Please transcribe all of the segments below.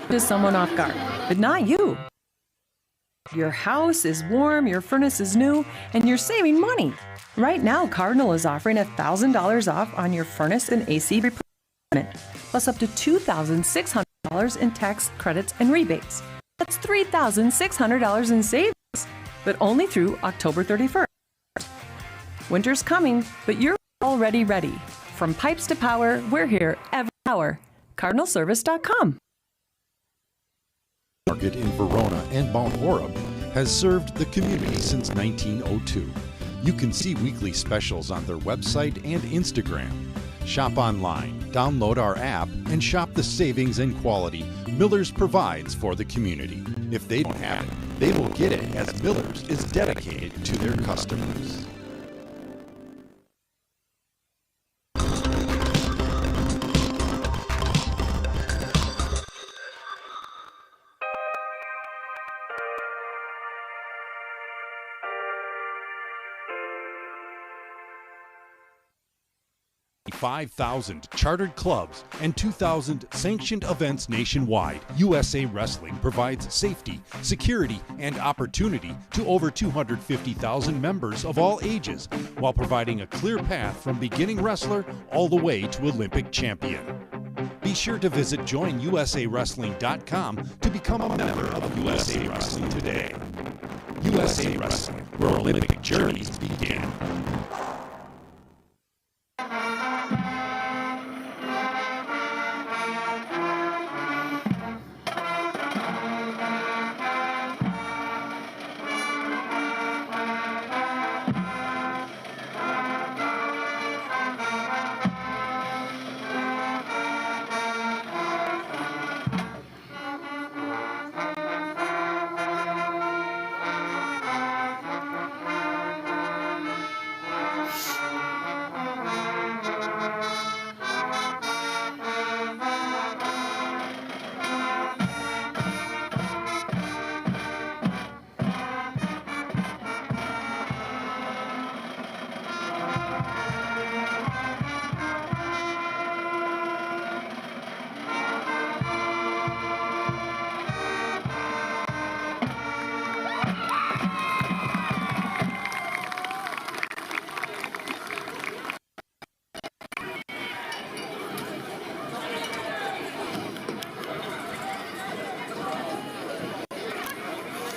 to someone off guard, but not you. Your house is warm, your furnace is new, and you're saving money. Right now, Cardinal is offering $1,000 off on your furnace and AC replacement, plus up to $2,600 in tax credits and rebates. That's $3,600 in savings, but only through October 31st. Winter's coming, but you're already ready. From pipes to power, we're here every hour. CardinalService.com. Market in Verona and Mount Orab has served the community since 1902. You can see weekly specials on their website and Instagram. Shop online, download our app, and shop the savings and quality Miller's provides for the community. If they don't have it, they will get it, as Miller's is dedicated to their customers. $5,000 chartered clubs and 2,000 sanctioned events nationwide. USA Wrestling provides safety, security, and opportunity to over 250,000 members of all ages, while providing a clear path from beginning wrestler all the way to Olympic champion. Be sure to visit joinusawrestling.com to become a member of USA Wrestling today. USA Wrestling, where Olympic journeys begin.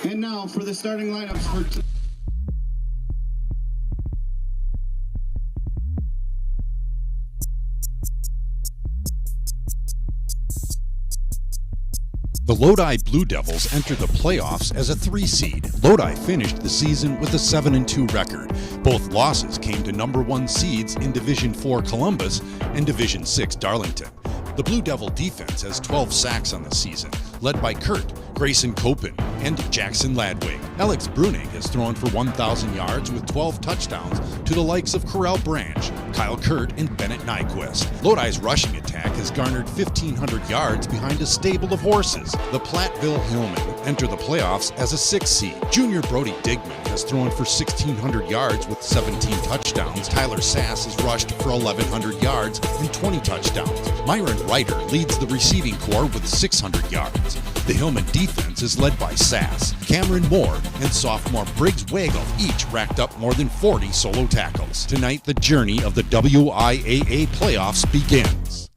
And now for the starting lineups for The Lodi Blue Devils entered the playoffs as a 3 seed. Lodi finished the season with a 7-2 record. Both losses came to number 1 seeds in Division 4 Columbus and Division 6 Darlington. The Blue Devil defense has 12 sacks on the season, led by Kurt, Grayson Copen, and Jackson Ladwig. Alex Bruning has thrown for 1,000 yards with 12 touchdowns to the likes of Corral Branch, Kyle Kurt, and Bennett Nyquist. Lodi's rushing attack has garnered 1,500 yards behind a stable of horses. The Platteville Hillmen enter the playoffs as a 6 seed. Junior Brody Digman has thrown for 1,600 yards with 17 touchdowns. Tyler Sass has rushed for 1,100 yards and 20 touchdowns. Myron Ryder leads the receiving corps with 600 yards. The Hillman defense is led by Sass, Cameron Moore, and sophomore Briggs Wagle, each racked up more than 40 solo tackles. Tonight, the journey of the WIAA playoffs begins.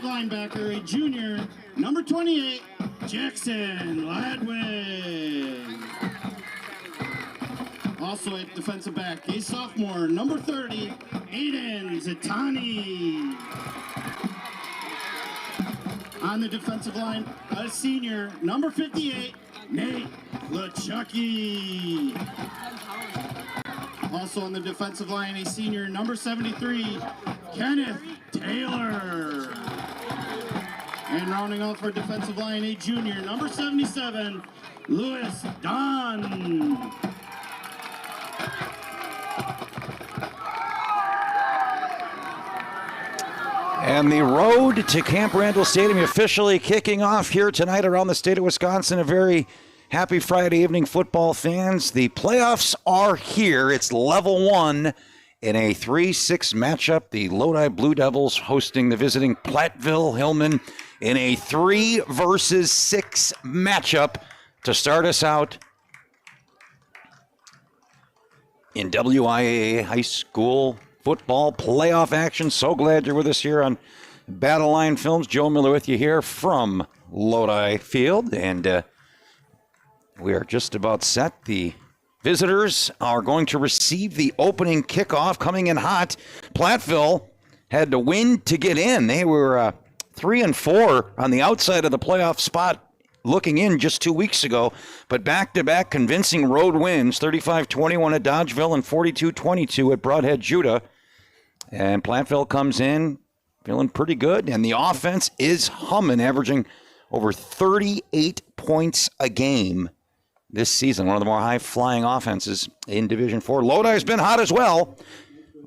at linebacker, a junior, number 28, Jackson Ladwig. Also at defensive back, a sophomore, number 30, Aiden Zitani. On the defensive line, a senior, number 58, Nate LeChucky. Also on the defensive line, a senior, number 73, Kenneth Taylor. And rounding off our defensive line, a junior, number 77, Lewis Dunn. And the road to Camp Randall Stadium officially kicking off here tonight around the state of Wisconsin. A very happy Friday evening, football fans. The playoffs are here. It's level 1, in a 3-6 matchup. The Lodi Blue Devils hosting the visiting Platteville Hillmen in a 3 versus 6 matchup to start us out in WIAA high school football playoff action. So glad you're with us here on Battle Line Films. Joe Miller with you here from Lodi Field, and we are just about set. The visitors are going to receive the opening kickoff. Coming in hot, Platteville had to win to get in. They were 3-4 on the outside of the playoff spot looking in just 2 weeks ago, but back-to-back convincing road wins, 35-21 at Dodgeville and 42-22 at Broadhead Judah. And Platteville comes in feeling pretty good, and the offense is humming, averaging over 38 points a game this season, one of the more high-flying offenses in Division 4. Lodi's been hot as well,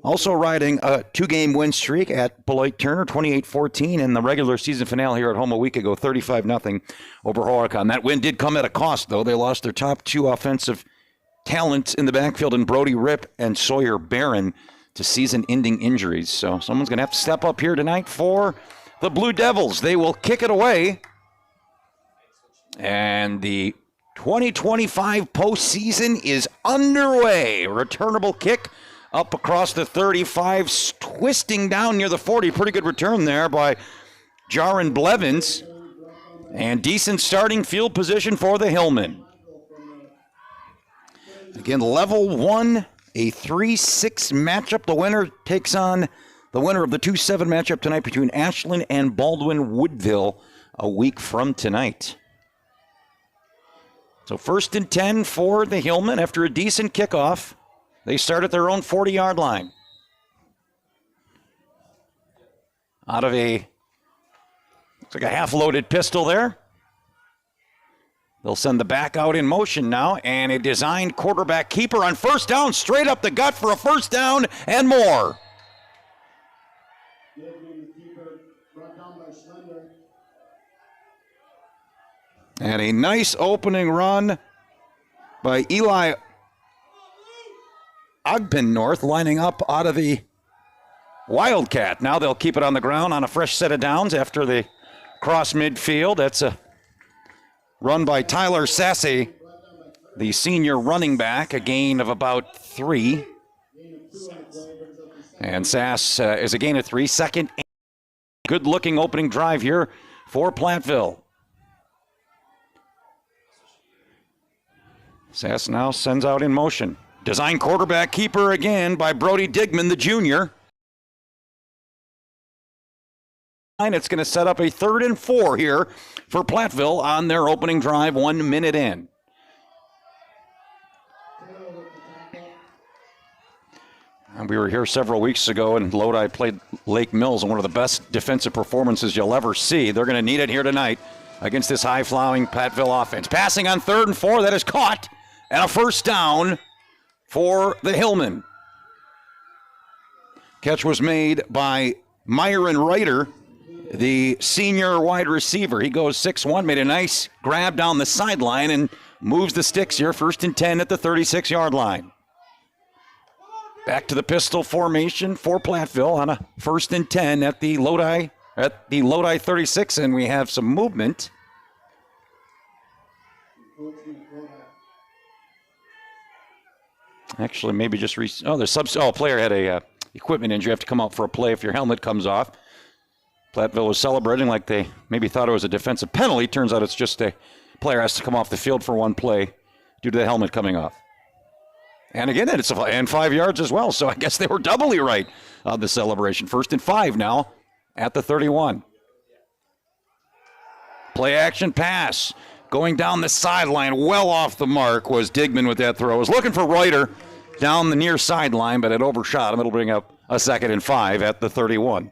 also riding a 2-game win streak at Beloit Turner, 28-14, and the regular season finale here at home a week ago, 35-0 over Horicon. That win did come at a cost, though. They lost their top 2 offensive talents in the backfield in Brody Ripp and Sawyer Barron to season-ending injuries. So someone's going to have to step up here tonight for the Blue Devils. They will kick it away, and the 2025 postseason is underway. Returnable kick up across the 35, twisting down near the 40. Pretty good return there by Jaron Blevins. And decent starting field position for the Hillmen. Again, level 1, a 3-6 matchup. The winner takes on the winner of the 2-7 matchup tonight between Ashland and Baldwin Woodville a week from tonight. So 1st and 10 for the Hillmen after a decent kickoff. They start at their own 40-yard line. Out of looks like a half-loaded pistol there. They'll send the back out in motion now, and a designed quarterback keeper on 1st down, straight up the gut for a 1st down and more. And a nice opening run by Eli Ogpen-North, lining up out of the Wildcat. Now they'll keep it on the ground on a fresh set of downs after the cross midfield. That's a run by Tyler Sassy, the senior running back, a gain of about 3. And Sass is a gain of 3. Second, good-looking opening drive here for Platteville. Sass now sends out in motion. Design quarterback keeper again by Brody Digman, the junior. And it's going to set up a 3rd and 4 here for Platteville on their opening drive, 1 minute in. And we were here several weeks ago, and Lodi played Lake Mills in one of the best defensive performances you'll ever see. They're going to need it here tonight against this high-flying Platteville offense. Passing on 3rd and 4, that is caught, and a 1st down for the Hillmen. Catch was made by Myron Reiter, the senior wide receiver. He goes 6'1", made a nice grab down the sideline and moves the sticks here. 1st and 10 at the 36-yard line. Back to the pistol formation for Platteville on a 1st and 10 at the Lodi 36, and we have some movement. Actually, maybe just player had a equipment injury. You have to come out for a play if your helmet comes off. Platteville was celebrating like they maybe thought it was a defensive penalty. Turns out it's just a player has to come off the field for one play due to the helmet coming off. And again, it's and 5 yards as well. So I guess they were doubly right on the celebration. 1st and 5 now at the 31. Play action pass. Going down the sideline, well off the mark was Digman with that throw. Was looking for Reuter down the near sideline, but it overshot him. It'll bring up a 2nd and 5 at the 31.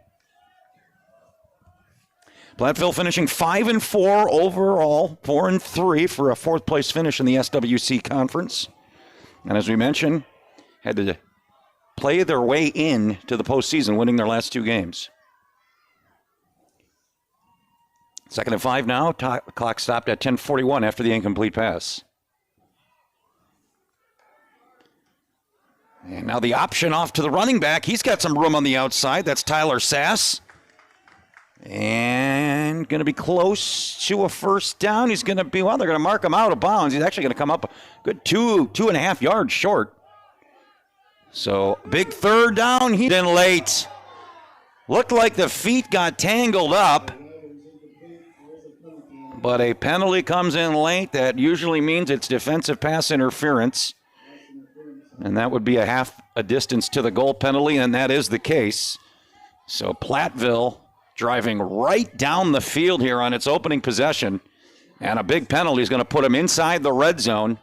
Platteville finishing 5-4 overall, 4-3 for a 4th place finish in the SWC conference. And as we mentioned, had to play their way in to the postseason, winning their last 2 games. 2nd and 5 now. Clock stopped at 10:41 after the incomplete pass. And now the option off to the running back. He's got some room on the outside. That's Tyler Sass. And going to be close to a first down. He's going to be, well, they're going to mark him out of bounds. He's actually going to come up a good 2.5 yards short. So big third down. He's in late. Looked like the feet got tangled up. But a penalty comes in late. That usually means it's defensive pass interference. And that would be a half a distance to the goal penalty, and that is the case. So Platteville driving right down the field here on its opening possession. And a big penalty is going to put them inside the red zone.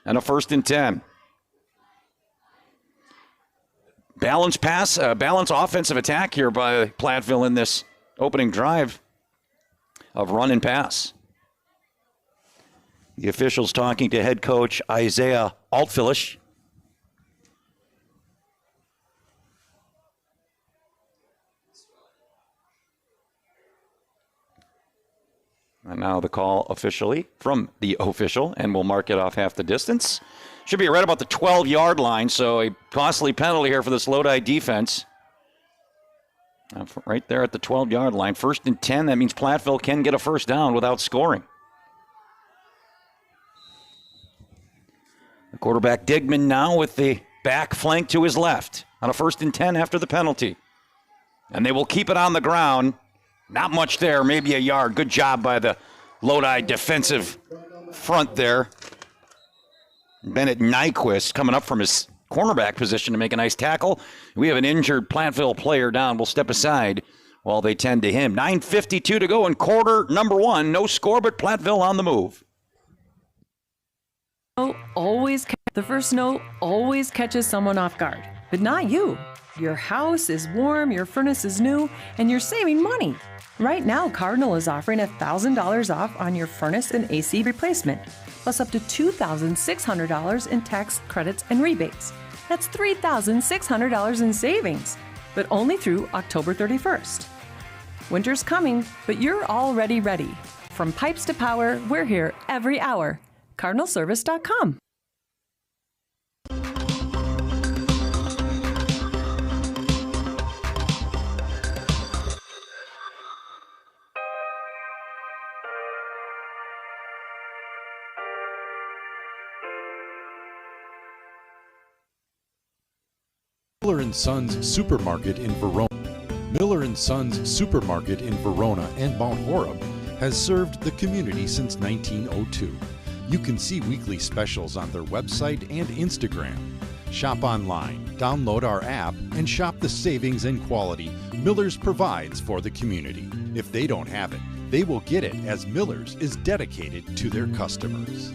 And a 1st and 10. Balanced pass, balanced offensive attack here by Platteville in this opening drive of run and pass. The officials talking to head coach Isaiah Altfilish. And now the call officially from the official, and we'll mark it off half the distance. Should be right about the 12-yard line, so a costly penalty here for this Lodi defense. Right there at the 12-yard line. 1st and 10, that means Platteville can get a first down without scoring. The quarterback Digman now with the back flank to his left on a 1st and 10 after the penalty. And they will keep it on the ground. Not much there, maybe a yard. Good job by the Lodi defensive front there. Bennett Nyquist coming up from his cornerback position to make a nice tackle. We have an injured Platteville player down. We'll step aside while they tend to him. 9:52 to go in quarter number 1. No score, but Platteville on the move. The first note always catches someone off guard, but not you. Your house is warm, your furnace is new, and you're saving money. Right now, Cardinal is offering $1,000 off on your furnace and AC replacement, plus up to $2,600 in tax credits and rebates. That's $3,600 in savings, but only through October 31st. Winter's coming, but you're already ready. From pipes to power, we're here every hour. CardinalService.com. Miller & Sons Supermarket in Verona. Miller & Sons Supermarket in Verona and Mount Horeb has served the community since 1902. You can see weekly specials on their website and Instagram. Shop online, download our app, and shop the savings and quality Miller's provides for the community. If they don't have it, they will get it, as Miller's is dedicated to their customers.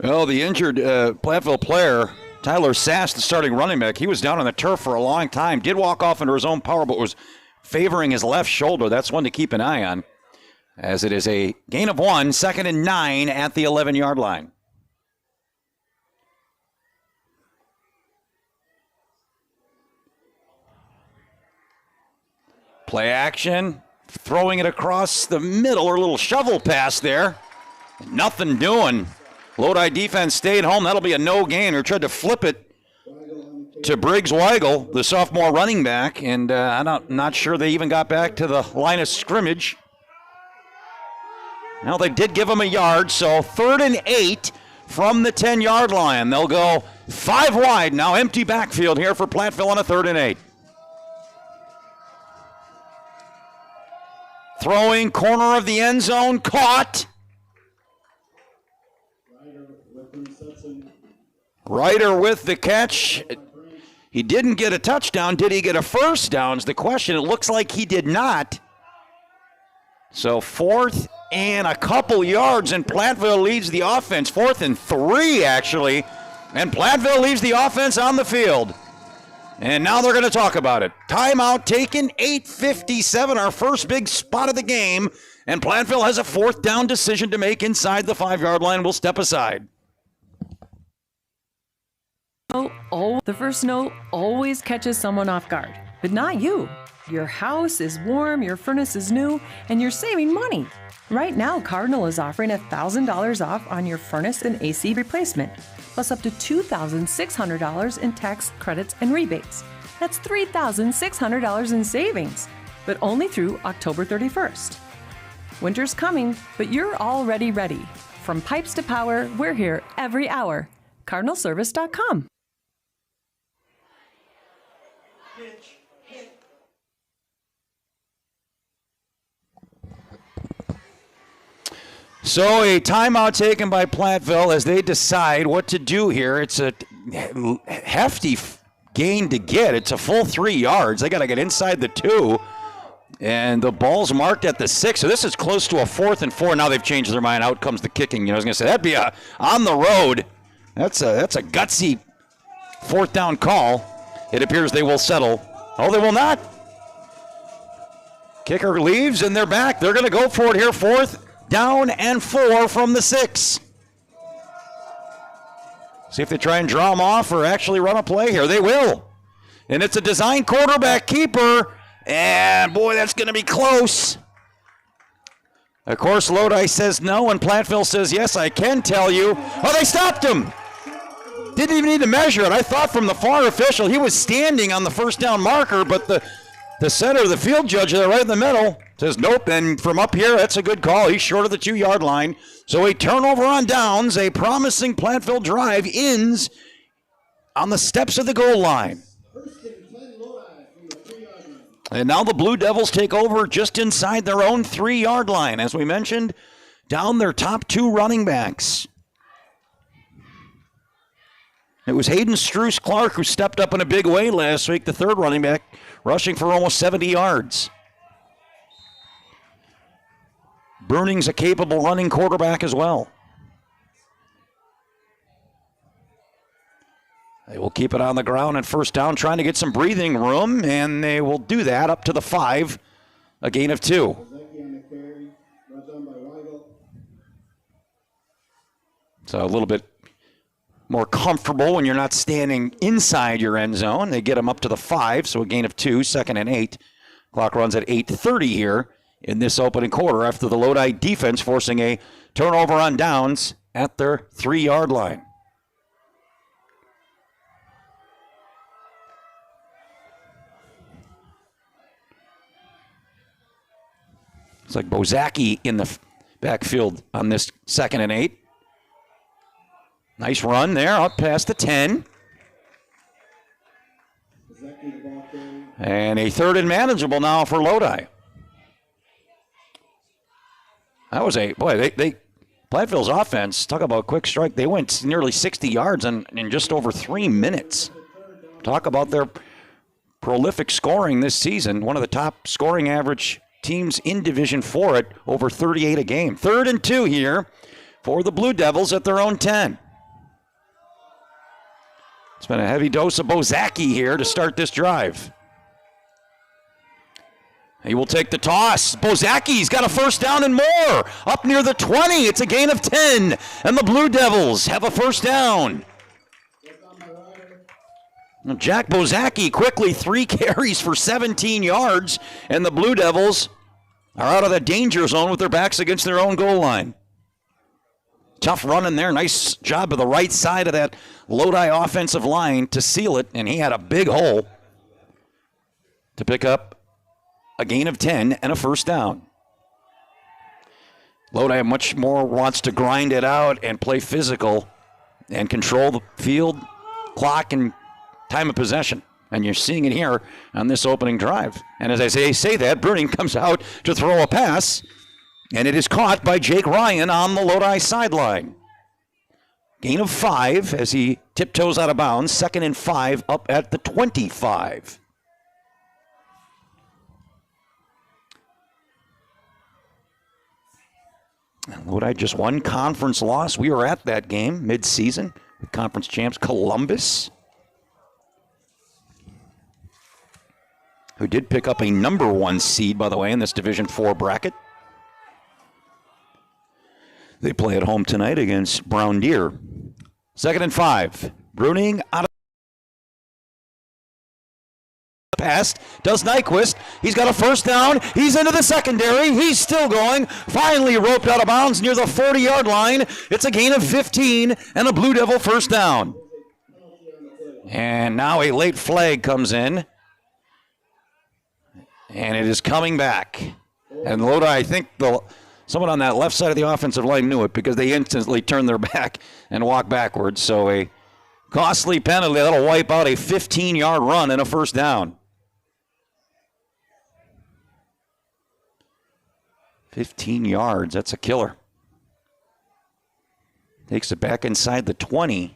Well, the injured Platteville player, Tyler Sass, the starting running back, he was down on the turf for a long time. Did walk off into his own power, but was favoring his left shoulder. That's one to keep an eye on, as it is a gain of 1, 2nd and 9 at the 11-yard line. Play action, throwing it across the middle, or a little shovel pass there. Nothing doing. Lodi defense stayed home. That'll be a no gain. Or tried to flip it to Briggs Weigel, the sophomore running back, and I'm not sure they even got back to the line of scrimmage. Now they did give him a yard, so 3rd and 8 from the 10-yard line. They'll go 5 wide. Now empty backfield here for Platteville on a 3rd and 8. Throwing corner of the end zone, caught. Ryder with the catch. He didn't get a touchdown. Did he get a first down is the question. It looks like he did not. So 4th and a couple yards, and Platteville leads the offense. 4th and 3, actually. And Platteville leaves the offense on the field. And now they're going to talk about it. Timeout taken, 8:57, our first big spot of the game. And Platteville has a 4th down decision to make inside the 5-yard line. We'll step aside. The first note always catches someone off guard, but not you. Your house is warm, your furnace is new, and you're saving money. Right now, Cardinal is offering $1,000 off on your furnace and AC replacement, plus up to $2,600 in tax credits and rebates. That's $3,600 in savings, but only through October 31st. Winter's coming, but you're already ready. From pipes to power, we're here every hour. CardinalService.com. So a timeout taken by Platteville as they decide what to do here. It's a hefty gain to get. It's a full 3 yards. They got to get inside the 2. And the ball's marked at the 6. So this is close to a 4th and 4. Now they've changed their mind. Out comes the kicking. I was going to say, that'd be on the road. That's a gutsy 4th down call. It appears they will settle. Oh, they will not. Kicker leaves, and they're back. They're going to go for it here. 4th down and 4 from the 6. See if they try and draw them off or actually run a play here. They will. And it's a design quarterback keeper. And, boy, that's going to be close. Of course, Lodi says no, and Platteville says, yes, I can tell you. Oh, they stopped him. Didn't even need to measure it. I thought from the far official he was standing on the 1st down marker, but the center, the field judge there right in the middle, says nope, and from up here, that's a good call. He's short of the 2-yard line. So a turnover on downs, a promising Platteville drive ends on the steps of the goal line. And now the Blue Devils take over just inside their own 3-yard line. As we mentioned, down their top 2 running backs. It was Hayden Struce-Clark who stepped up in a big way last week, the 3rd running back, rushing for almost 70 yards. Bruning's a capable running quarterback as well. They will keep it on the ground and 1st down, trying to get some breathing room, and they will do that up to the 5, a gain of 2. So a little bit more comfortable when you're not standing inside your end zone. They get them up to the 5, so a gain of 2, 2nd and 8. Clock runs at 8:30 here in this opening quarter after the Lodi defense forcing a turnover on downs at their 3-yard line. It's like Bozaki in the backfield on this 2nd and 8. Nice run there, up past the 10. And a 3rd and manageable now for Lodi. That was Platteville's offense, talk about quick strike. They went nearly 60 yards in just over 3 minutes. Talk about their prolific scoring this season. One of the top scoring average teams in Division 4 at over 38 a game. 3rd and 2 here for the Blue Devils at their own 10. It's been a heavy dose of Bozaki here to start this drive. He will take the toss. Bozaki's got a 1st down and more. Up near the 20. It's a gain of 10. And the Blue Devils have a 1st down. Jack Bozaki quickly 3 carries for 17 yards. And the Blue Devils are out of the danger zone with their backs against their own goal line. Tough run in there. Nice job of the right side of that Lodi offensive line to seal it. And he had a big hole to pick up a gain of 10 and a 1st down. Lodi much more wants to grind it out and play physical and control the field, clock, and time of possession. And you're seeing it here on this opening drive. And as I say that, Bruning comes out to throw a pass, and it is caught by Jake Ryan on the Lodi sideline. Gain of 5 as he tiptoes out of bounds. 2nd and 5 up at the 25. Lodi just one conference loss. We were at that game mid-season with conference champs Columbus, who did pick up a number 1 seed, by the way, in this Division 4 bracket. They play at home tonight against Brown Deer. 2nd and 5. Bruning out of Pass does Nyquist. He's got a first down. He's into the secondary. He's still going. Finally roped out of bounds near the 40-yard line. It's a gain of 15 and a Blue Devil first down. And now a late flag comes in. And it is coming back. And Lodi, I think someone on that left side of the offensive line knew it because they instantly turned their back and walked backwards. So a costly penalty that'll wipe out a 15-yard run and a first down. 15 yards, that's a killer. Takes it back inside the 20.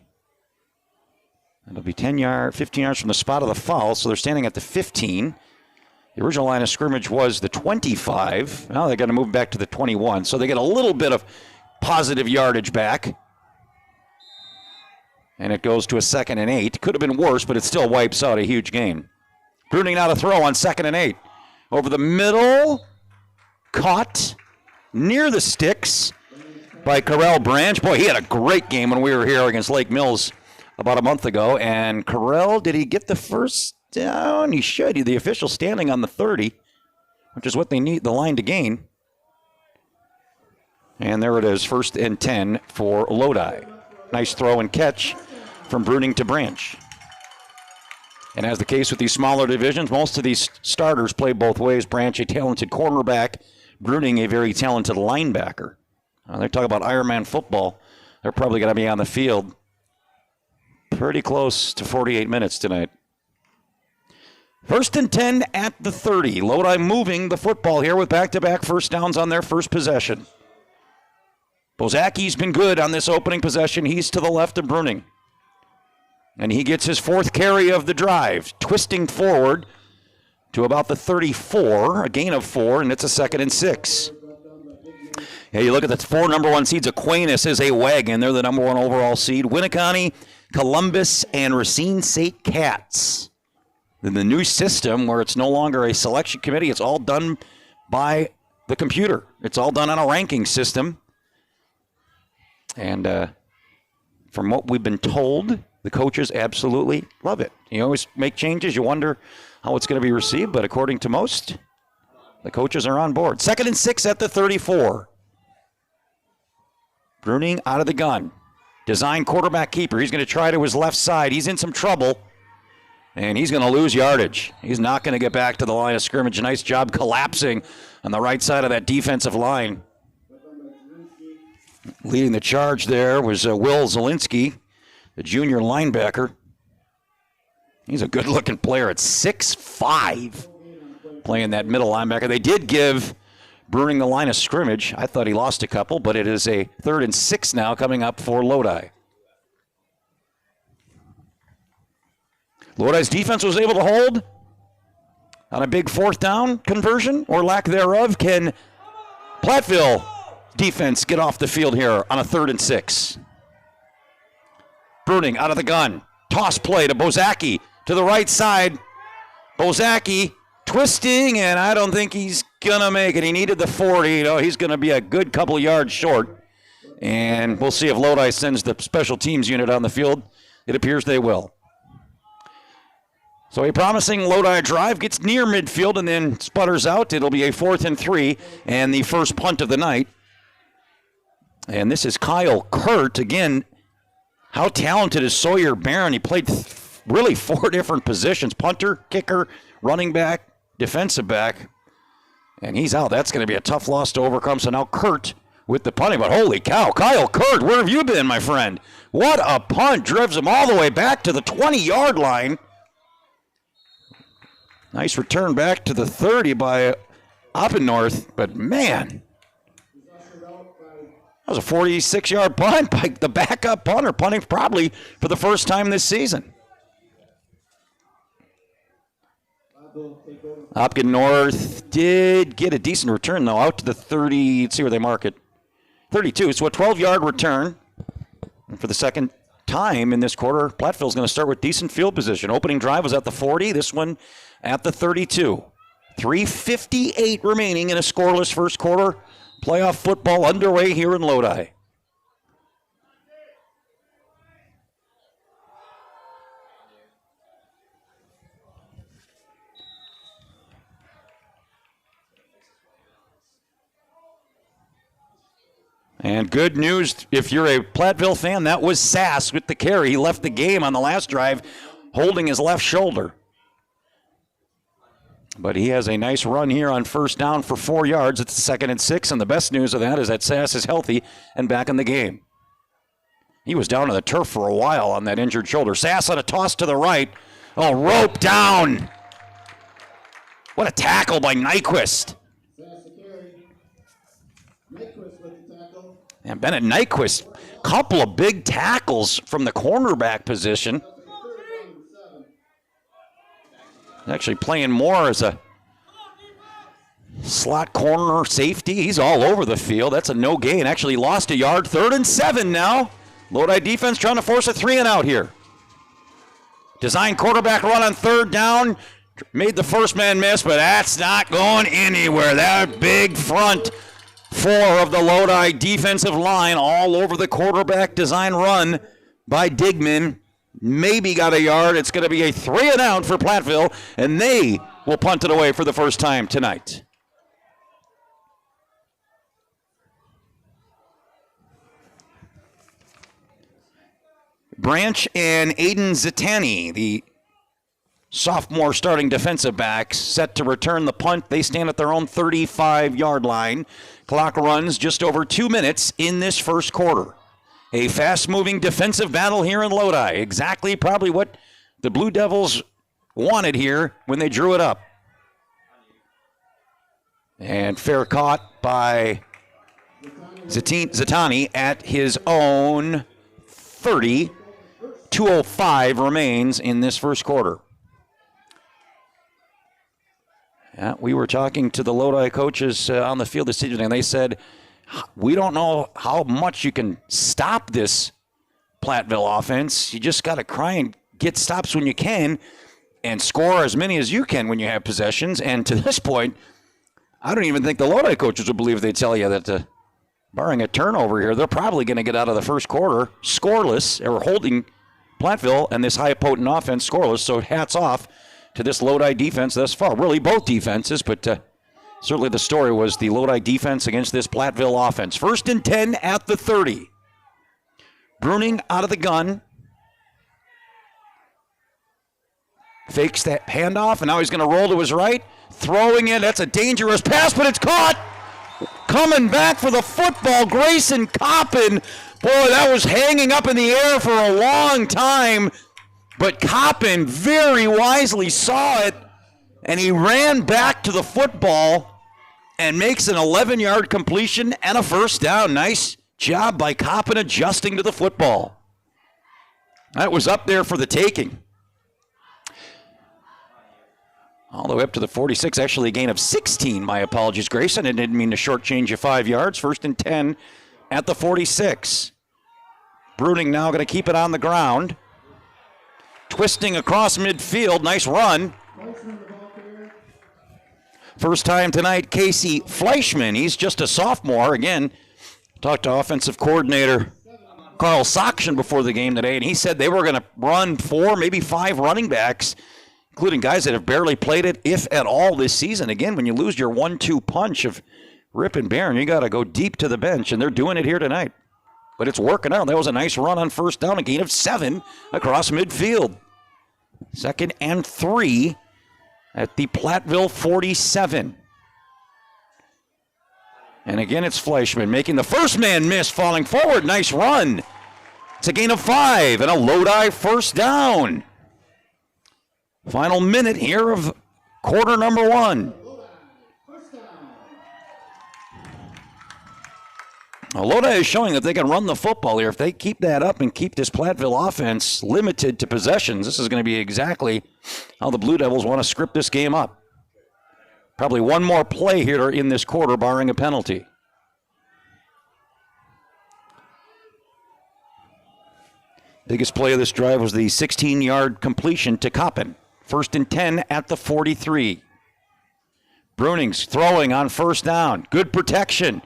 It'll be 15 yards from the spot of the foul, so they're standing at the 15. The original line of scrimmage was the 25. Now they're going to move back to the 21, so they get a little bit of positive yardage back. And it goes to a 2nd and 8. Could have been worse, but it still wipes out a huge gain. Bruning now to throw on 2nd and 8. Over the middle. Caught near the sticks by Carell Branch. Boy, he had a great game when we were here against Lake Mills about a month ago. And Carell, did he get the first down? He should. The official standing on the 30, which is what they need the line to gain. And there it is, 1st and 10 for Lodi. Nice throw and catch from Bruning to Branch. And as the case with these smaller divisions, most of these starters play both ways. Branch, a talented cornerback. Bruning, a very talented linebacker. They talk about Ironman football. They're probably going to be on the field pretty close to 48 minutes tonight. 1st and 10 at the 30. Lodi moving the football here with back-to-back first downs on their first possession. Bozacki's been good on this opening possession. He's to the left of Bruning. And he gets his 4th carry of the drive, twisting forward to about the 34, a gain of 4, and it's a 2nd and 6. Yeah, you look at the 4 number 1 seeds. Aquinas is a wagon. They're the number 1 overall seed. Winneconne, Columbus, and Racine St. Cats. In the new system where it's no longer a selection committee, it's all done by the computer. It's all done on a ranking system. And from what we've been told, the coaches absolutely love it. You always make changes. You wonder how it's going to be received, but according to most, the coaches are on board. 2nd and 6 at the 34. Bruning out of the gun. Design quarterback keeper. He's going to try to his left side. He's in some trouble, and he's going to lose yardage. He's not going to get back to the line of scrimmage. Nice job collapsing on the right side of that defensive line. Leading the charge there was Will Zielinski, the junior linebacker. He's a good-looking player at 6'5", playing that middle linebacker. They did give Bruning the line of scrimmage. I thought he lost a couple, but it is a 3rd and 6 now coming up for Lodi. Lodi's defense was able to hold on a big 4th down conversion, or lack thereof. Can Platteville defense get off the field here on a 3rd and 6? Bruning out of the gun. Toss play to Bozacki to the right side. Bozacki twisting, and I don't think he's going to make it. He needed the 40. He's going to be a good couple yards short. And we'll see if Lodi sends the special teams unit on the field. It appears they will. So a promising Lodi drive gets near midfield and then sputters out. It'll be a 4th and 3 and the first punt of the night. And this is Kyle Kurt. Again, how talented is Sawyer Barron? He played really 4 different positions. Punter, kicker, running back, defensive back. And he's out. That's going to be a tough loss to overcome. So now Kurt with the punting. But holy cow, Kyle Kurt, where have you been, my friend? What a punt. Drives him all the way back to the 20-yard line. Nice return back to the 30 by Oppennorth. But man, that was a 46-yard punt by the backup punter, punting probably for the first time this season. Oppennorth did get a decent return, though, out to the 30. Let's see where they mark it. 32. So a 12-yard return. And for the second time in this quarter, Platteville's going to start with decent field position. Opening drive was at the 40. This one at the 32. 3:58 remaining in a scoreless first quarter. Playoff football underway here in Lodi. And good news, if you're a Platteville fan, that was Sass with the carry. He left the game on the last drive holding his left shoulder. But he has a nice run here on first down for 4 yards. It's 2nd and 6, and the best news of that is that Sass is healthy and back in the game. He was down on the turf for a while on that injured shoulder. Sass on a toss to the right. Oh, rope down. What a tackle by Nyquist. And Bennett Nyquist, couple of big tackles from the cornerback position. Actually playing more as a slot corner safety. He's all over the field. That's a no gain. Actually lost a yard. 3rd and 7 now. Lodi defense trying to force a 3-and-out here. Design quarterback run on 3rd down. Made the first man miss, but that's not going anywhere. That big front 4 of the Lodi defensive line all over the quarterback design run by Digman. Maybe got a yard. It's going to be a 3-and-out for Platteville, and they will punt it away for the first time tonight. Branch and Aiden Zitani, the sophomore starting defensive backs, set to return the punt. They stand at their own 35-yard line. Clock runs just over 2 minutes in this first quarter. A fast-moving defensive battle here in Lodi. Exactly probably what the Blue Devils wanted here when they drew it up. And fair caught by Zitani at his own 30. 2:05 remains in this first quarter. Yeah, we were talking to the Lodi coaches on the field this evening, and they said, we don't know how much you can stop this Platteville offense. You just got to try and get stops when you can and score as many as you can when you have possessions. And to this point, I don't even think the Lodi coaches would believe they tell you that barring a turnover here, they're probably going to get out of the first quarter scoreless, or holding Platteville and this high potent offense scoreless. So hats off to this Lodi defense thus far. Really both defenses, but certainly the story was the Lodi defense against this Platteville offense. 1st and 10 at the 30. Bruning out of the gun. Fakes that handoff, and now he's going to roll to his right. Throwing it. That's a dangerous pass, but it's caught. Coming back for the football, Grayson Coppin. Boy, that was hanging up in the air for a long time. But Coppin very wisely saw it, and he ran back to the football and makes an 11-yard completion and a first down. Nice job by Coppin adjusting to the football. That was up there for the taking. All the way up to the 46, actually a gain of 16. My apologies, Grayson. I didn't mean to shortchange you 5 yards. 1st and 10 at the 46. Bruning now going to keep it on the ground. Twisting across midfield. Nice run. First time tonight, Casey Fleischman. He's just a sophomore. Again, talked to offensive coordinator Carl Sakshin before the game today, and he said they were going to run 4, maybe 5 running backs, including guys that have barely played it, if at all, this season. Again, when you lose your 1-2 punch of Rip and Barron, you got to go deep to the bench, and they're doing it here tonight. But it's working out. That was a nice run on first down, a gain of 7 across midfield. 2nd and 3 at the Platteville 47. And again, it's Fleischman making the first man miss, falling forward. Nice run. It's a gain of 5 and a Lodi first down. Final minute here of quarter number 1. Now, Lodi is showing that they can run the football here. If they keep that up and keep this Platteville offense limited to possessions, this is going to be exactly how the Blue Devils want to script this game up. Probably one more play here in this quarter, barring a penalty. Biggest play of this drive was the 16-yard completion to Coppin. 1st and 10 at the 43. Bruning's throwing on first down. Good protection.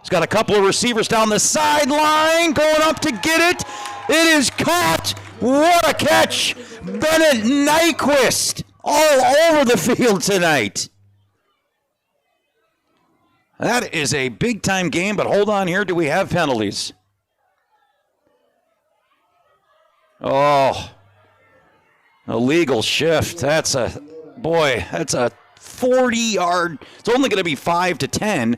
He's got a couple of receivers down the sideline, going up to get it. It is caught. What a catch. Bennett Nyquist all over the field tonight. That is a big-time game, but hold on here. Do we have penalties? Oh, illegal shift. That's a 40-yard. It's only going to be 5 to 10.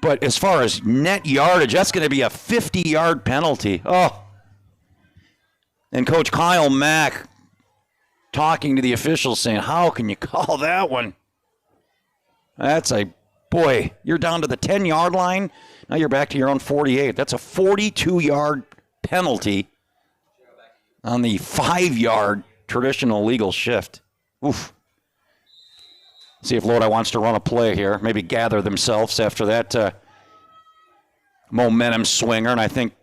But as far as net yardage, that's going to be a 50-yard penalty. Oh. And Coach Kyle Mack talking to the officials saying, how can you call that one? You're down to the 10-yard line. Now you're back to your own 48. That's a 42-yard penalty on the 5-yard traditional legal shift. Oof. See if Lodi wants to run a play here. Maybe gather themselves after that momentum swinger. And I think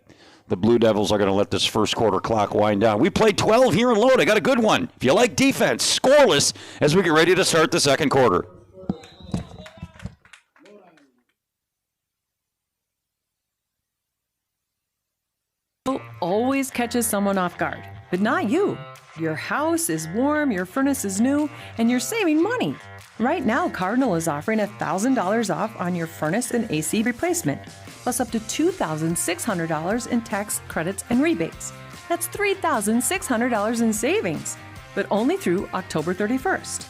the Blue Devils are going to let this first quarter clock wind down. We played 12 here in Lodi. Got a good one. If you like defense, scoreless as we get ready to start the second quarter. Always catches someone off guard, but not you. Your house is warm, your furnace is new, and you're saving money. Right now, Cardinal is offering $1,000 off on your furnace and AC replacement, plus up to $2,600 in tax credits and rebates. That's $3,600 in savings, but only through October 31st.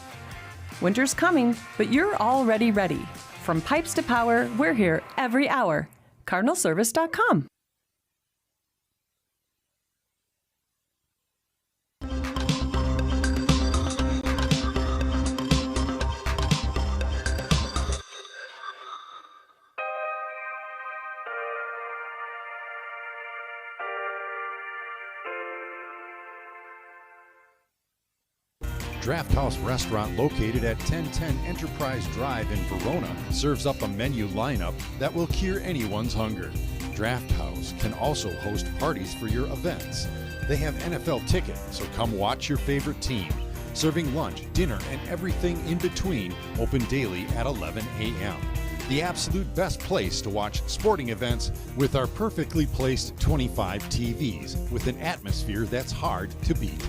Winter's coming, but you're already ready. From pipes to power, we're here every hour. CardinalService.com. Draft House Restaurant, located at 1010 Enterprise Drive in Verona, serves up a menu lineup that will cure anyone's hunger. Draft House can also host parties for your events. They have NFL tickets, so come watch your favorite team. Serving lunch, dinner, and everything in between, open daily at 11 a.m. The absolute best place to watch sporting events with our perfectly placed 25 TVs with an atmosphere that's hard to beat.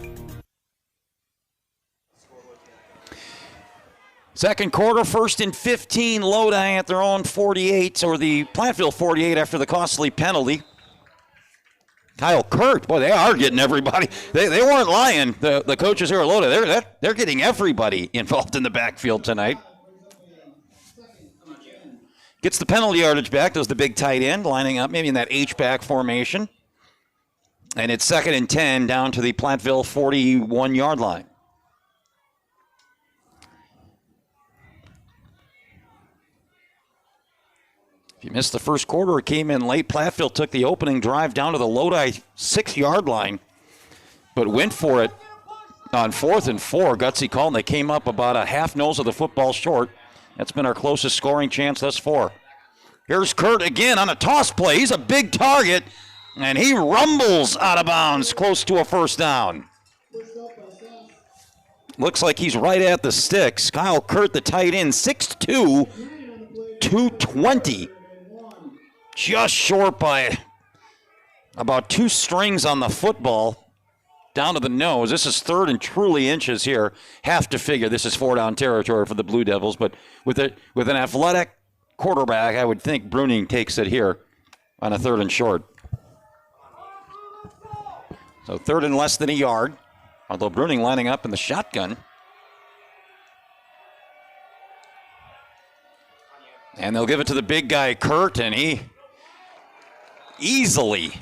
Second quarter, 1st and 15, Lodi at their own 48, or the Platteville 48 after the costly penalty. Kyle Kurt, boy, they are getting everybody. They weren't lying, the coaches here at Lodi. They're getting everybody involved in the backfield tonight. Gets the penalty yardage back, does the big tight end, lining up maybe in that H-back formation. And it's 2nd and 10 down to the Platteville 41-yard line. If you missed the first quarter, it came in late. Platteville took the opening drive down to the Lodi 6-yard line, but went for it on 4th and 4. Gutsy call, and they came up about a half nose of the football short. That's been our closest scoring chance thus far. Here's Kurt again on a toss play. He's a big target, and he rumbles out of bounds close to a first down. Looks like he's right at the sticks. Kyle Kurt, the tight end, 6'2", 220. Just short by about 2 strings on the football down to the nose. This is 3rd and truly inches here. Have to figure this is 4-down territory for the Blue Devils, but with an athletic quarterback, I would think Bruning takes it here on a 3rd and short. So 3rd and less than a yard, although Bruning lining up in the shotgun. And they'll give it to the big guy, Kurt, and he easily,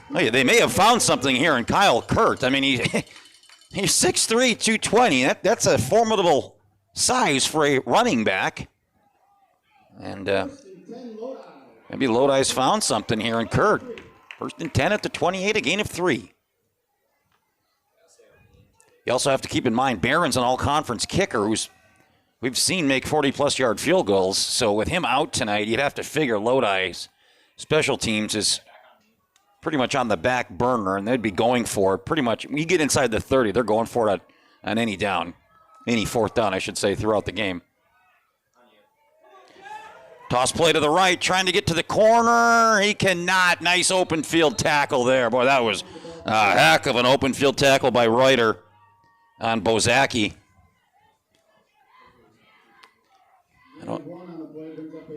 they may have found something here in Kyle Kurt. I mean, he's 6'3", 220. That's a formidable size for a running back. And maybe Lodi's found something here in Kurt. 1st and 10 at the 28, a gain of 3. You also have to keep in mind, Barron's an all-conference kicker who's we've seen make 40-plus yard field goals. So with him out tonight, you'd have to figure Lodi's special teams is pretty much on the back burner, and they'd be going for it pretty much. When you get inside the 30, they're going for it on any down, any 4th down, I should say, throughout the game. Toss play to the right, trying to get to the corner. He cannot. Nice open field tackle there. Boy, that was a heck of an open field tackle by Reuter on Bozaki.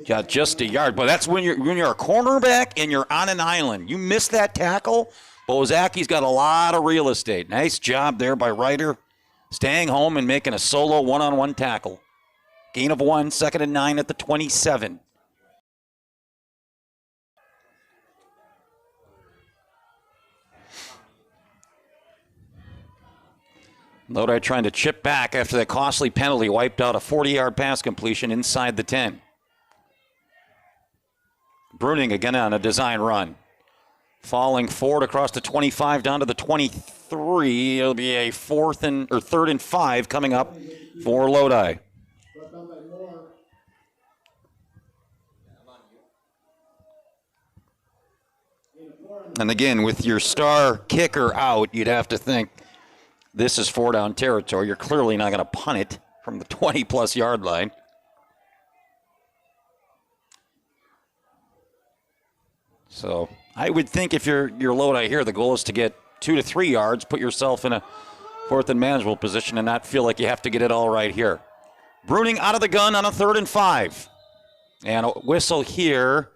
Got just a yard, but that's when you're a cornerback and you're on an island. You miss that tackle, Bozaki's got a lot of real estate. Nice job there by Ryder, staying home and making a solo one-on-one tackle. Gain of 1, 2nd and 9 at the 27. Lodi trying to chip back after that costly penalty wiped out a 40-yard pass completion inside the 10. Bruning again on a design run. Falling forward across the 25 down to the 23. It'll be a 3rd and 5 coming up for Lodi. And again, with your star kicker out, you'd have to think this is 4-down territory. You're clearly not going to punt it from the 20-plus yard line. So I would think if you're Lodi here, the goal is to get 2 to 3 yards, put yourself in a 4th and manageable position and not feel like you have to get it all right here. Bruning out of the gun on a 3rd and 5. And a whistle here.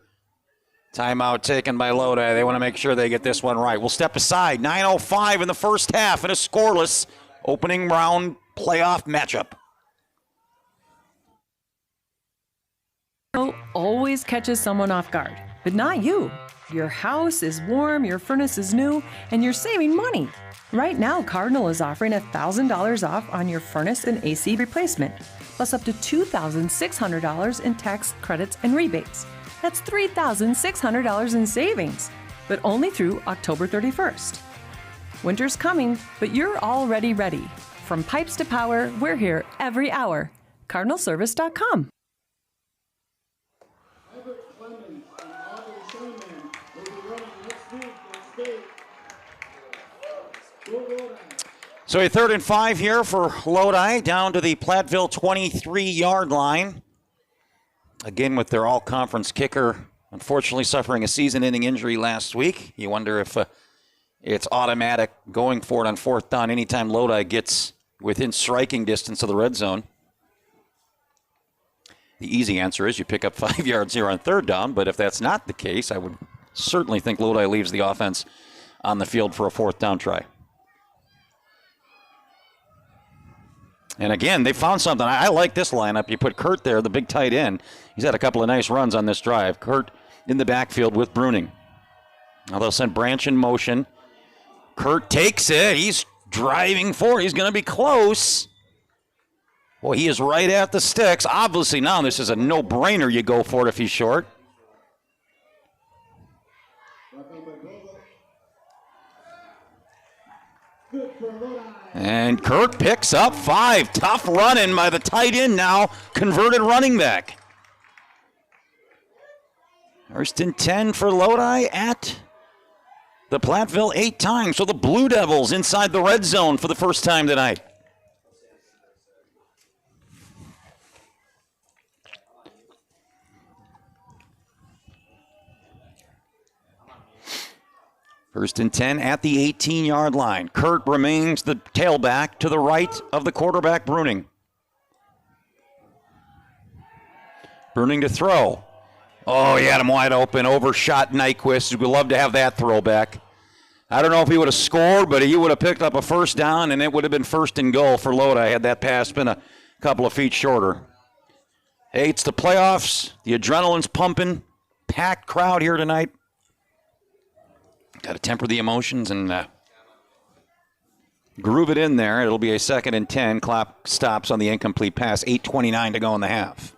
Timeout taken by Lodi. They want to make sure they get this one right. We'll step aside. 9:05 in the first half in a scoreless opening round playoff matchup. Always catches someone off guard, but not you. Your house is warm, your furnace is new, and you're saving money. Right now, Cardinal is offering $1,000 off on your furnace and AC replacement, plus up to $2,600 in tax credits and rebates. That's $3,600 in savings, but only through October 31st. Winter's coming, but you're already ready. From pipes to power, we're here every hour. CardinalService.com. So a 3rd and 5 here for Lodi down to the Platteville 23-yard line. Again, with their all-conference kicker, unfortunately suffering a season-ending injury last week. You wonder if it's automatic going for it on 4th down anytime Lodi gets within striking distance of the red zone. The easy answer is you pick up 5 yards here on 3rd down, but if that's not the case, I would certainly think Lodi leaves the offense on the field for a 4th down try. And again, they found something. I like this lineup. You put Kurt there, the big tight end. He's had a couple of nice runs on this drive. Kurt in the backfield with Bruning. Now they'll send Branch in motion. Kurt takes it. He's driving forward. He's going to be close. Boy, he is right at the sticks. Obviously now this is a no-brainer. You go for it if he's short. And Kirk picks up 5. Tough running by the tight end now, converted running back. 1st and 10 for Lodi at the Platteville 8 times. So the Blue Devils inside the red zone for the first time tonight. First and 10 at the 18-yard line. Kurt remains the tailback to the right of the quarterback, Bruning. Bruning to throw. Oh, he had him wide open, overshot Nyquist. We'd love to have that throwback. I don't know if he would have scored, but he would have picked up a 1st down, and it would have been 1st and goal for Lodi had that pass been a couple of feet shorter. Hey, it's the playoffs. The adrenaline's pumping. Packed crowd here tonight. Got to temper the emotions and groove it in there. It'll be a 2nd and 10. Clock stops on the incomplete pass. 8:29 to go in the half.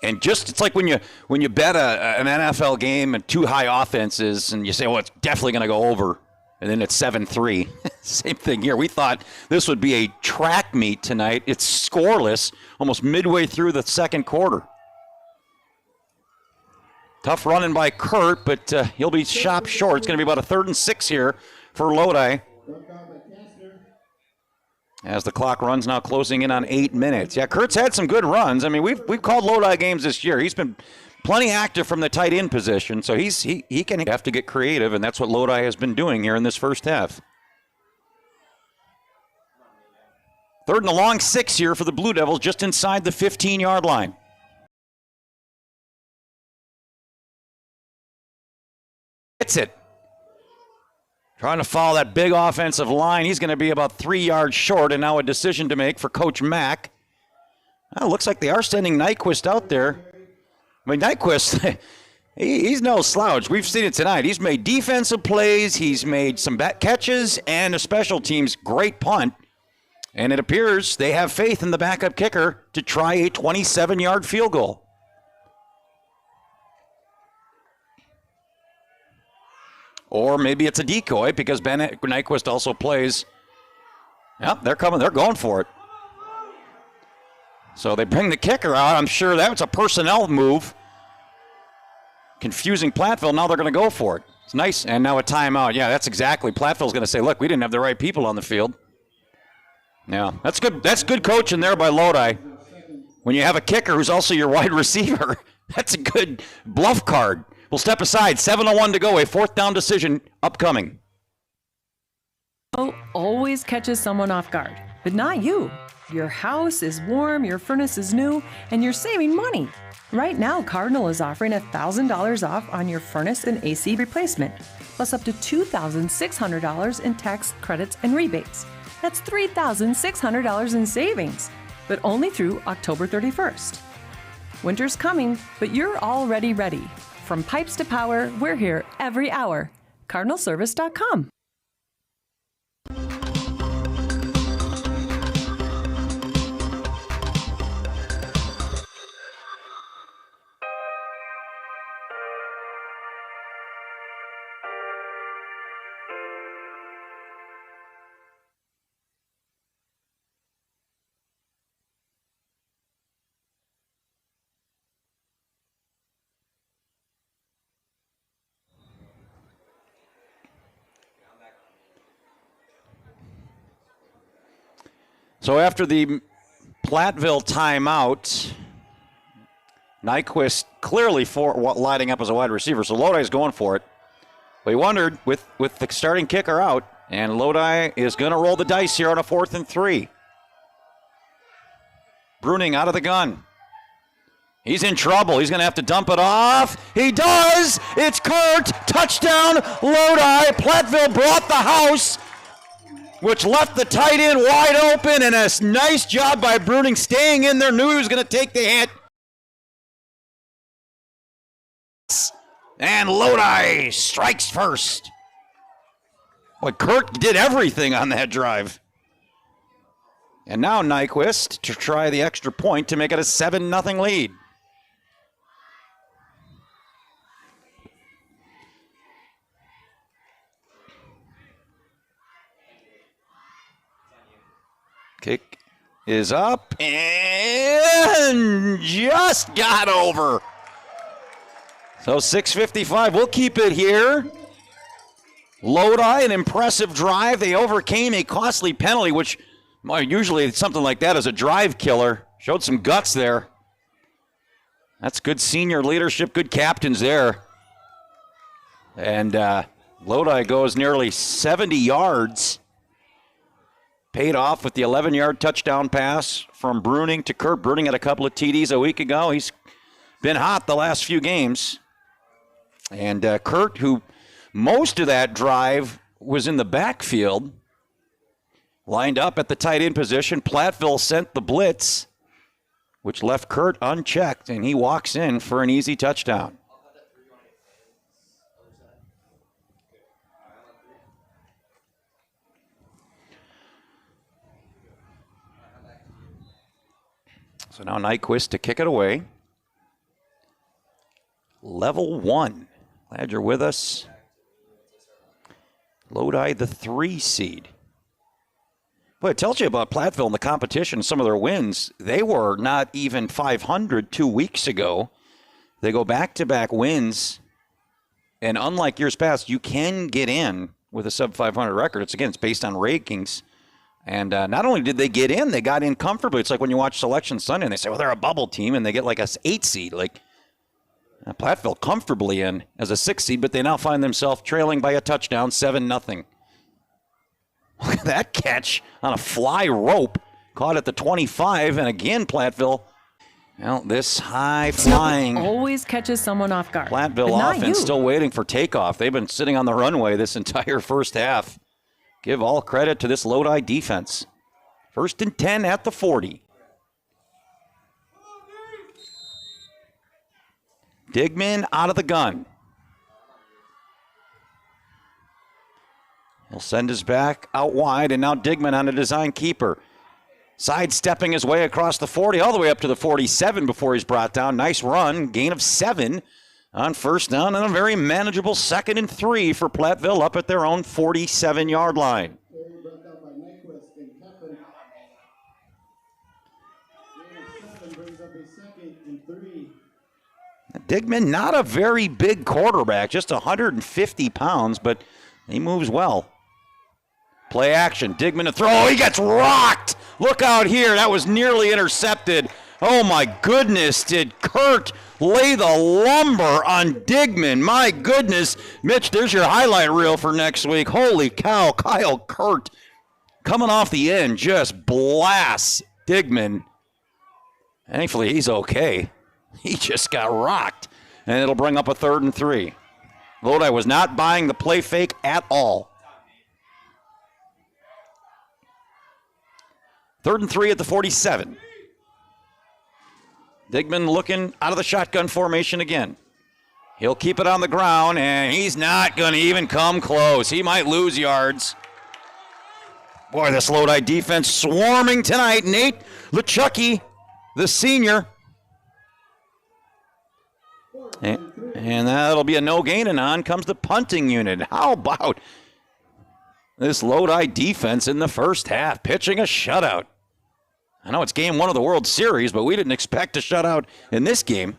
And just it's like when you bet an NFL game and 2 high offenses and you say, well, it's definitely going to go over, and then it's 7-3. Same thing here. We thought this would be a track meet tonight. It's scoreless almost midway through the 2nd quarter. Tough running by Kurt, but he'll be shot short. It's going to be about a 3rd and 6 here for Lodi. As the clock runs now closing in on 8 minutes. Yeah, Kurt's had some good runs. I mean, we've called Lodi games this year. He's been plenty active from the tight end position, so he can have to get creative, and that's what Lodi has been doing here in this first half. Third and a long 6 here for the Blue Devils, just inside the 15-yard line. Hits it. Trying to follow that big offensive line. He's going to be about 3 yards short, and now a decision to make for Coach Mack. Well, looks like they are sending Nyquist out there. I mean, Nyquist, he's no slouch. We've seen it tonight. He's made defensive plays. He's made some catches and a special teams great punt. And it appears they have faith in the backup kicker to try a 27-yard field goal. Or maybe it's a decoy because Ben Nyquist also plays. Yep, they're coming. They're going for it. So they bring the kicker out. I'm sure that was a personnel move. Confusing Platteville. Now they're going to go for it. It's nice. And now a timeout. Yeah, that's exactly. Platteville's going to say, look, we didn't have the right people on the field. Yeah, that's good. That's good coaching there by Lodi. When you have a kicker who's also your wide receiver, that's a good bluff card. We'll step aside. 7:01 to go. A fourth down decision upcoming. Always catches someone off guard, but not you. Your house is warm, your furnace is new, and you're saving money. Right now, Cardinal is offering $1,000 off on your furnace and AC replacement, plus up to $2,600 in tax credits and rebates. That's $3,600 in savings, but only through October 31st. Winter's coming, but you're already ready. From pipes to power, we're here every hour. CardinalService.com. So after the Platteville timeout, Nyquist clearly lighting up as a wide receiver, so Lodi's going for it. We wondered with the starting kicker out, and Lodi is going to roll the dice here on a 4th and 3. Bruning out of the gun. He's in trouble. He's going to have to dump it off. He does! It's Kurt! Touchdown, Lodi! Platteville brought the house, which left the tight end wide open, and a nice job by Bruning staying in there, knew he was going to take the hit. And Lodi strikes first. Boy, Kurt did everything on that drive. And now Nyquist to try the extra point to make it a 7-0 lead. Kick is up and just got over. So 6:55, we'll keep it here. Lodi, an impressive drive. They overcame a costly penalty, which usually something like that is a drive killer. Showed some guts there. That's good senior leadership, good captains there. And Lodi goes nearly 70 yards. Paid off with the 11-yard touchdown pass from Bruning to Kurt. Bruning had a couple of TDs a week ago. He's been hot the last few games. And Kurt, who most of that drive was in the backfield, lined up at the tight end position. Platteville sent the blitz, which left Kurt unchecked, and he walks in for an easy touchdown. So now Nyquist to kick it away. Level 1. Glad you're with us. Lodi, the 3 seed. Boy, it tells you about Platteville and the competition, some of their wins. They were not even 500 2 weeks ago. They go back-to-back wins. And unlike years past, you can get in with a sub-500 record. It's based on rankings. And not only did they get in, they got in comfortably. It's like when you watch Selection Sunday and they say, well, they're a bubble team, and they get like a 8 seed. Like Platteville comfortably in as a 6 seed, but they now find themselves trailing by a touchdown, 7-0. Look at that catch on a fly rope. Caught at the 25, and again, Platteville. Well, this high-flying always catches someone off guard. Platteville offense still waiting for takeoff. They've been sitting on the runway this entire first half. Give all credit to this Lodi defense. 1st and 10 at the 40. Digman out of the gun. He'll send his back out wide, and now Digman on a design keeper. Sidestepping his way across the 40, all the way up to the 47 before he's brought down. Nice run, gain of 7 on first down, and a very manageable 2nd and 3 for Platteville up at their own 47-yard line. Digman, not a very big quarterback, just 150 pounds, but he moves well. Play action, Digman to throw. Oh, he gets rocked. Look out here. That was nearly intercepted. Oh, my goodness. Did Kurt lay the lumber on Digman? My goodness. Mitch, there's your highlight reel for next week. Holy cow. Kyle Kurt coming off the end just blasts Digman. Thankfully, he's okay. He just got rocked. And it'll bring up a 3rd and 3. Lodi was not buying the play fake at all. 3rd and 3 at the 47. Digman looking out of the shotgun formation again. He'll keep it on the ground, and he's not going to even come close. He might lose yards. Boy, this Lodi defense swarming tonight. Nate LeChucky, the senior. And that'll be a no gain, and on comes the punting unit. How about this Lodi defense in the first half, pitching a shutout? I know it's game 1 of the World Series, but we didn't expect a shutout in this game.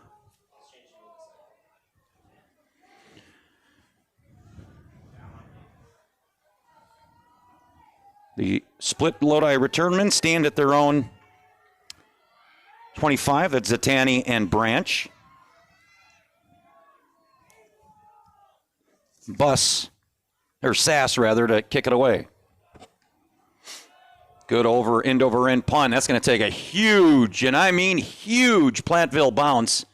The split Lodi returnmen stand at their own 25. That's Zatani and Branch. Sass to kick it away. Good end over end punt. That's going to take a huge, and I mean huge, Platteville bounce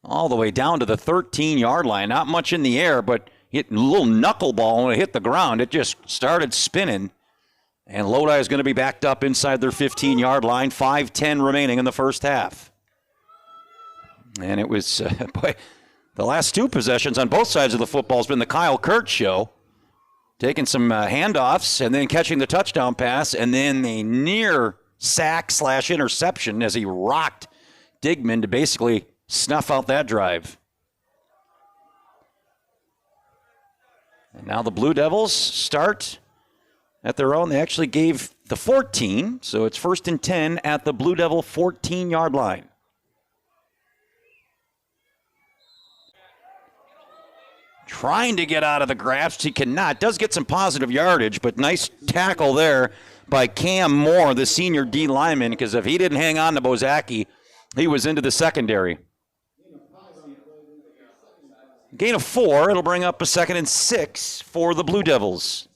all the way down to the 13-yard line. Not much in the air, but hit a little knuckleball when it hit the ground. It just started spinning, and Lodi is going to be backed up inside their 15-yard line. 5:10 remaining in the first half. And it was, the last 2 possessions on both sides of the football has been the Kyle Kurt show. Taking some handoffs and then catching the touchdown pass, and then a near sack/interception as he rocked Digman to basically snuff out that drive. And now the Blue Devils start at their own. They actually gave the 14, so it's 1st and 10 at the Blue Devil 14-yard line. Trying to get out of the grasp. He cannot. Does get some positive yardage, but nice tackle there by Cam Moore, the senior D lineman, because if he didn't hang on to Bozaki, he was into the secondary. Gain of 4. It'll bring up a 2nd and 6 for the Blue Devils.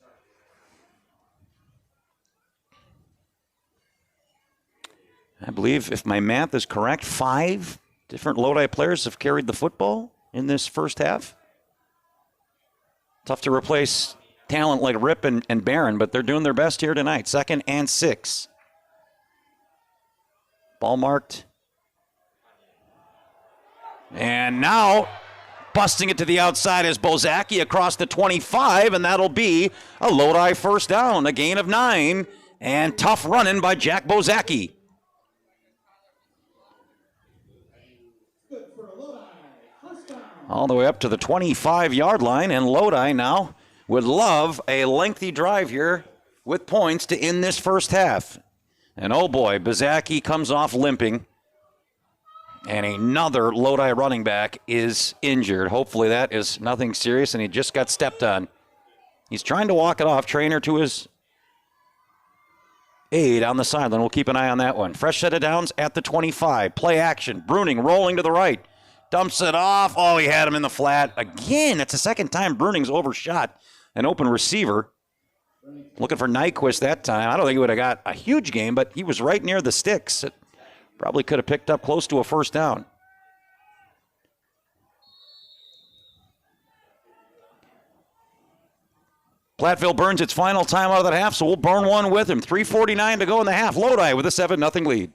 I believe, if my math is correct, 5 different Lodi players have carried the football in this first half. Tough to replace talent like Rip and Barron, but they're doing their best here tonight. 2nd and 6. Ball marked. And now busting it to the outside is Bozaki across the 25, and that'll be a Lodi first down, a gain of 9, and tough running by Jack Bozaki. All the way up to the 25-yard line, and Lodi now would love a lengthy drive here with points to end this first half. And oh boy, Bozaki comes off limping, and another Lodi running back is injured. Hopefully that is nothing serious, and he just got stepped on. He's trying to walk it off. Trainer to his aid on the sideline. We'll keep an eye on that one. Fresh set of downs at the 25. Play action. Bruning rolling to the right. Dumps it off. Oh, he had him in the flat. Again, it's the second time Bruning's overshot an open receiver. Looking for Nyquist that time. I don't think he would have got a huge game, but he was right near the sticks. It probably could have picked up close to a first down. Platteville burns its final time out of that half, so we'll burn one with him. 3:49 to go in the half. Lodi with a 7-0 lead.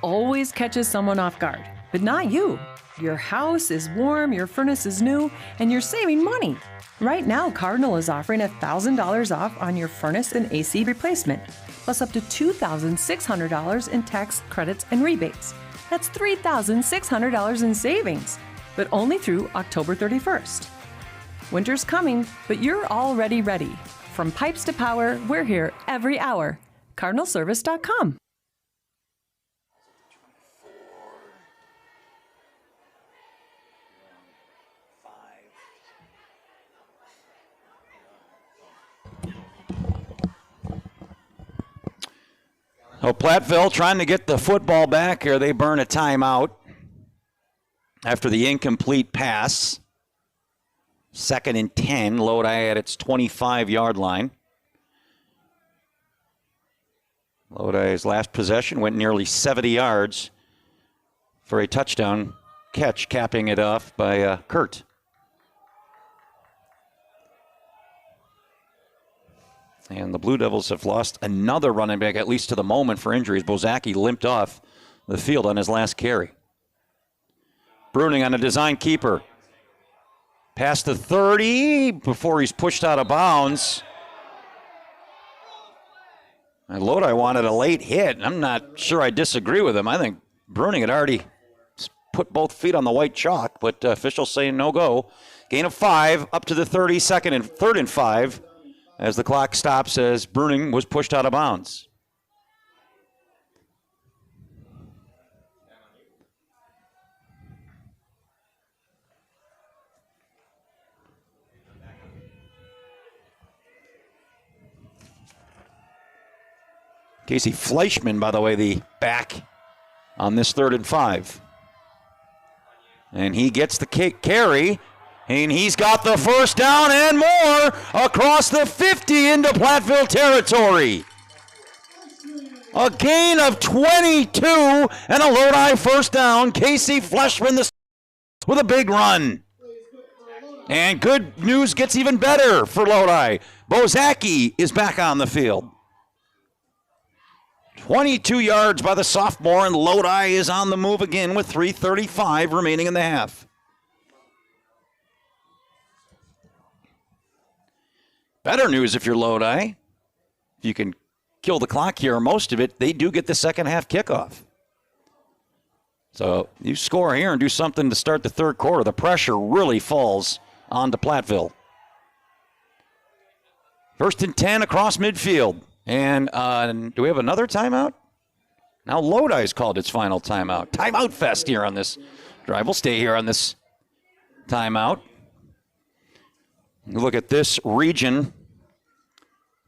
Always catches someone off guard, but not you. Your house is warm, your furnace is new, and you're saving money. Right now, Cardinal is offering $1,000 off on your furnace and AC replacement, plus up to $2,600 in tax credits and rebates. That's $3,600 in savings, but only through October 31st. Winter's coming, but you're already ready. From pipes to power, we're here every hour. CardinalService.com. So Platteville trying to get the football back here. They burn a timeout after the incomplete pass. 2nd and 10, Lodi at its 25-yard line. Lodi's last possession went nearly 70 yards for a touchdown catch, capping it off by Kurt. And the Blue Devils have lost another running back, at least to the moment, for injuries. Bozaki limped off the field on his last carry. Bruning on a design keeper. Past the 30 before he's pushed out of bounds. And Lodi wanted a late hit. I'm not sure I disagree with him. I think Bruning had already put both feet on the white chalk, but officials saying no go. Gain of 5 up to the 30, 3rd and 5. As the clock stops as Bruning was pushed out of bounds. Casey Fleischman, by the way, the back on this 3rd and 5. And he gets the carry. And he's got the first down and more across the 50 into Platteville territory. A gain of 22 and a Lodi first down. Casey Fleischman with a big run. And good news gets even better for Lodi. Bozaki is back on the field. 22 yards by the sophomore, and Lodi is on the move again with 3:35 remaining in the half. Better news if you're Lodi. If you can kill the clock here, most of it, they do get the second half kickoff. So you score here and do something to start the third quarter. The pressure really falls onto Platteville. 1st and 10 across midfield. And do we have another timeout? Now Lodi's called its final timeout. Timeout fest here on this drive. We'll stay here on this timeout. Look at this region.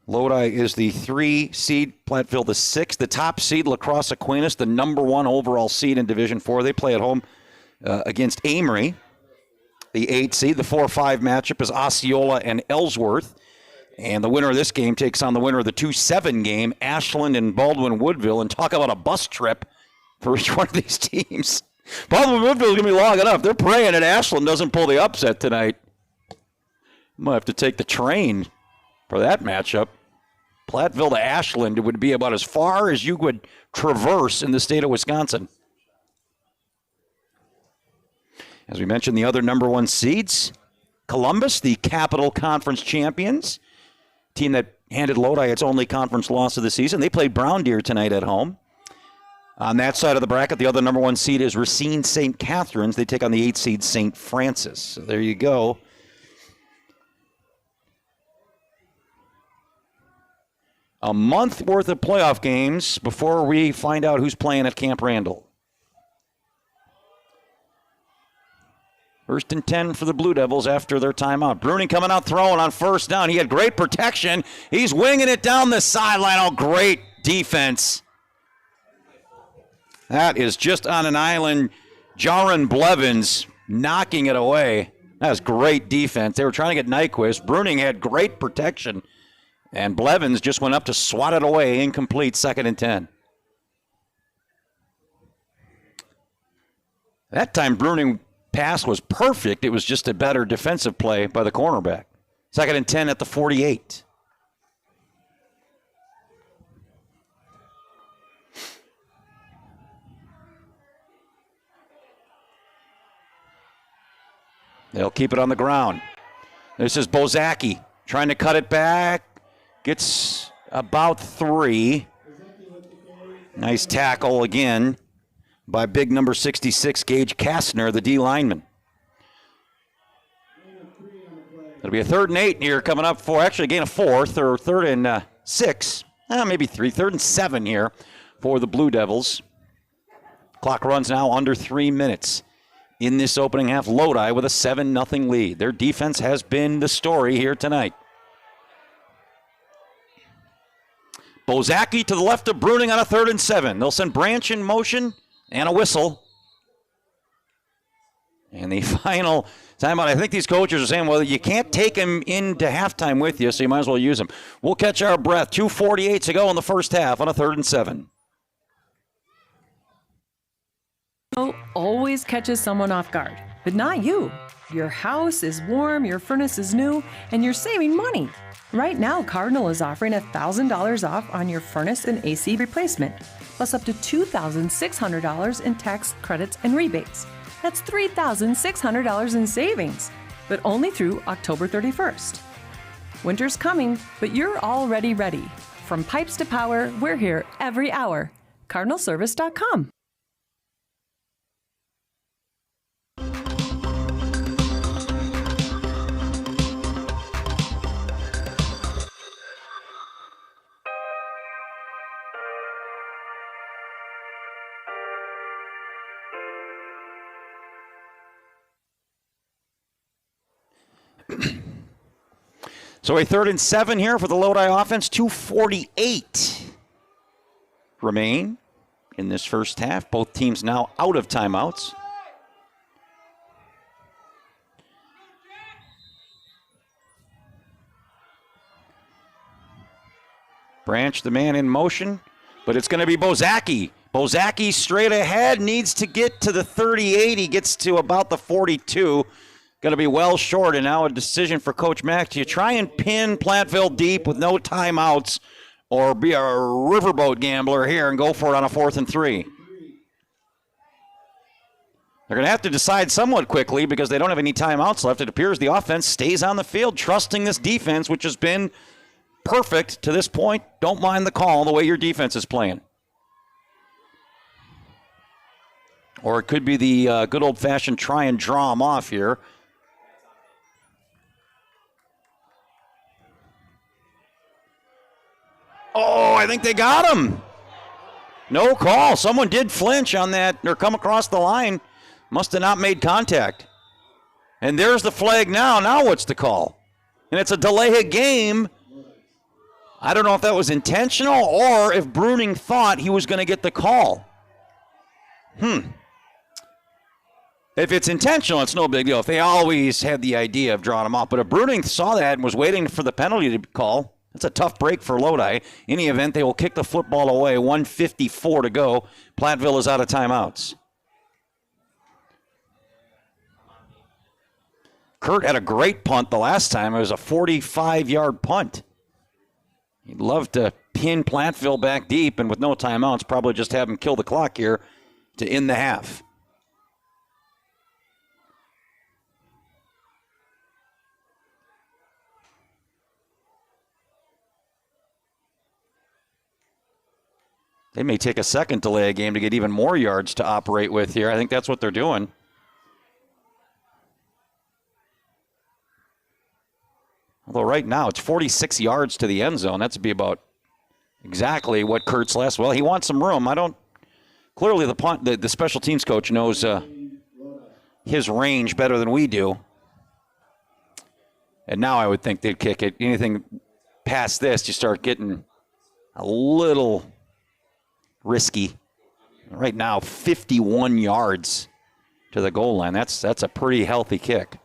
Lodi is the 3 seed, Platteville the 6. The top seed, La Crosse Aquinas, the number 1 overall seed in Division 4. They play at home against Amory. The 8 seed, the 4-5 matchup is Osceola and Ellsworth. And the winner of this game takes on the winner of the 2-7 game, Ashland and Baldwin-Woodville. And talk about a bus trip for each one of these teams. Baldwin-Woodville is going to be long enough. They're praying that Ashland doesn't pull the upset tonight. Might have to take the train for that matchup. Platteville to Ashland would be about as far as you would traverse in the state of Wisconsin. As we mentioned, the other number 1 seeds, Columbus, the Capital Conference champions, team that handed Lodi its only conference loss of the season. They played Brown Deer tonight at home. On that side of the bracket, the other number 1 seed is Racine St. Catharines. They take on the 8 seed St. Francis. So there you go. A month worth of playoff games before we find out who's playing at Camp Randall. 1st and 10 for the Blue Devils after their timeout. Bruning coming out throwing on first down. He had great protection. He's winging it down the sideline. Oh, great defense. That is just on an island. Jaron Blevins knocking it away. That was great defense. They were trying to get Nyquist. Bruning had great protection, and Blevins just went up to swat it away. Incomplete, 2nd and 10. That time, Bruning pass was perfect. It was just a better defensive play by the cornerback. 2nd and 10 at the 48. They'll keep it on the ground. This is Bozaki trying to cut it back. Gets about 3. Nice tackle again by big number 66, Gage Kastner, the D lineman. It'll be a 3rd and 8 here coming up for, actually a gain of 4, or 3rd and 6. Maybe 3, 3rd and 7 here for the Blue Devils. Clock runs now under 3 minutes. In this opening half, Lodi with a 7-0 lead. Their defense has been the story here tonight. Bozaki to the left of Bruning on a 3rd and 7. They'll send Branch in motion and a whistle. And the final timeout, I think these coaches are saying, well, you can't take him into halftime with you, so you might as well use him. We'll catch our breath. 2:48 to go in the first half on a 3rd and 7. Always catches someone off guard, but not you. Your house is warm, your furnace is new, and you're saving money. Right now, Cardinal is offering $1,000 off on your furnace and AC replacement, plus up to $2,600 in tax credits and rebates. That's $3,600 in savings, but only through October 31st. Winter's coming, but you're already ready. From pipes to power, we're here every hour. CardinalService.com. So a 3rd and 7 here for the Lodi offense. 2:48 remain in this first half. Both teams now out of timeouts. Branch, the man in motion, but it's going to be Bozaki. Bozaki straight ahead, needs to get to the 38. He gets to about the 42. Going to be well short, and now a decision for Coach Mack. Do you try and pin Platteville deep with no timeouts, or be a riverboat gambler here and go for it on a 4th and 3? They're going to have to decide somewhat quickly because they don't have any timeouts left. It appears the offense stays on the field, trusting this defense, which has been perfect to this point. Don't mind the call, the way your defense is playing. Or it could be the good old-fashioned try and draw them off here. Oh, I think they got him. No call. Someone did flinch on that or come across the line. Must have not made contact. And there's the flag now. Now what's the call? And it's a delay of game. I don't know if that was intentional or if Bruning thought he was going to get the call. If it's intentional, it's no big deal. If they always had the idea of drawing him off. But if Bruning saw that and was waiting for the penalty to call, that's a tough break for Lodi. In any event, they will kick the football away. 1:54 to go. Platteville is out of timeouts. Kurt had a great punt the last time. It was a 45-yard punt. He'd love to pin Platteville back deep, and with no timeouts, probably just have him kill the clock here to end the half. They may take a second delay game to get even more yards to operate with here. I think that's what they're doing. Although right now it's 46 yards to the end zone. That's to be about exactly what Kurt's last. Well, he wants some room. Clearly the special teams coach knows his range better than we do. And now I would think they'd kick it. Anything past this, you start getting a little risky. Right now, 51 yards to the goal line. That's a pretty healthy kick.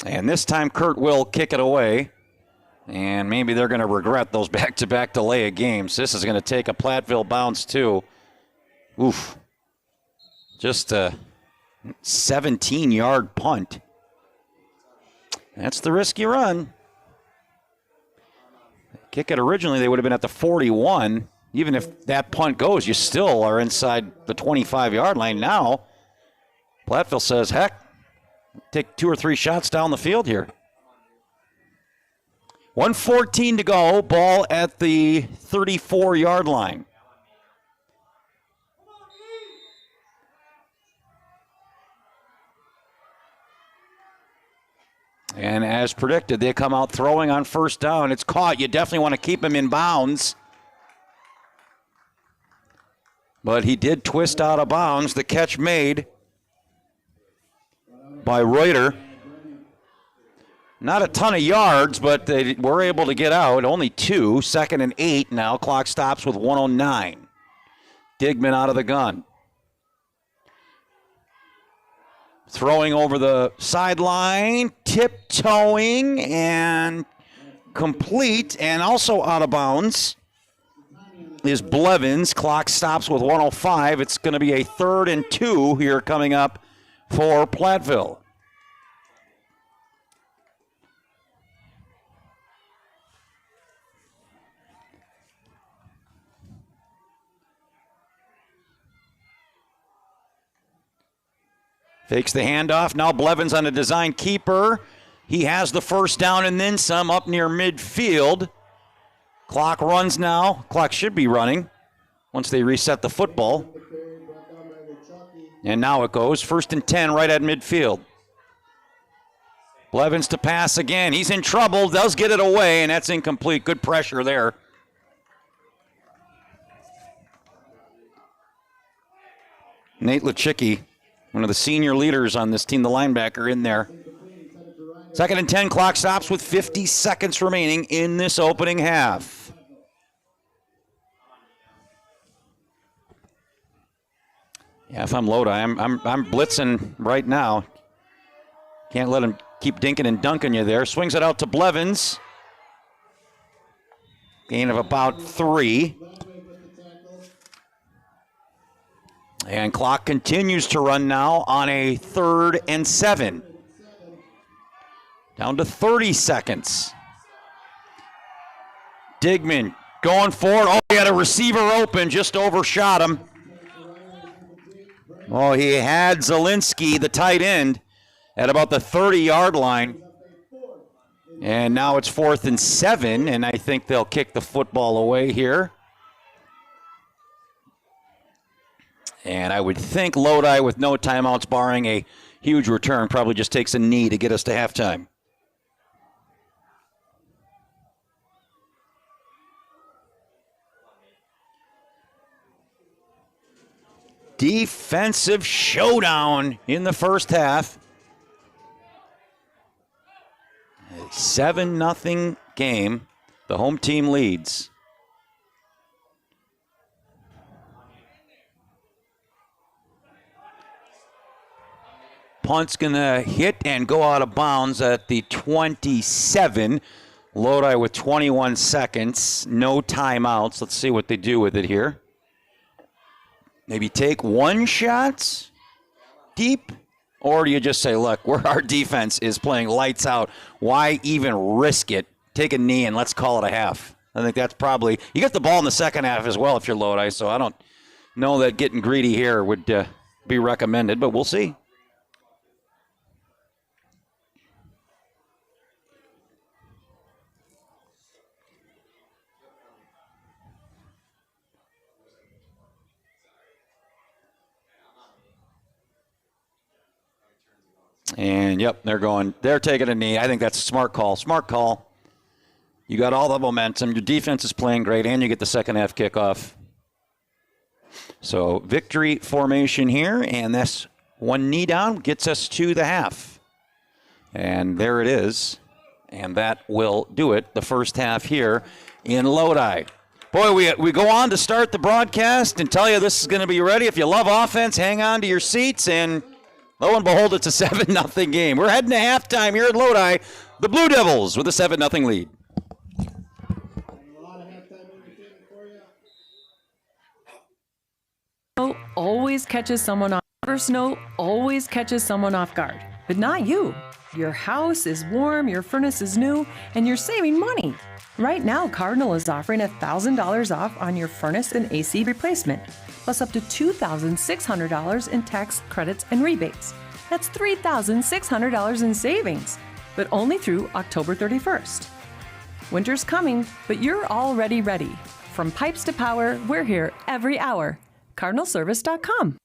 And this time Kurt will kick it away. And maybe they're going to regret those back-to-back delay of games. This is going to take a Platteville bounce, too. Oof. Just a 17-yard punt. That's the risk you run. Kick it originally, they would have been at the 41. Even if that punt goes, you still are inside the 25-yard line. Now, Platteville says, heck, take 2 or 3 shots down the field here. 1:14 to go, ball at the 34-yard line. And as predicted, they come out throwing on first down. It's caught. You definitely want to keep him in bounds. But he did twist out of bounds. The catch made by Reuter. Not a ton of yards, but they were able to get out. Only 2, 2nd and 8 now. Clock stops with 1:09. Digman out of the gun. Throwing over the sideline, tiptoeing, and complete, and also out of bounds is Blevins. Clock stops with 1:05. It's going to be a 3rd and 2 here coming up for Platteville. Takes the handoff. Now Blevins on a design keeper. He has the first down and then some up near midfield. Clock runs now. Clock should be running once they reset the football. And now it goes 1st and 10 right at midfield. Blevins to pass again. He's in trouble. Does get it away, and that's incomplete. Good pressure there. Nate Lachicki, one of the senior leaders on this team, the linebacker in there. 2nd and 10, clock stops with 50 seconds remaining in this opening half. Yeah, if I'm Lodi, I'm blitzing right now. Can't let him keep dinking and dunking you there. Swings it out to Blevins. Gain of about 3. And clock continues to run now on a 3rd and 7. Down to 30 seconds. Digman going forward. Oh, he had a receiver open, just overshot him. Oh, he had Zielinski, the tight end, at about the 30-yard line. And now it's 4th and 7, and I think they'll kick the football away here. And I would think Lodi, with no timeouts barring a huge return, probably just takes a knee to get us to halftime. Defensive showdown in the first half. A 7-0 game. The home team leads. Punt's going to hit and go out of bounds at the 27. Lodi with 21 seconds. No timeouts. Let's see what they do with it here. Maybe take 1 shot deep? Or do you just say, look, our defense is playing lights out. Why even risk it? Take a knee and let's call it a half. I think that's probably... You get the ball in the second half as well if you're Lodi, so I don't know that getting greedy here would be recommended, but we'll see. And, yep, they're taking a knee. I think that's a smart call. Smart call. You got all the momentum. Your defense is playing great, and you get the second half kickoff. So, victory formation here, and this 1 knee down gets us to the half. And there it is. And that will do it, the first half here in Lodi. Boy, we go on to start the broadcast and tell you this is going to be ready. If you love offense, hang on to your seats, and Lo and behold, it's a 7-0 game. We're heading to halftime here at Lodi. The Blue Devils with a 7-0 lead. Always catches someone off. Snow always catches someone off guard, but not you. Your house is warm, your furnace is new, and you're saving money. Right now, Cardinal is offering $1,000 off on your furnace and AC replacement, plus up to $2,600 in tax credits and rebates. That's $3,600 in savings, but only through October 31st. Winter's coming, but you're already ready. From pipes to power, we're here every hour. CardinalService.com.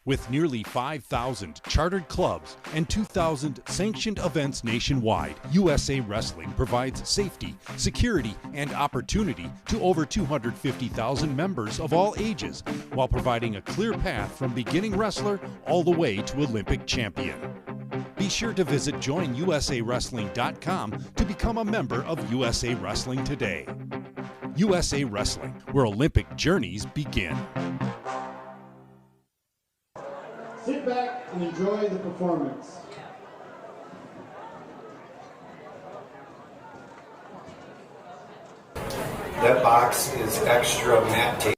With nearly 5,000 chartered clubs and 2,000 sanctioned events nationwide, USA Wrestling provides safety, security, and opportunity to over 250,000 members of all ages, while providing a clear path from beginning wrestler all the way to Olympic champion. Be sure to visit joinusawrestling.com to become a member of USA Wrestling today. USA Wrestling, where Olympic journeys begin. Sit back and enjoy the performance. That box is extra matte tape.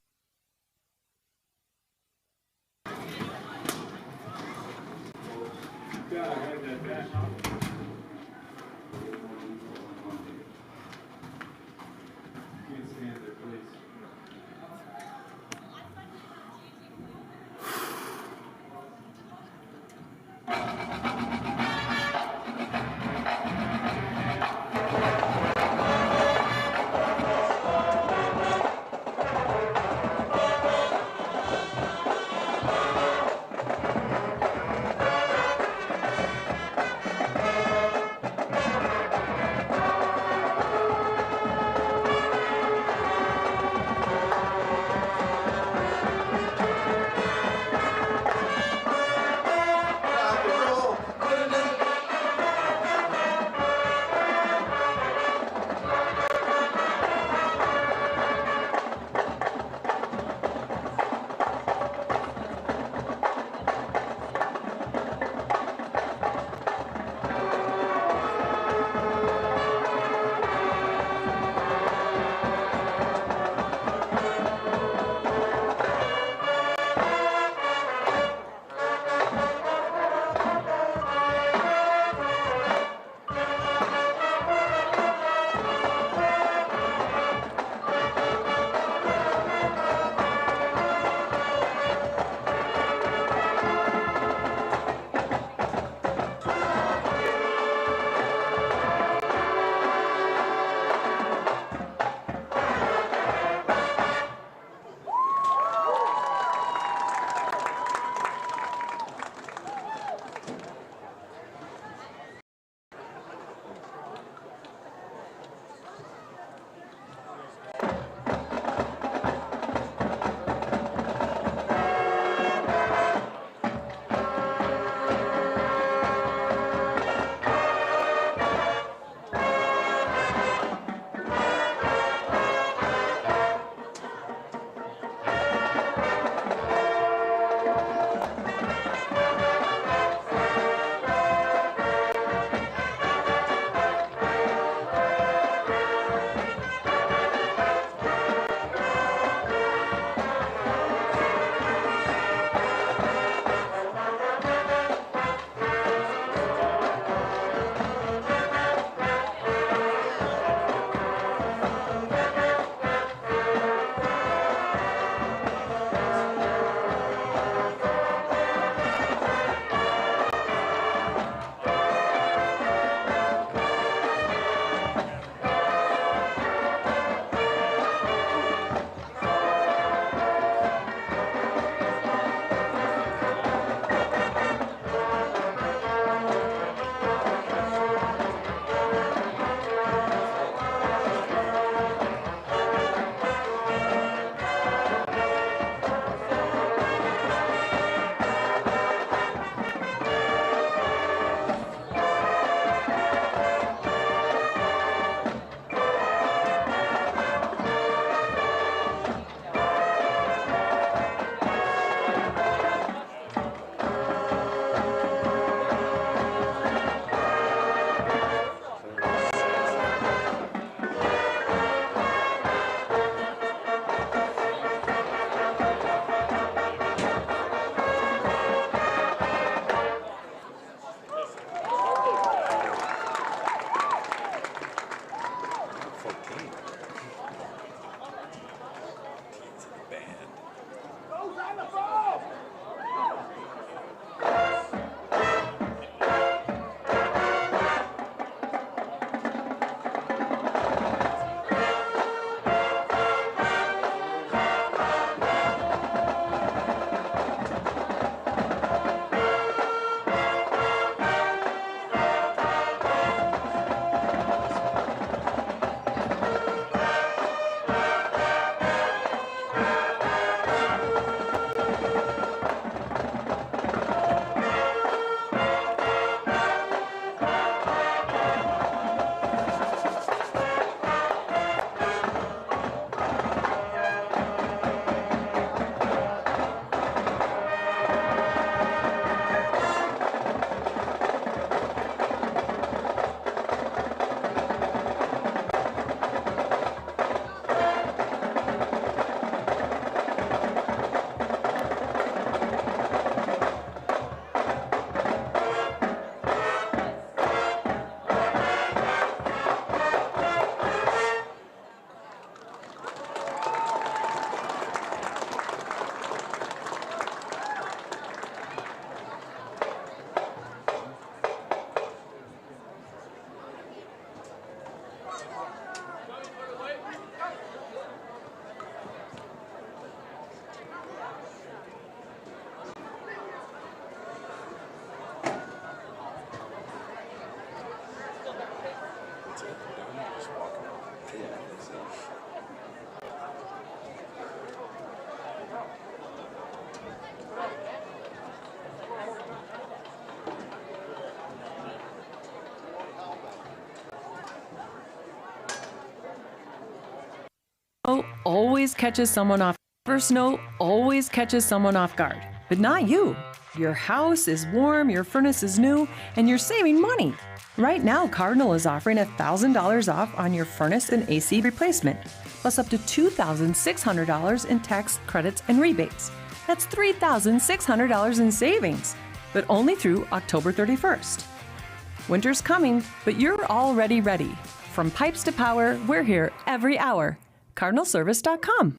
Snow always catches someone off. First snow always catches someone off guard, but not you. Your house is warm, your furnace is new, and you're saving money. Right now, Cardinal is offering $1,000 off on your furnace and AC replacement, plus up to $2,600 in tax credits and rebates. That's $3,600 in savings, but only through October 31st. Winter's coming, but you're already ready. From pipes to power, we're here every hour. CardinalService.com.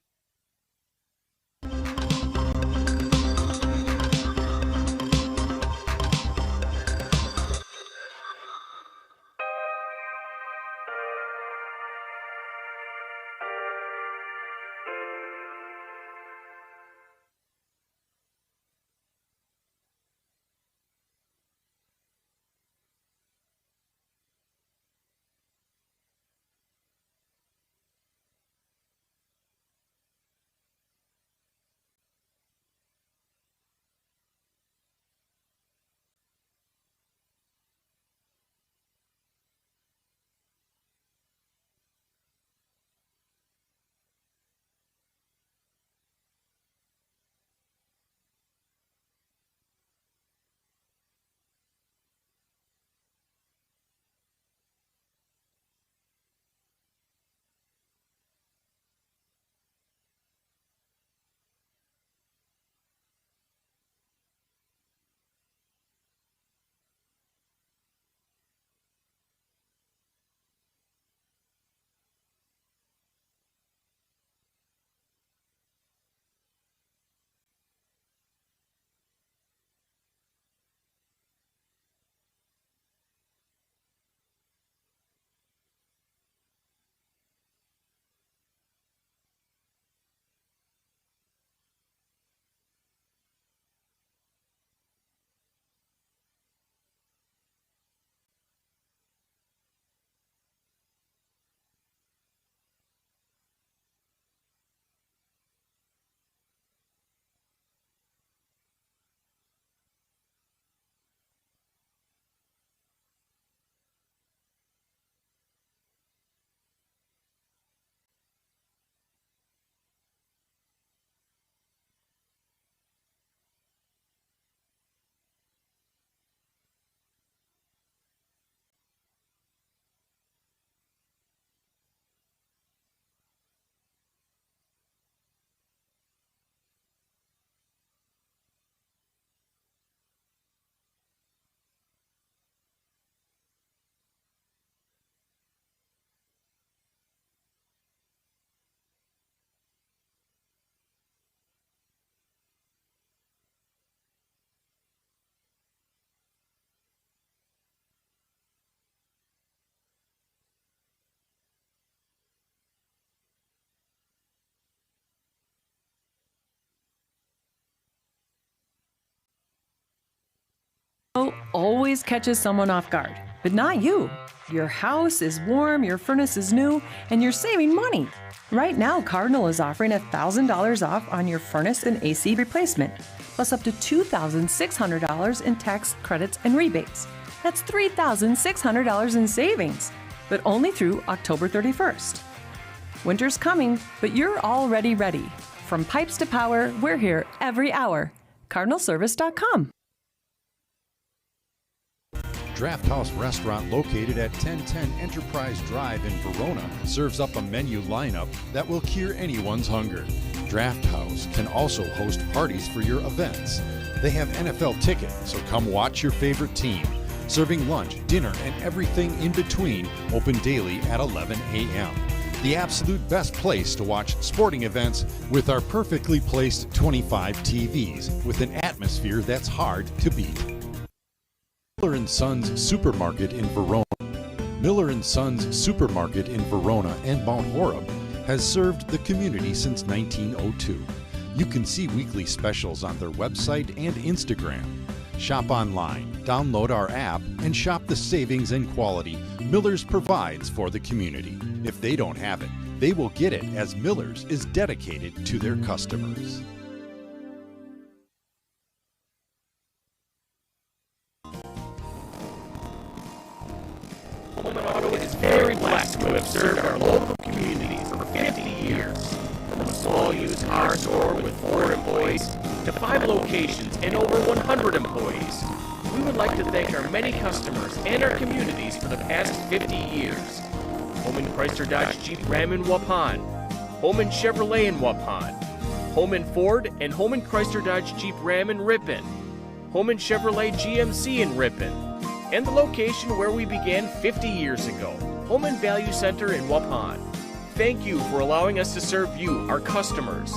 Always catches someone off guard, but not you. Your house is warm, your furnace is new, and you're saving money. Right now, Cardinal is offering $1,000 off on your furnace and AC replacement, plus up to $2,600 in tax credits and rebates. That's $3,600 in savings, but only through October 31st. Winter's coming, but you're already ready. From pipes to power, we're here every hour. CardinalService.com. Draft House Restaurant, located at 1010 Enterprise Drive in Verona, serves up a menu lineup that will cure anyone's hunger. Draft House can also host parties for your events. They have NFL tickets, so come watch your favorite team. Serving lunch, dinner, and everything in between, open daily at 11 a.m. The absolute best place to watch sporting events with our perfectly placed 25 TVs with an atmosphere that's hard to beat. Miller & Sons Supermarket in Verona. Miller & Sons Supermarket in Verona and Mount Horeb has served the community since 1902. You can see weekly specials on their website and Instagram. Shop online, download our app, and shop the savings and quality Miller's provides for the community. If they don't have it, they will get it, as Miller's is dedicated to their customers. Is very blessed to have served our local community for 50 years. small used car store with 4 employees to 5 locations and over 100 employees. We would like to thank our many customers and our communities for the past 50 years. Holman Chrysler Dodge Jeep Ram in Waupun, Holman Chevrolet in Waupun, Holman Ford and Holman Chrysler Dodge Jeep Ram in Ripon, Holman Chevrolet GMC in Ripon, and the location where we began 50 years ago, Holman Value Center in Waupun. Thank you for allowing us to serve you, our customers.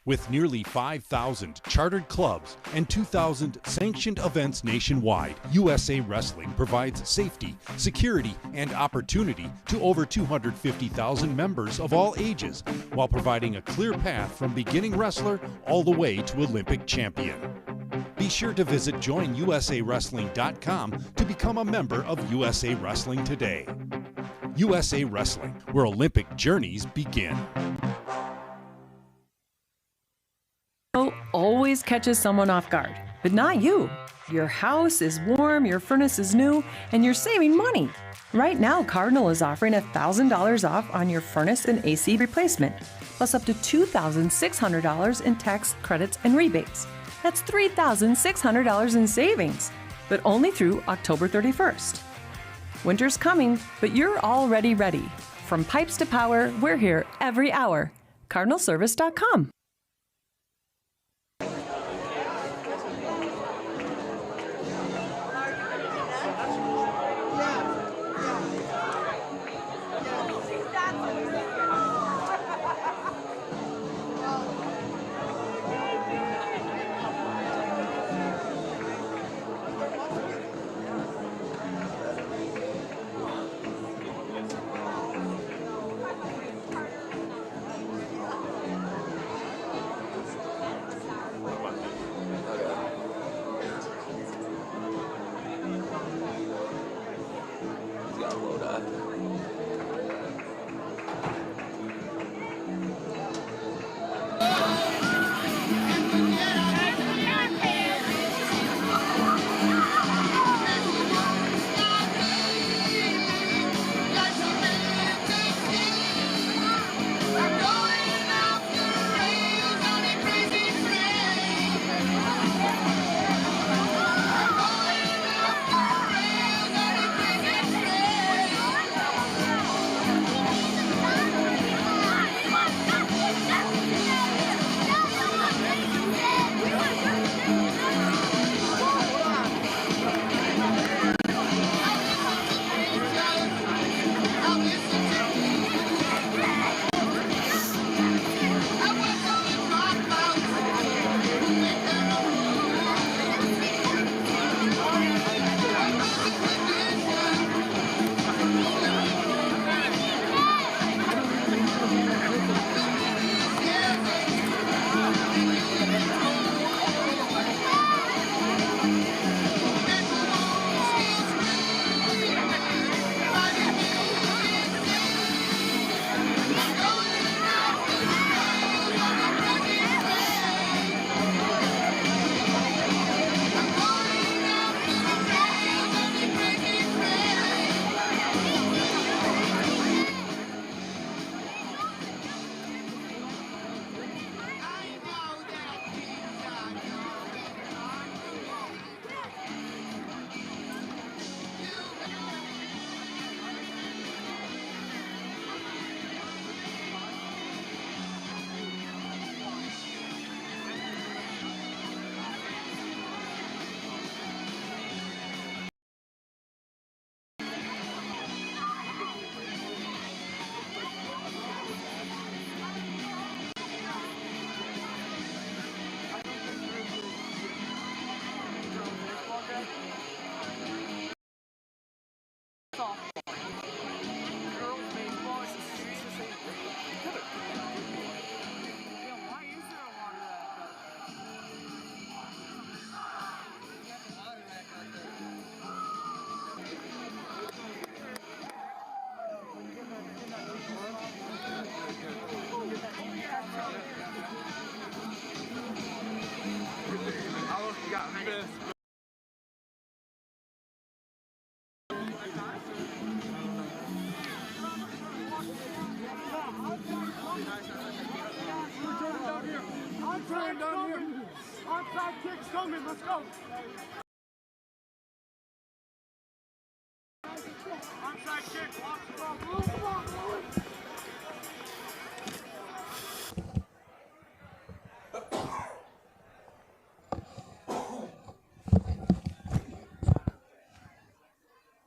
With nearly 5,000 chartered clubs and 2,000 sanctioned events nationwide, USA Wrestling provides safety, security, and opportunity to over 250,000 members of all ages, while providing a clear path from beginning wrestler all the way to Olympic champion. Be sure to visit joinusawrestling.com to become a member of USA Wrestling today. USA Wrestling, where Olympic journeys begin. Always catches someone off guard, but not you. Your house is warm, your furnace is new, and you're saving money. Right now, Cardinal is offering $1,000 off on your furnace and AC replacement, plus up to $2,600 in tax credits and rebates. That's $3,600 in savings, but only through October 31st. Winter's coming, but you're already ready. From pipes to power, we're here every hour. CardinalService.com.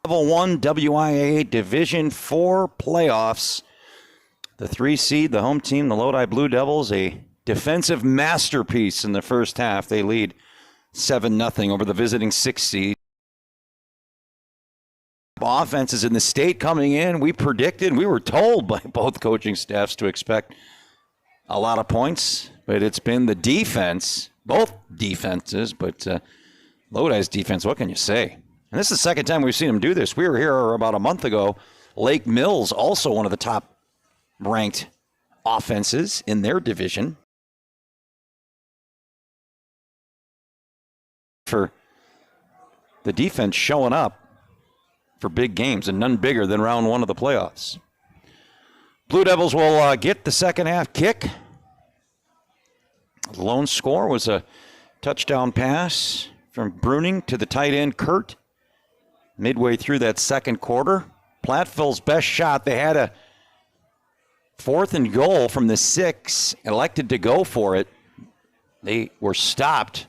Level 1 WIAA Division 4 playoffs. The 3 seed, the home team, the Lodi Blue Devils, a defensive masterpiece in the first half. They lead 7-0 over the visiting 6 seed. Offenses in the state coming in. We were told by both coaching staffs to expect a lot of points, but it's been the defense, both defenses, but Lodi's defense, what can you say? And this is the second time we've seen them do this. We were here about a month ago. Lake Mills, also one of the top-ranked offenses in their division. For the defense showing up for big games, and none bigger than round 1 of the playoffs. Blue Devils will get the second half kick. The lone score was a touchdown pass from Bruning to the tight end, Kurt. Midway through that second quarter, Platteville's best shot. They had a 4th and goal from the 6, elected to go for it. They were stopped.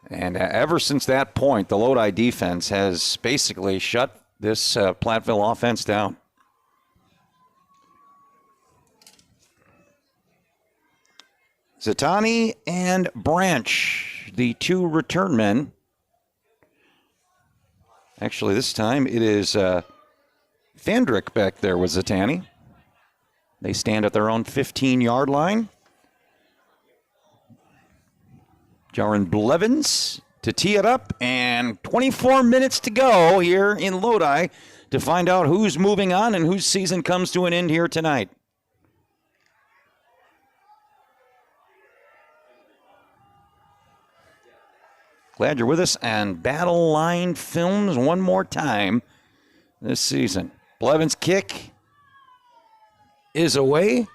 And ever since that point, the Lodi defense has basically shut this Platteville offense down. Zatani and Branch, the 2 return men. Actually, this time it is Fandrick back there with Zatani. They stand at their own 15-yard line. Jaron Blevins to tee it up, and 24 minutes to go here in Lodi to find out who's moving on and whose season comes to an end here tonight. Glad you're with us on Battle Line Films one more time this season. Blevins' kick is away.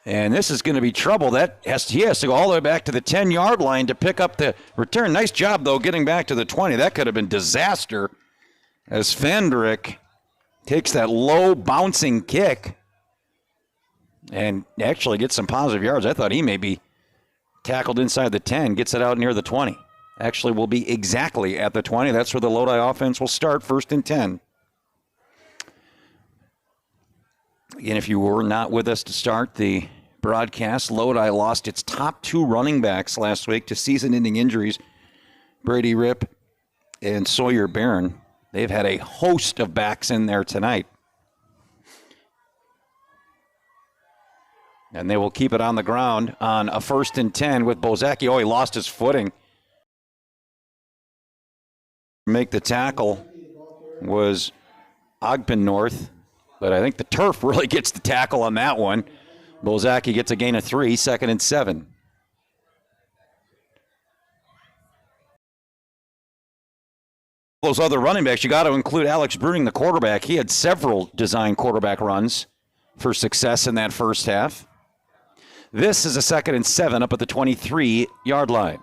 And this is going to be trouble. He has to go all the way back to the 10-yard line to pick up the return. Nice job, though, getting back to the 20. That could have been disaster as Fandrick takes that low bouncing kick and actually gets some positive yards. I thought he may be tackled inside the 10, gets it out near the 20. Actually will be exactly at the 20. That's where the Lodi offense will start, 1st and 10. Again, if you were not with us to start the broadcast, Lodi lost its top 2 running backs last week to season-ending injuries, Brady Ripp and Sawyer Barron. They've had a host of backs in there tonight. And they will keep it on the ground on a 1st and 10 with Bozaki. Oh, he lost his footing. Make the tackle was Ogpen North, but I think the turf really gets the tackle on that one. Bozaki gets a gain of 3, 2nd and 7. Those other running backs, you got to include Alex Bruning, the quarterback. He had several design quarterback runs for success in that first half. This is a 2nd and 7 up at the 23-yard line.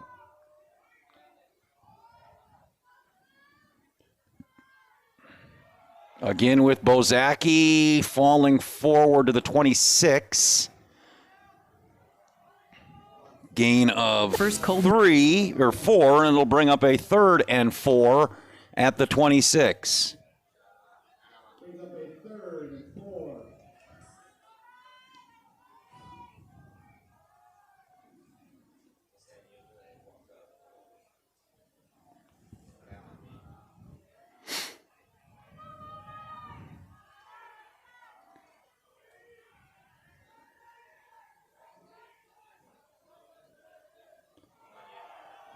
Again with Bozaki falling forward to the 26. Gain of 3 or 4, and it'll bring up a 3rd and 4 at the 26.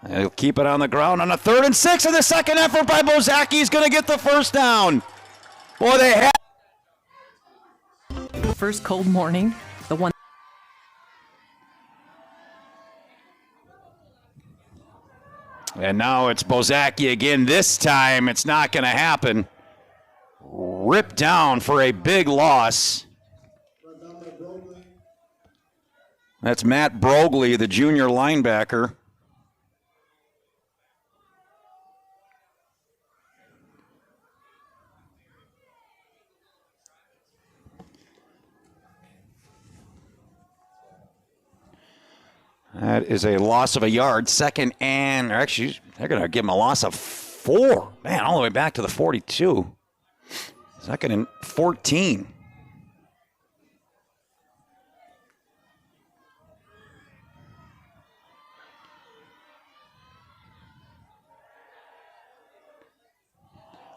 They'll keep it on the ground on a 3rd and 6, and the second effort by Bozaki is going to get the first down. Boy, they had First cold morning, the one. And now it's Bozaki again. This time it's not going to happen. Ripped down for a big loss. That's Matt Brogley, the junior linebacker. That is a loss of a yard. Second and, actually, they're going to give him a loss of 4. Man, all the way back to the 42. Second and 14.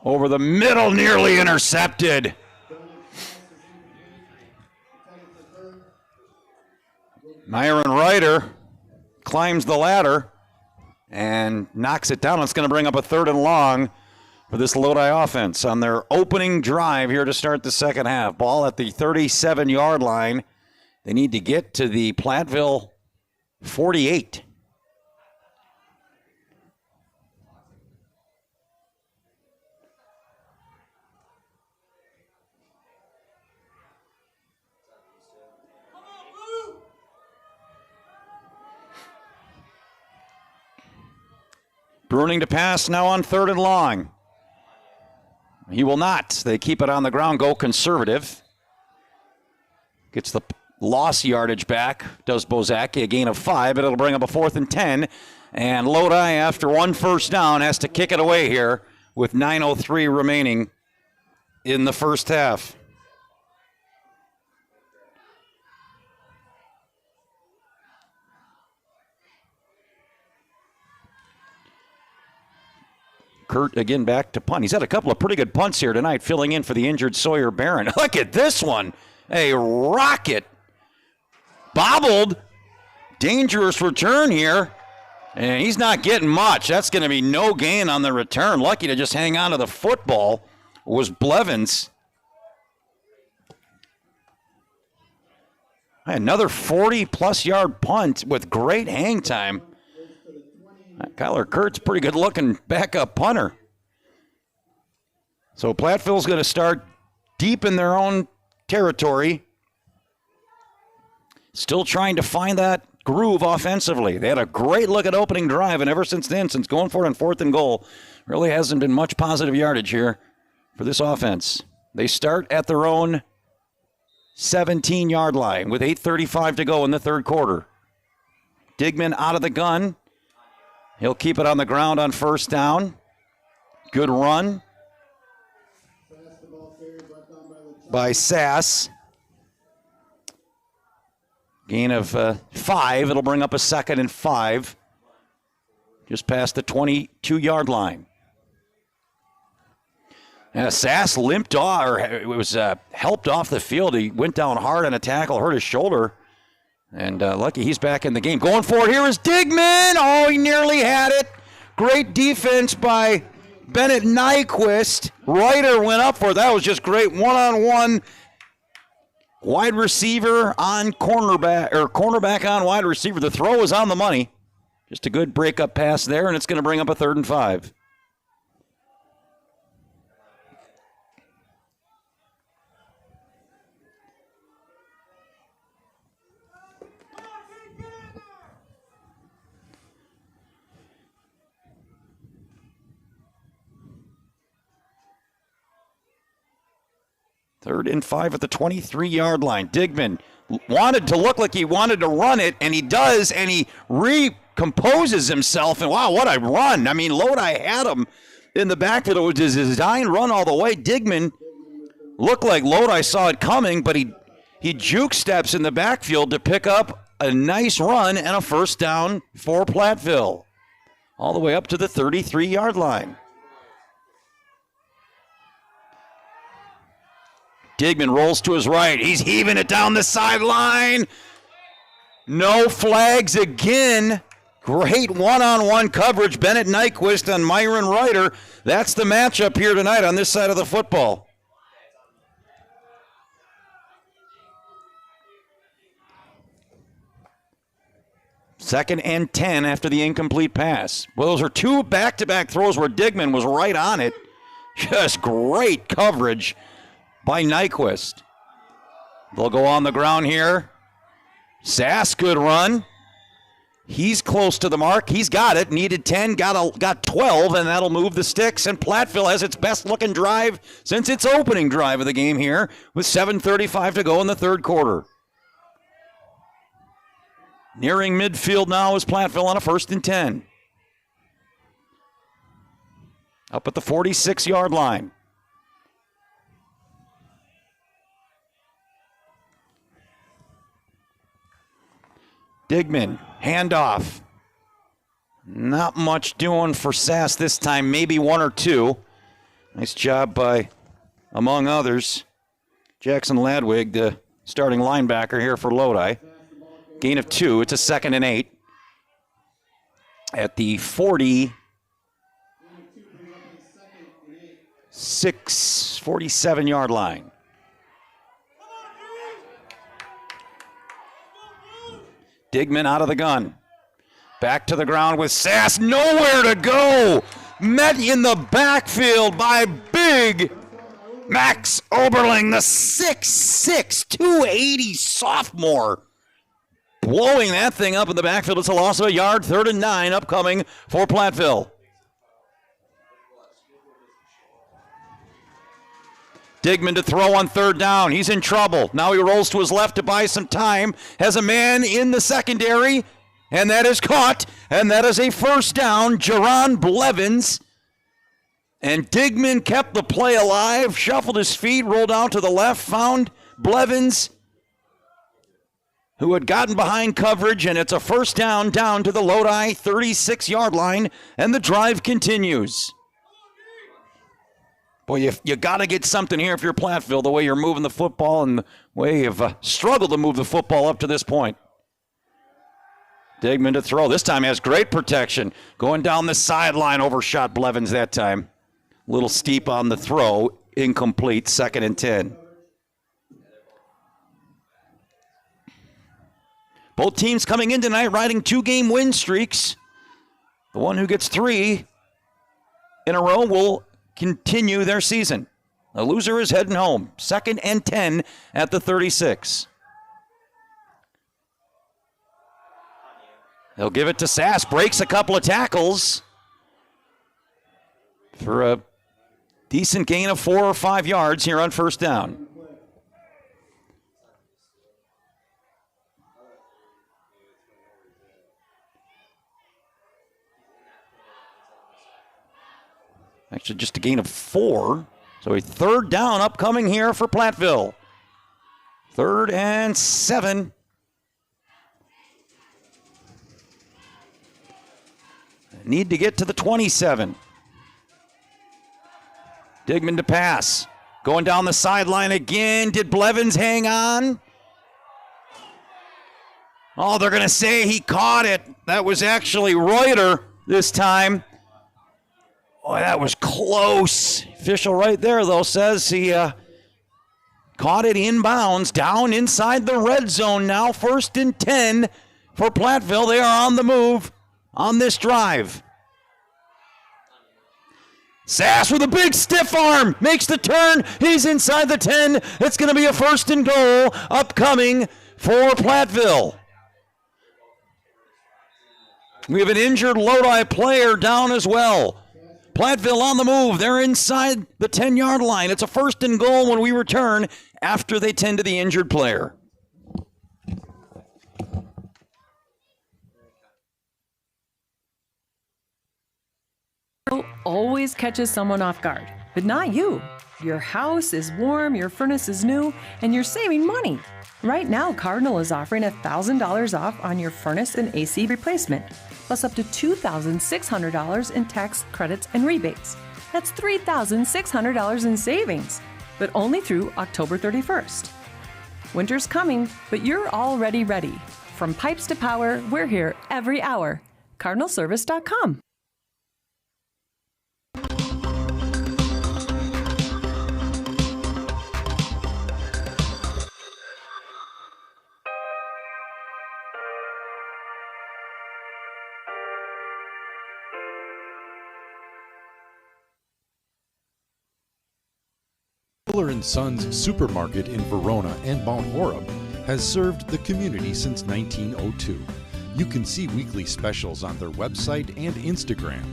Over the middle, nearly intercepted. Myron Ryder climbs the ladder and knocks it down. It's going to bring up a 3rd and long for this Lodi offense on their opening drive here to start the second half. Ball at the 37-yard line. They need to get to the Platteville 48. Bruning to pass now on 3rd and long. He will not. They keep it on the ground, go conservative. Gets the loss yardage back, does Bozaki, a gain of 5, but it'll bring up a 4th and 10. And Lodi, after 1 first down, has to kick it away here with 9:03 remaining in the first half. Kurt again back to punt. He's had a couple of pretty good punts here tonight, filling in for the injured Sawyer Barron. Look at this one. A rocket. Bobbled. Dangerous return here. And he's not getting much. That's going to be no gain on the return. Lucky to just hang on to the football was Blevins. Another 40-plus yard punt with great hang time. Kyler Kurt's pretty good-looking backup punter. So Platteville's going to start deep in their own territory. Still trying to find that groove offensively. They had a great look at opening drive, and ever since then, since going for it on 4th and goal, really hasn't been much positive yardage here for this offense. They start at their own 17-yard line with 8:35 to go in the third quarter. Digman out of the gun. He'll keep it on the ground on first down. Good run by Sass. Gain of 5. It'll bring up a 2nd and 5. Just past the 22-yard line. Sass limped off, or it was helped off the field. He went down hard on a tackle, hurt his shoulder. And lucky he's back in the game. Going for it here is Digman. Oh, he nearly had it. Great defense by Bennett Nyquist. Ryder went up for it. That was just great one-on-one. Wide receiver on cornerback, or cornerback on wide receiver. The throw was on the money. Just a good breakup pass there, and it's going to bring up a 3rd and 5. Third and 5 at the 23-yard line. Digman wanted to look like he wanted to run it, and he does, and he recomposes himself, and wow, what a run. I mean, Lodi had him in the backfield. It was his design run all the way. Digman looked like Lodi saw it coming, but he juke steps in the backfield to pick up a nice run and a first down for Platteville. All the way up to the 33-yard line. Digman rolls to his right. He's heaving it down the sideline. No flags again. Great one-on-one coverage. Bennett Nyquist and Myron Ryder. That's the matchup here tonight on this side of the football. Second and 10 after the incomplete pass. Well, those are 2 back-to-back throws where Digman was right on it. Just great coverage by Nyquist. They'll go on the ground here. Sass, good run. He's close to the mark. He's got it. Needed 10, got 12, and that'll move the sticks. And Platteville has its best-looking drive since its opening drive of the game here with 7:35 to go in the third quarter. Nearing midfield now is Platteville on a 1st and 10. Up at the 46-yard line. Digman, handoff. Not much doing for Sass this time, maybe one or two. Nice job by, among others, Jackson Ladwig, the starting linebacker here for Lodi. Gain of 2, it's a 2nd and 8. At the 47-yard line. Digman out of the gun. Back to the ground with Sass. Nowhere to go. Met in the backfield by big Max Oberling, the 6'6", 280 sophomore. Blowing that thing up in the backfield. It's a loss of a yard. 3rd and 9 upcoming for Platteville. Digman to throw on 3rd down. He's in trouble. Now he rolls to his left to buy some time. Has a man in the secondary, and that is caught. And that is a 1st down. Jerron Blevins. And Digman kept the play alive, shuffled his feet, rolled out to the left, found Blevins, who had gotten behind coverage, and it's a 1st down to the Lodi 36-yard line, and the drive continues. Boy, you got to get something here if you're Platteville, the way you're moving the football and the way you've struggled to move the football up to this point. Digman to throw. This time has great protection. Going down the sideline, overshot Blevins that time. A little steep on the throw. Incomplete, 2nd and 10. Both teams coming in tonight riding 2-game win streaks. The one who gets 3 in a row will continue their season. The loser is heading home. 2nd and 10 at the 36. They'll give it to Sass. Breaks a couple of tackles for a decent gain of 4 or 5 yards here on 1st down. Actually, just a gain of 4. So a 3rd down upcoming here for Platteville. 3rd and 7. Need to get to the 27. Digman to pass. Going down the sideline again. Did Blevins hang on? Oh, they're going to say he caught it. That was actually Reuter this time. Boy, that was close. Official right there, though, says he caught it inbounds down inside the red zone now. 1st and 10 for Platteville. They are on the move on this drive. Sass with a big stiff arm. Makes the turn. He's inside the 10. It's going to be a 1st and goal upcoming for Platteville. We have an injured Lodi player down as well. Platteville on the move. They're inside the 10-yard line. It's a 1st and goal when we return after they tend to the injured player. Always catches someone off guard, but not you. Your house is warm, your furnace is new, and you're saving money. Right now, Cardinal is offering $1,000 off on your furnace and AC replacement, plus up to $2,600 in tax credits and rebates. That's $3,600 in savings, but only through October 31st. Winter's coming, but you're already ready. From pipes to power, we're here every hour. CardinalService.com. Fuller & Sons Supermarket in Verona and Mount Horeb has served the community since 1902. You can see weekly specials on their website and Instagram.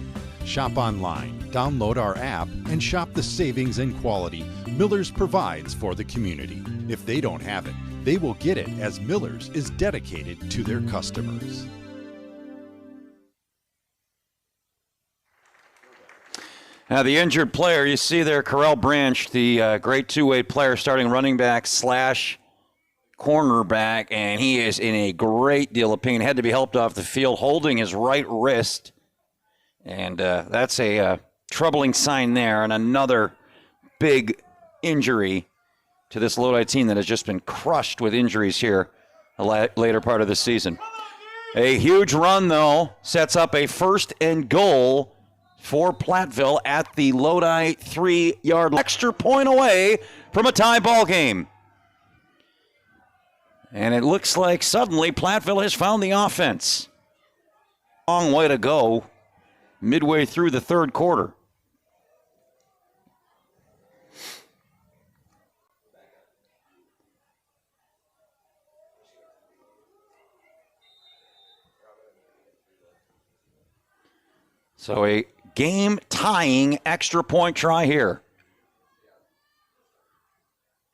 Shop online, download our app, and shop the savings and quality Miller's provides for the community. If they don't have it, they will get it, as Miller's is dedicated to their customers. Now, the injured player, you see there, Carell Branch, the great two-way player, starting running back slash cornerback, and he is in a great deal of pain. Had to be helped off the field, holding his right wrist. And that's a troubling sign there, and another big injury to this Lodi team that has just been crushed with injuries here the later part of the season. A huge run, though, sets up a 1st and goal for Platteville at the Lodi 3-yard line. Extra point away from a tie ball game. And it looks like suddenly Platteville has found the offense. Long way to go midway through the third quarter. So a game-tying extra point try here.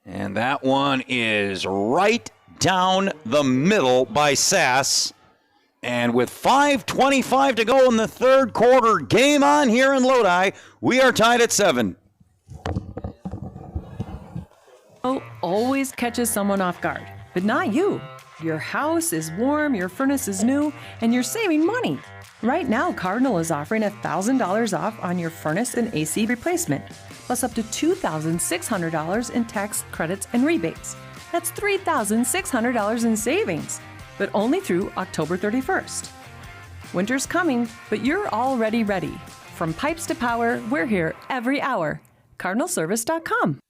And that one is right down the middle by Sass. And with 5:25 to go in the third quarter, game on here in Lodi, we are tied at 7. Always catches someone off guard, but not you. Your house is warm, your furnace is new, and you're saving money. Right now, Cardinal is offering $1,000 off on your furnace and AC replacement, plus up to $2,600 in tax credits and rebates. That's $3,600 in savings, but only through October 31st. Winter's coming, but you're already ready. From pipes to power, we're here every hour. CardinalService.com.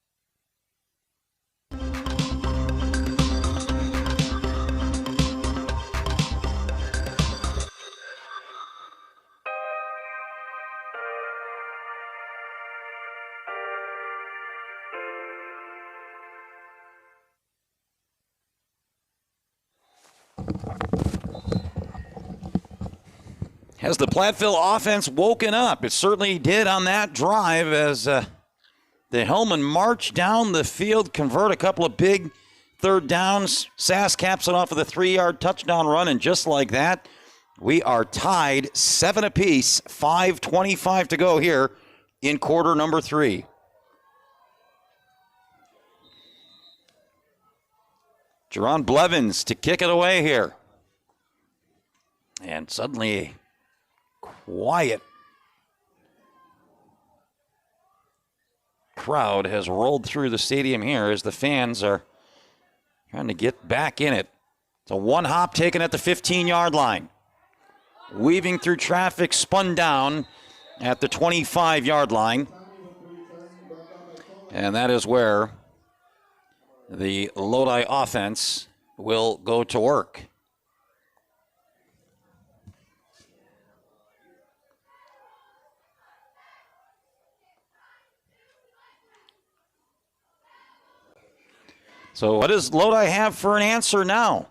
Has the Platteville offense woken up? It certainly did on that drive as the Hellman march down the field, convert a couple of big third downs. Sass caps it off with a 3-yard touchdown run, and just like that, we are tied 7 apiece, 5:25 to go here in quarter number 3. Jerron Blevins to kick it away here. And suddenly quiet crowd has rolled through the stadium here as the fans are trying to get back in it. It's a one hop taken at the 15-yard line. Weaving through traffic, spun down at the 25-yard line. And that is where the Lodi offense will go to work. So what does Lodi have for an answer now?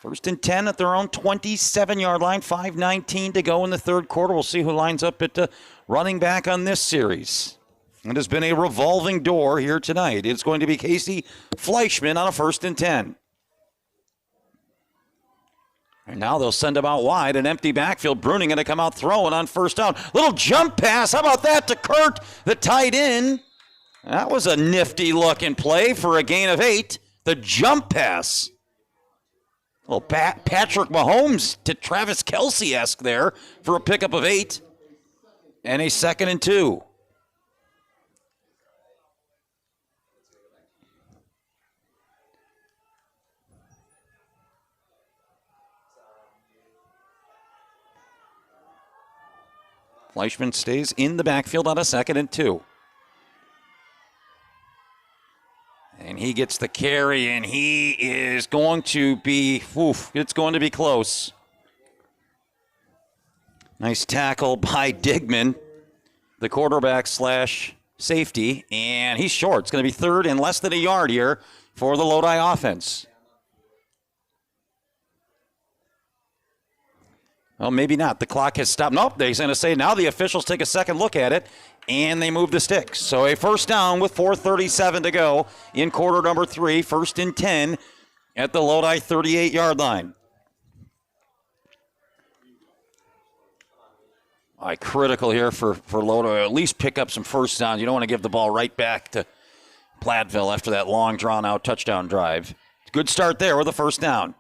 1st and 10 at their own 27-yard line, 5:19 to go in the third quarter. We'll see who lines up at running back on this series. It has been a revolving door here tonight. It's going to be Casey Fleischman on a 1st and 10. And now they'll send him out wide, an empty backfield. Bruning going to come out throwing on 1st down. Little jump pass. How about that to Kurt, the tight end? That was a nifty looking play for a gain of 8. The jump pass. Well, Patrick Mahomes to Travis Kelce-esque there for a pickup of 8. And a 2nd and 2. Fleischman stays in the backfield on a 2nd and 2. And he gets the carry, and he is going to be, it's going to be close. Nice tackle by Digman, the quarterback slash safety, and he's short. It's going to be third and less than a yard here for the Lodi offense. Well, maybe not. The clock has stopped. Nope, they're going to say now the officials take a second look at it, and they move the sticks. So a first down with 4:37 to go in quarter number 3, 1st and 10 at the Lodi 38-yard line. All right, critical here for Lodi. At least pick up some first downs. You don't want to give the ball right back to Platteville after that long, drawn-out touchdown drive. Good start there with a first down.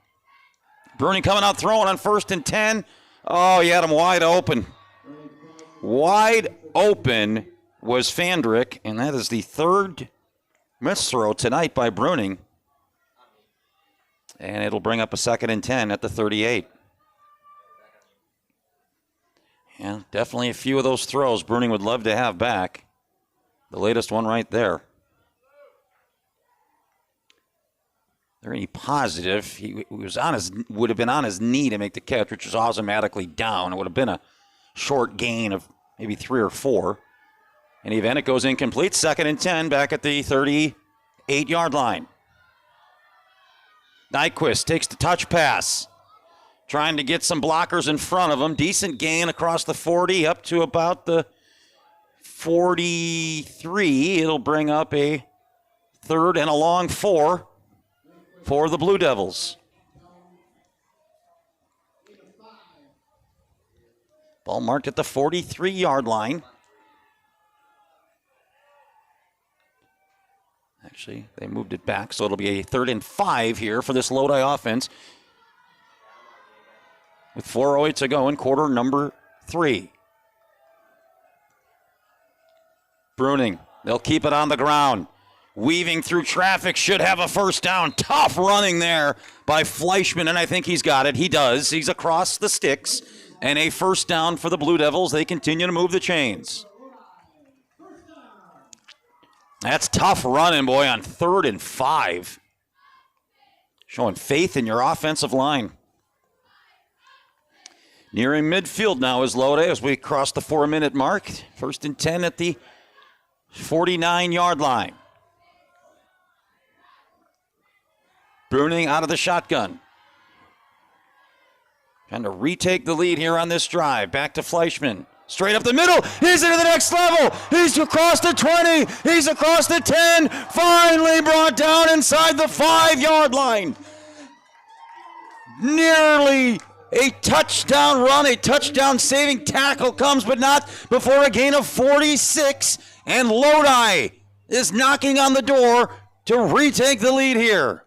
Bruning coming out throwing on 1st and 10. Oh, he had him wide open. Wide open was Fandrick, and that is the third miss throw tonight by Bruning. And it'll bring up a 2nd and 10 at the 38. Yeah, definitely a few of those throws Bruning would love to have back. The latest one right there. They're any positive. He was would have been on his knee to make the catch, which was automatically down. It would have been a short gain of maybe 3 or 4. In the event, it goes incomplete. 2nd and 10 back at the 38-yard line. Nyquist takes the touch pass. Trying to get some blockers in front of him. Decent gain across the 40 up to about the 43. It'll bring up a 3rd and a long 4 for the Blue Devils. Ball marked at the 43-yard line. Actually, they moved it back, so it'll be a 3rd and 5 here for this Lodi offense. With 4:08 to go in quarter number 3. Bruning, they'll keep it on the ground. Weaving through traffic, should have a first down. Tough running there by Fleischman, and I think he's got it. He does. He's across the sticks. And a first down for the Blue Devils. They continue to move the chains. That's tough running, boy, on 3rd and 5. Showing faith in your offensive line. Nearing midfield now is Lodi as we cross the 4-minute mark. 1st and 10 at the 49-yard line. Bruning out of the shotgun. Trying to retake the lead here on this drive. Back to Fleischman. Straight up the middle. He's into the next level. He's across the 20. He's across the 10. Finally brought down inside the 5-yard line. Nearly a touchdown run, a touchdown saving tackle comes, but not before a gain of 46. And Lodi is knocking on the door to retake the lead here.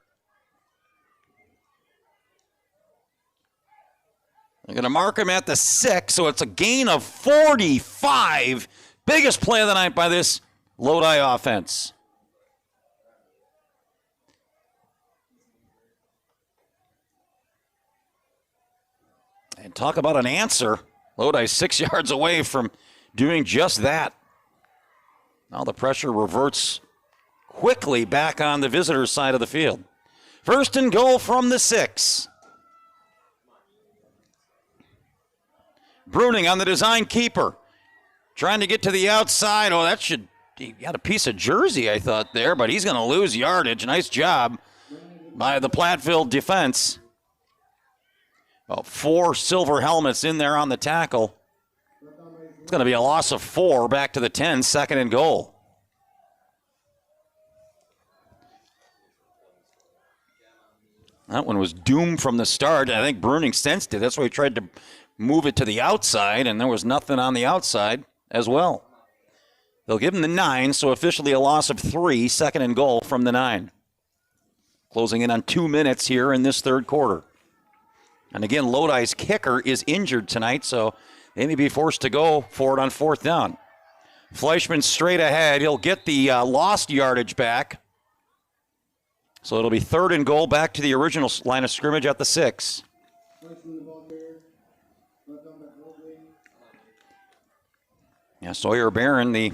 They're going to mark him at the 6, so it's a gain of 45. Biggest play of the night by this Lodi offense. And talk about an answer. Lodi's 6 yards away from doing just that. Now the pressure reverts quickly back on the visitors' side of the field. 1st and goal from the 6. Bruning on the design keeper. Trying to get to the outside. Oh, he got a piece of jersey, I thought, there, but he's going to lose yardage. Nice job by the Platteville defense. 4 silver helmets in there on the tackle. It's going to be a loss of 4 back to the 10, 2nd and goal. That one was doomed from the start. I think Bruning sensed it. That's why he tried to move it to the outside, and there was nothing on the outside as well. They'll give him the 9, so officially a loss of 3, 2nd and goal from the 9. Closing in on 2 minutes here in this 3rd quarter. And again, Lodi's kicker is injured tonight, so they may be forced to go for it on 4th down. Fleischman straight ahead. He'll get the lost yardage back. So it'll be 3rd and goal back to the original line of scrimmage at the 6. Yeah, Sawyer Barron, the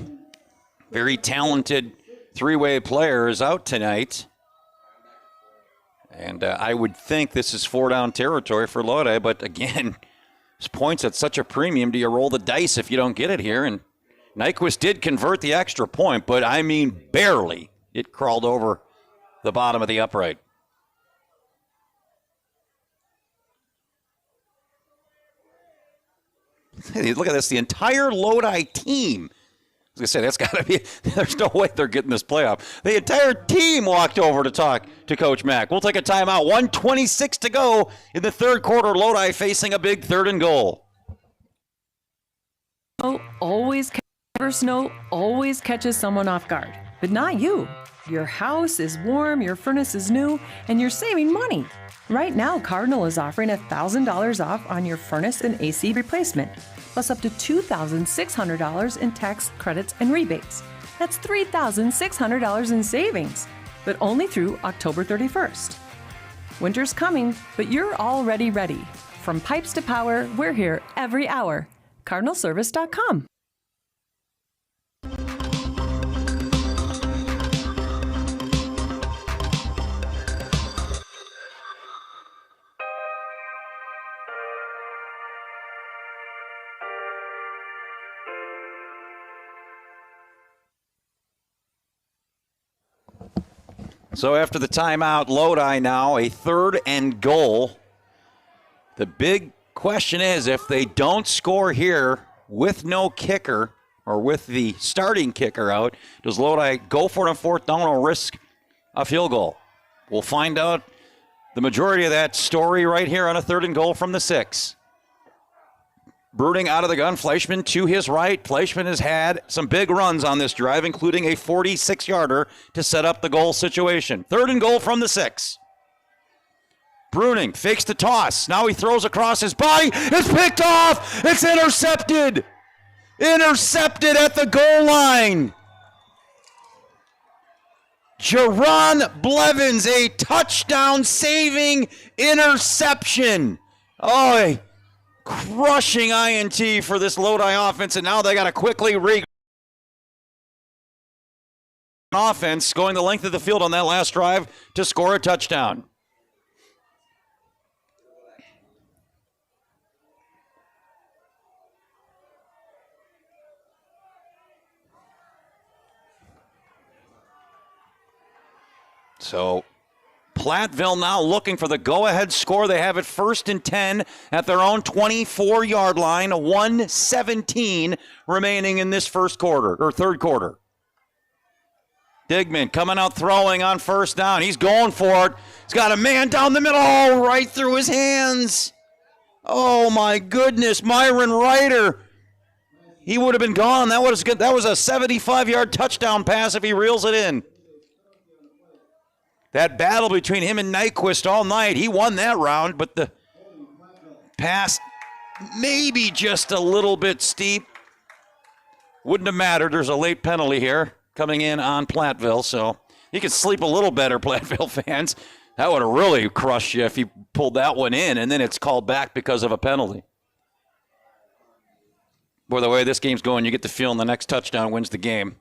very talented 3-way player, is out tonight. And I would think this is 4-down territory for Lodi, but again, this points at such a premium. Do you roll the dice if you don't get it here? And Nyquist did convert the extra point, but I mean barely. It crawled over the bottom of the upright. Hey, look at this. The entire Lodi team. As I said, that's got to be, there's no way they're getting this playoff. The entire team walked over to talk to Coach Mack. We'll take a timeout. 1:26 to go in the third quarter. Lodi facing a big 3rd and goal. Snow always catches someone off guard, but not you. Your house is warm, your furnace is new, and you're saving money. Right now, Cardinal is offering $1,000 off on your furnace and AC replacement, plus up to $2,600 in tax credits and rebates. That's $3,600 in savings, but only through October 31st. Winter's coming, but you're already ready. From pipes to power, we're here every hour. CardinalService.com. So after the timeout, Lodi now a 3rd and goal. The big question is, if they don't score here with no kicker or with the starting kicker out, does Lodi go for it on 4th down or risk a field goal? We'll find out the majority of that story right here on a 3rd and goal from the 6. Brooding out of the gun, Fleischman to his right. Fleischman has had some big runs on this drive, including a 46-yarder to set up the goal situation. 3rd and goal from the 6. Bruning fakes the toss. Now he throws across his body. It's picked off. It's intercepted. Intercepted at the goal line. Jaron Blevins, a touchdown-saving interception. Oh, crushing INT for this Lodi offense, and now they got to quickly offense going the length of the field on that last drive to score a touchdown. So Platteville now looking for the go-ahead score. They have it 1st and 10 at their own 24-yard line. 1:17 remaining in this third quarter. Digman coming out throwing on 1st down. He's going for it. He's got a man down the middle. Oh, right through his hands. Oh, my goodness. Myron Ryder. He would have been gone. That was good. That was a 75-yard touchdown pass if he reels it in. That battle between him and Nyquist all night, he won that round, but the pass maybe just a little bit steep. Wouldn't have mattered. There's a late penalty here coming in on Platteville, so you can sleep a little better, Platteville fans. That would have really crushed you if you pulled that one in, and then it's called back because of a penalty. Boy, the way this game's going, you get the feeling the next touchdown wins the game.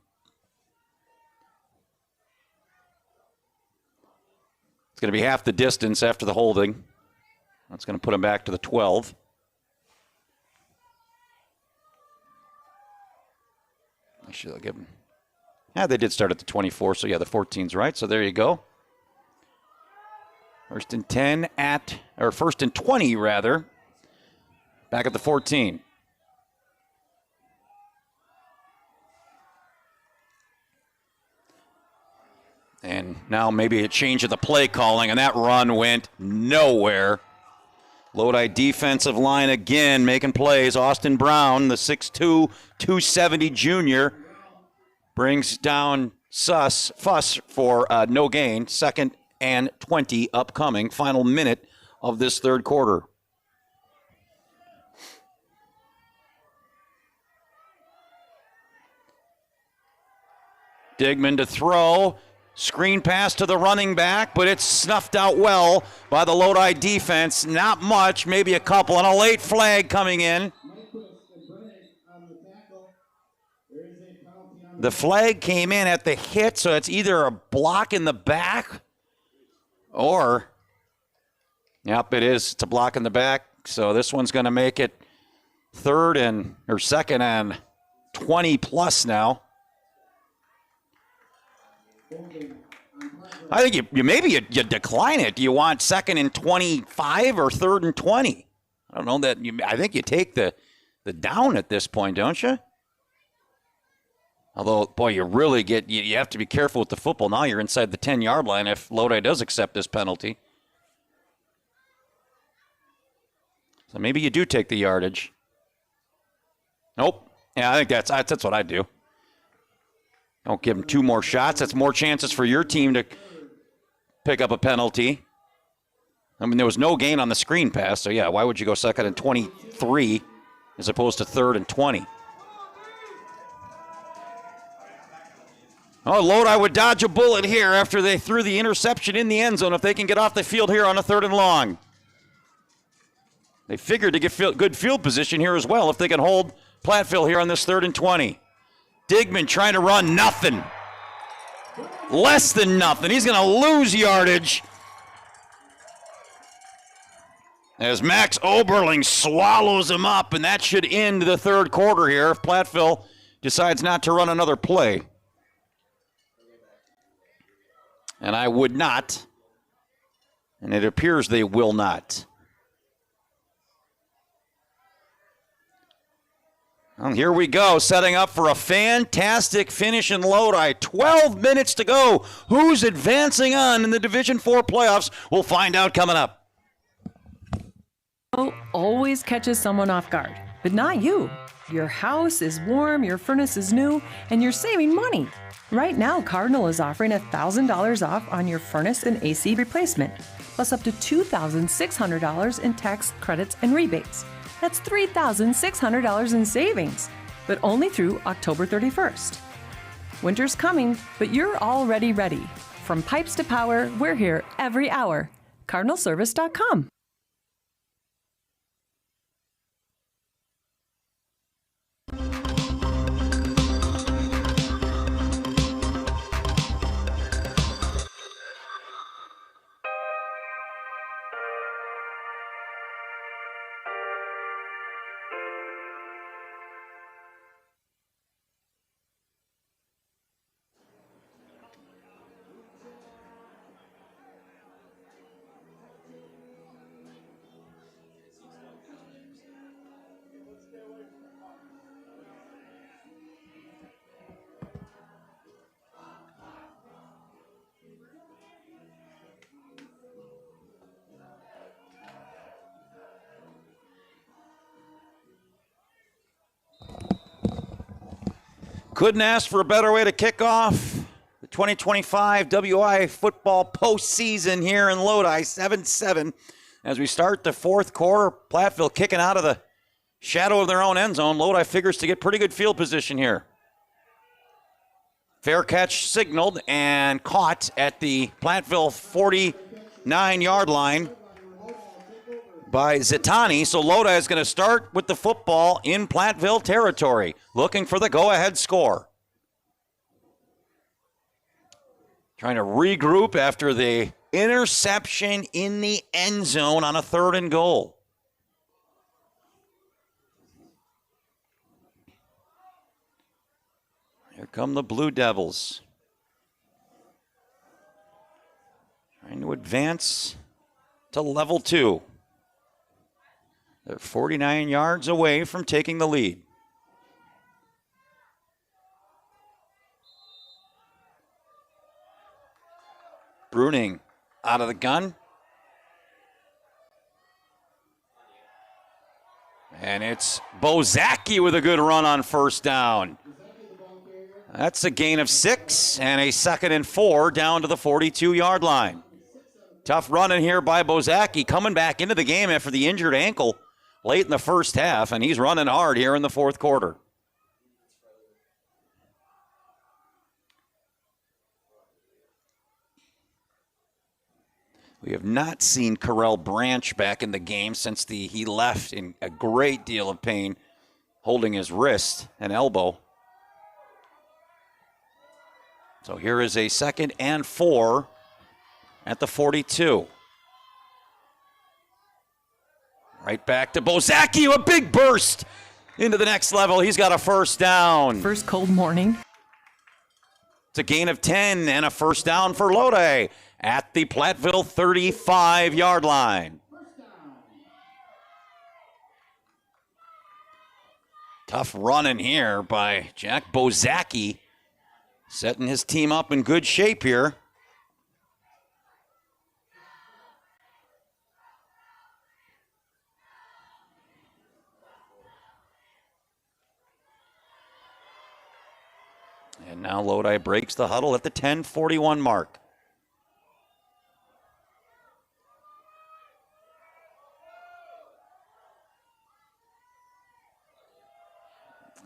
It's going to be half the distance after the holding. That's going to put him back to the 12. Actually, I'll give him. Yeah, they did start at the 24, so yeah, the 14's right. So there you go. 1st and 10 or 1st and 20 rather. Back at the 14. And now maybe a change of the play calling, and that run went nowhere. Lodi defensive line again making plays. Austin Brown, the 6'2", 270 junior, brings down Fuss for no gain. 2nd and 20 upcoming. Final minute of this third quarter. Digman to throw. Screen pass to the running back, but it's snuffed out well by the Lodi defense. Not much, maybe a couple, and a late flag coming in. The flag came in at the hit, so it's either a block in the back or, yep, it is. It's a block in the back. So this one's going to make it 2nd and 20 plus now. I think you decline it. Do you want 2nd and 25 or 3rd and 20? I don't know that I think you take the down at this point, don't you? Although, boy, you have to be careful with the football. Now you're inside the 10-yard line if Lodi does accept this penalty. So maybe you do take the yardage. Nope. Yeah, I think that's what I'd do. Don't give them 2 more shots. That's more chances for your team to pick up a penalty. I mean, there was no gain on the screen pass, so yeah, why would you go 2nd and 23 as opposed to 3rd and 20? Oh, Lodi would dodge a bullet here after they threw the interception in the end zone if they can get off the field here on a 3rd and long. They figured to get good field position here as well if they can hold Platteville here on this 3rd and 20. Digman trying to run nothing. Less than nothing. He's going to lose yardage as Max Oberling swallows him up, and that should end the 3rd quarter here if Platteville decides not to run another play. And I would not, and it appears they will not. Well, here we go, setting up for a fantastic finish in Lodi. 12 minutes to go. Who's advancing on in the Division 4 playoffs? We'll find out coming up. Always catches someone off guard, but not you. Your house is warm, your furnace is new, and you're saving money. Right now, Cardinal is offering $1,000 off on your furnace and AC replacement, plus up to $2,600 in tax credits and rebates. That's $3,600 in savings, but only through October 31st. Winter's coming, but you're already ready. From pipes to power, we're here every hour. CardinalService.com. Couldn't ask for a better way to kick off the 2025 WIAA football postseason here in Lodi, 7-7. As we start the 4th quarter, Platteville kicking out of the shadow of their own end zone. Lodi figures to get pretty good field position here. Fair catch signaled and caught at the Platteville 49-yard line by Zitani. So Lodi is going to start with the football in Platteville territory, looking for the go-ahead score. Trying to regroup after the interception in the end zone on a 3rd and goal. Here come the Blue Devils. Trying to advance to level 2. They're 49 yards away from taking the lead. Bruning out of the gun. And it's Bozaki with a good run on 1st down. That's a gain of 6 and a 2nd and 4 down to the 42-yard line. Tough running here by Bozaki, coming back into the game after the injured ankle late in the 1st half, and he's running hard here in the 4th quarter. We have not seen Carell Branch back in the game since he left in a great deal of pain, holding his wrist and elbow. So here is a 2nd and 4 at the 42. Right back to Bozaki, a big burst into the next level. He's got a first down. First cold morning. It's a gain of 10 and a first down for Lodi at the Platteville 35-yard line. Tough running here by Jack Bozaki, setting his team up in good shape here. And now Lodi breaks the huddle at the 10:41 mark.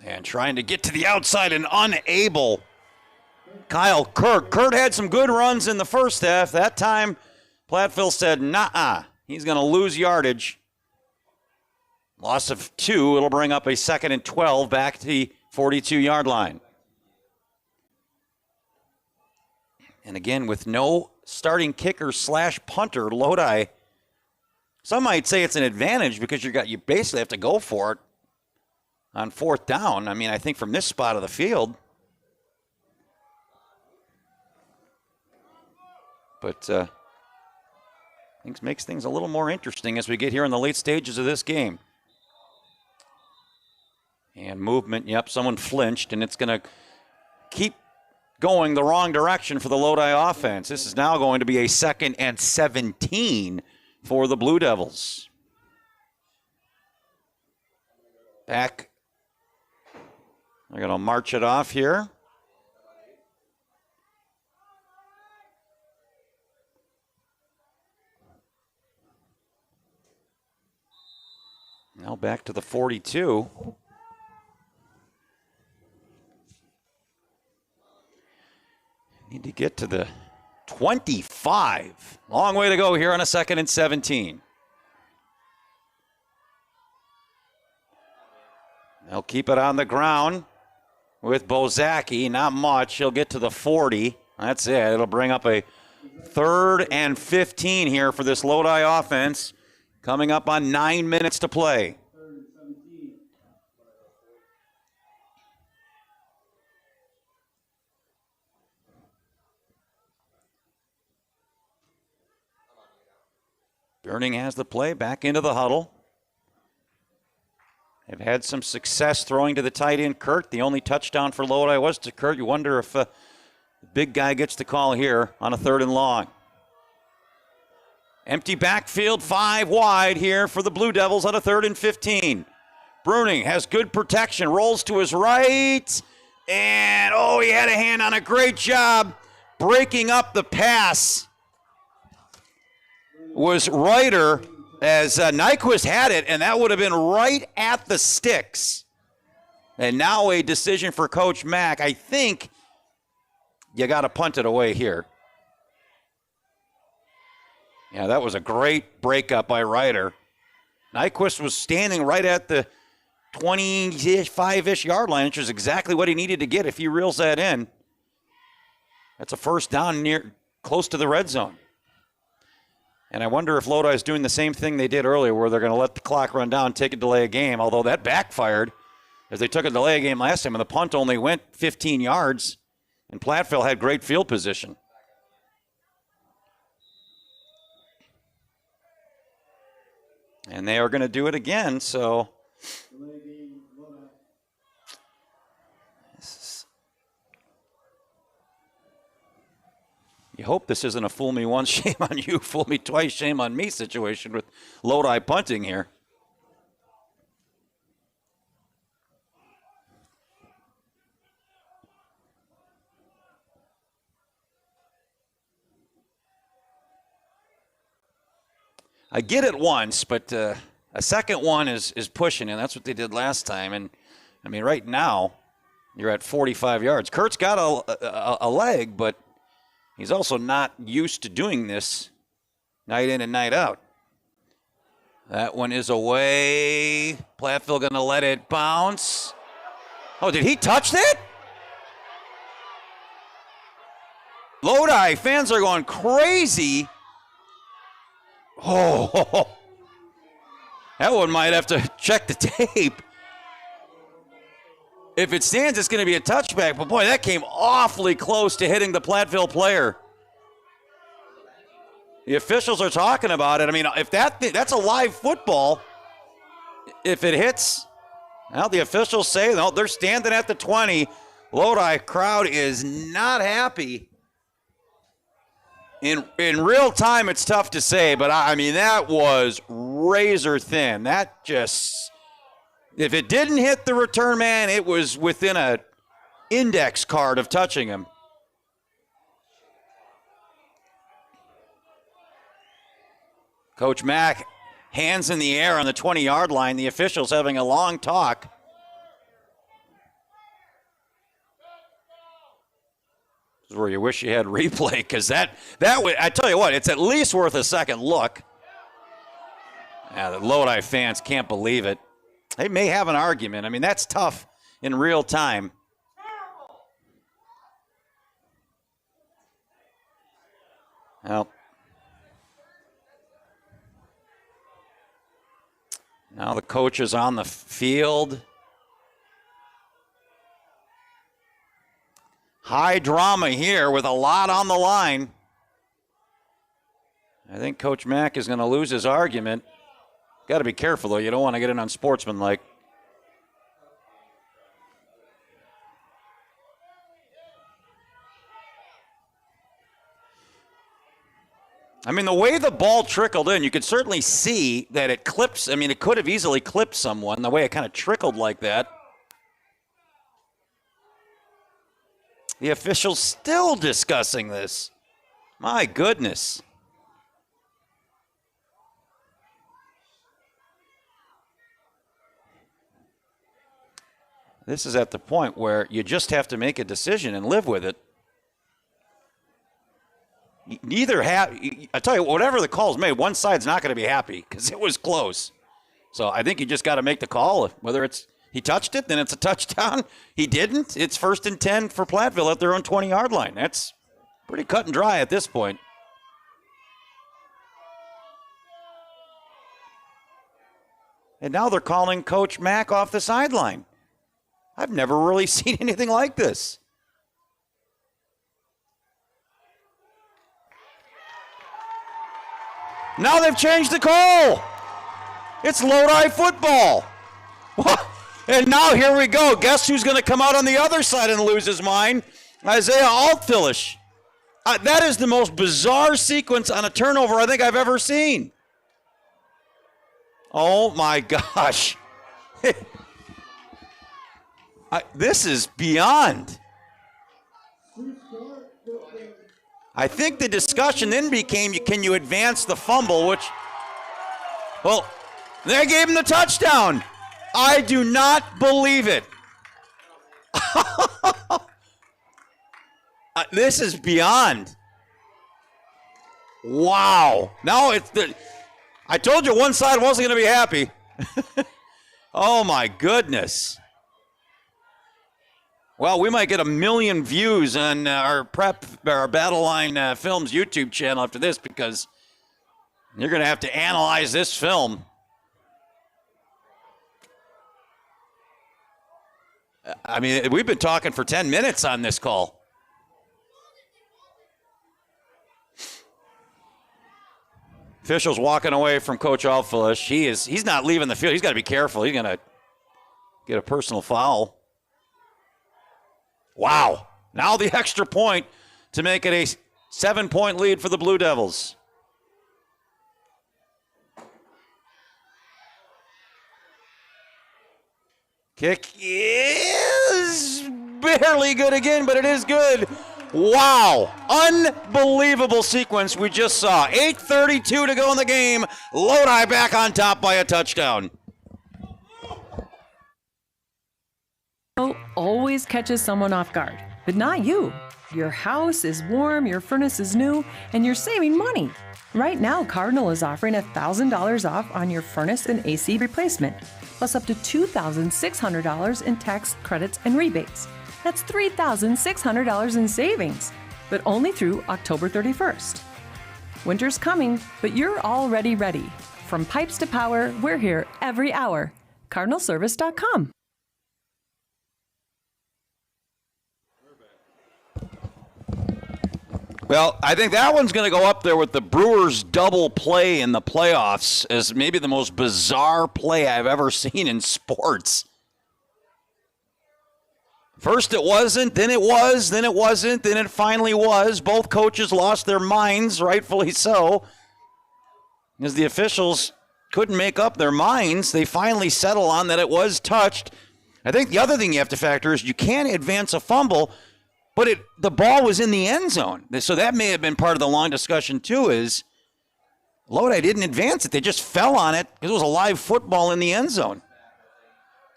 And trying to get to the outside and unable. Kyle Kurt. Kurt had some good runs in the first half. That time, Platteville said, nah, he's going to lose yardage. Loss of 2. It'll bring up a 2nd and 12 back to the 42-yard line. And again, with no starting kicker / punter, Lodi, some might say it's an advantage because you basically have to go for it on 4th down. I mean, I think from this spot of the field. But makes things a little more interesting as we get here in the late stages of this game. And movement, yep, someone flinched, and it's going to keep going the wrong direction for the Lodi offense. This is now going to be a 2nd and 17 for the Blue Devils. Back. They're going to march it off here. Now back to the 42. Need to get to the 25. Long way to go here on a 2nd and 17. They'll keep it on the ground with Bozaki. Not much. He'll get to the 40. That's it. It'll bring up a 3rd and 15 here for this Lodi offense. Coming up on 9 minutes to play. Burning has the play, back into the huddle. They've had some success throwing to the tight end, Kurt. The only touchdown for Lodi was to Kurt. You wonder if the big guy gets the call here on a 3rd and long. Empty backfield, 5 wide here for the Blue Devils on a 3rd and 15. Bruning has good protection, rolls to his right, and he had a hand on a great job breaking up the pass. Was Ryder as Nyquist had it, and that would have been right at the sticks. And now a decision for Coach Mack. I think you got to punt it away here. Yeah, that was a great breakup by Ryder. Nyquist was standing right at the 25-ish yard line, which is exactly what he needed to get if he reels that in. That's a first down close to the red zone. And I wonder if Lodi is doing the same thing they did earlier, where they're going to let the clock run down, take a delay of game, although that backfired as they took a delay of game last time, and the punt only went 15 yards, and Platteville had great field position. And they are going to do it again, so you hope this isn't a fool me once, shame on you, fool me twice, shame on me situation with Lodi punting here. I get it once, but a second one is pushing, and that's what they did last time. And, I mean, right now, you're at 45 yards. Kurt's got a leg, but he's also not used to doing this night in and night out. That one is away. Platteville going to let it bounce. Oh, did he touch that? Lodi fans are going crazy. Oh, that one might have to check the tape. If it stands, it's going to be a touchback. But, boy, that came awfully close to hitting the Platteville player. The officials are talking about it. I mean, if that's a live football, if it hits, well, the officials say, no, they're standing at the 20. Lodi crowd is not happy. In real time, it's tough to say, but I mean, that was razor thin. That just... If it didn't hit the return man, it was within an index card of touching him. Coach Mack, hands in the air on the 20-yard line. The officials having a long talk. This is where you wish you had replay, because that would, I tell you what, it's at least worth a second look. Yeah, the Lodi fans can't believe it. They may have an argument. I mean, that's tough in real time. Well, now the coach is on the field. High drama here with a lot on the line. I think Coach Mack is going to lose his argument. Got to be careful, though. You don't want to get in unsportsmanlike. I mean, the way the ball trickled in, you could certainly see that it clips. I mean, it could have easily clipped someone, the way it kind of trickled like that. The officials still discussing this. My goodness. This is at the point where you just have to make a decision and live with it. Neither I tell you, whatever the call is made, one side's not going to be happy because it was close. So I think you just got to make the call. Whether it's he touched it, then it's a touchdown. He didn't. It's 1st and 10 for Platteville at their own 20-yard line. That's pretty cut and dry at this point. And now they're calling Coach Mack off the sideline. I've never really seen anything like this. Now they've changed the call. It's Lodi football. And now here we go. Guess who's going to come out on the other side and lose his mind? Isaiah Altfillish. That is the most bizarre sequence on a turnover I think I've ever seen. Oh, my gosh. This is beyond. I think the discussion then became, can you advance the fumble, which, well, they gave him the touchdown. I do not believe it. This is beyond. Wow. Now I told you one side wasn't going to be happy. Oh, my goodness. Well, we might get 1 million views on our Battle Line Films YouTube channel after this, because you're going to have to analyze this film. I mean, we've been talking for 10 minutes on this call. Officials walking away from Coach Altfillish. He's not leaving the field. He's got to be careful. He's going to get a personal foul. Wow. Now the extra point to make it a 7-point lead for the Blue Devils. Kick is barely good again, but it is good. Wow. Unbelievable sequence we just saw. 8:32 to go in the game. Lodi back on top by a touchdown. Always catches someone off guard, but not you. Your house is warm, your furnace is new, and you're saving money. Right now, Cardinal is offering $1,000 off on your furnace and AC replacement, plus up to $2,600 in tax credits and rebates. That's $3,600 in savings, but only through October 31st. Winter's coming, but you're already ready. From pipes to power, we're here every hour. CardinalService.com. Well, I think that one's going to go up there with the Brewers' double play in the playoffs as maybe the most bizarre play I've ever seen in sports. First it wasn't, then it was, then it wasn't, then it finally was. Both coaches lost their minds, rightfully so, as the officials couldn't make up their minds. They finally settle on that it was touched. I think the other thing you have to factor is you can't advance a fumble, but the ball was in the end zone. So that may have been part of the long discussion too, is Lodi didn't advance it. They just fell on it because it was a live football in the end zone.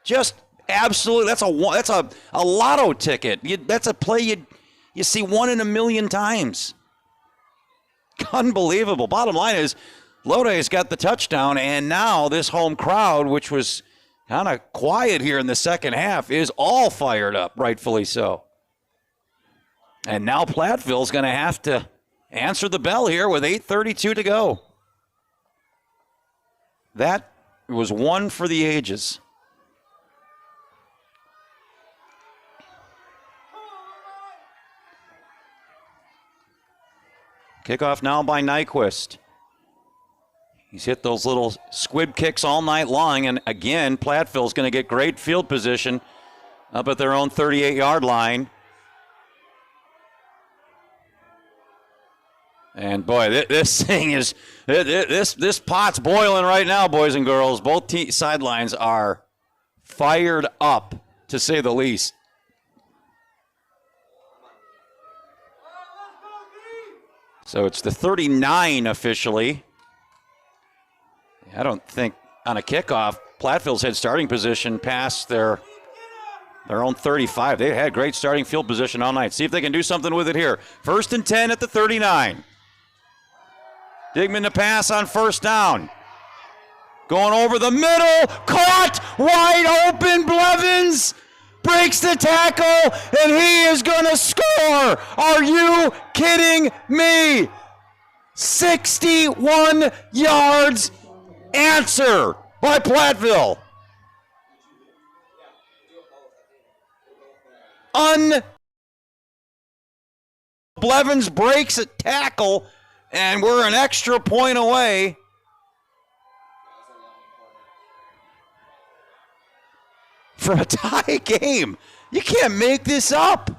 Just absolutely, that's a lotto ticket. That's a play you see 1 in a million times. Unbelievable. Bottom line is Lodi's got the touchdown, and now this home crowd, which was kind of quiet here in the second half, is all fired up, rightfully so. And now Platteville's going to have to answer the bell here with 8:32 to go. That was one for the ages. Kickoff now by Nyquist. He's hit those little squib kicks all night long, and again, Platteville's going to get great field position up at their own 38-yard line. And boy, this thing is, this pot's boiling right now, boys and girls. Both sidelines are fired up, to say the least. So it's the 39 officially. I don't think on a kickoff, Platteville's had starting position past their own 35. They had great starting field position all night. See if they can do something with it here. 1st and 10 at the 39. Digman to pass on first down. Going over the middle. Caught! Wide open. Blevins breaks the tackle, and he is going to score. Are you kidding me? 61 yards. Answer by Platteville. Blevins breaks a tackle, and we're an extra point away. From a tie game. You can't make this up.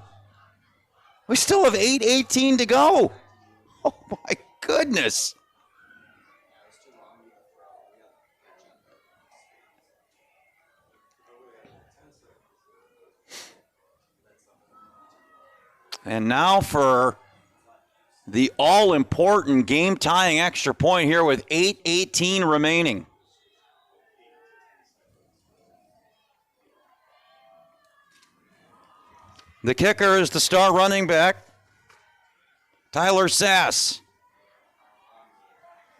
We still have 8:18 to go. Oh my goodness. And now for the all-important game-tying extra point here with 8:18 remaining. The kicker is the star running back, Tyler Sass.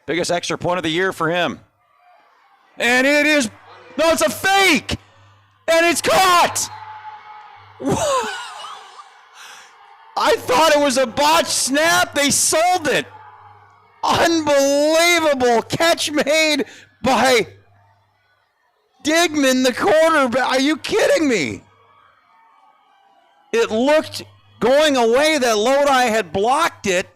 Biggest extra point of the year for him. And it is, no, it's a fake! And it's caught! I thought it was a botched snap. They sold it. Unbelievable catch made by Digman, the quarterback. Are you kidding me? It looked going away that Lodi had blocked it,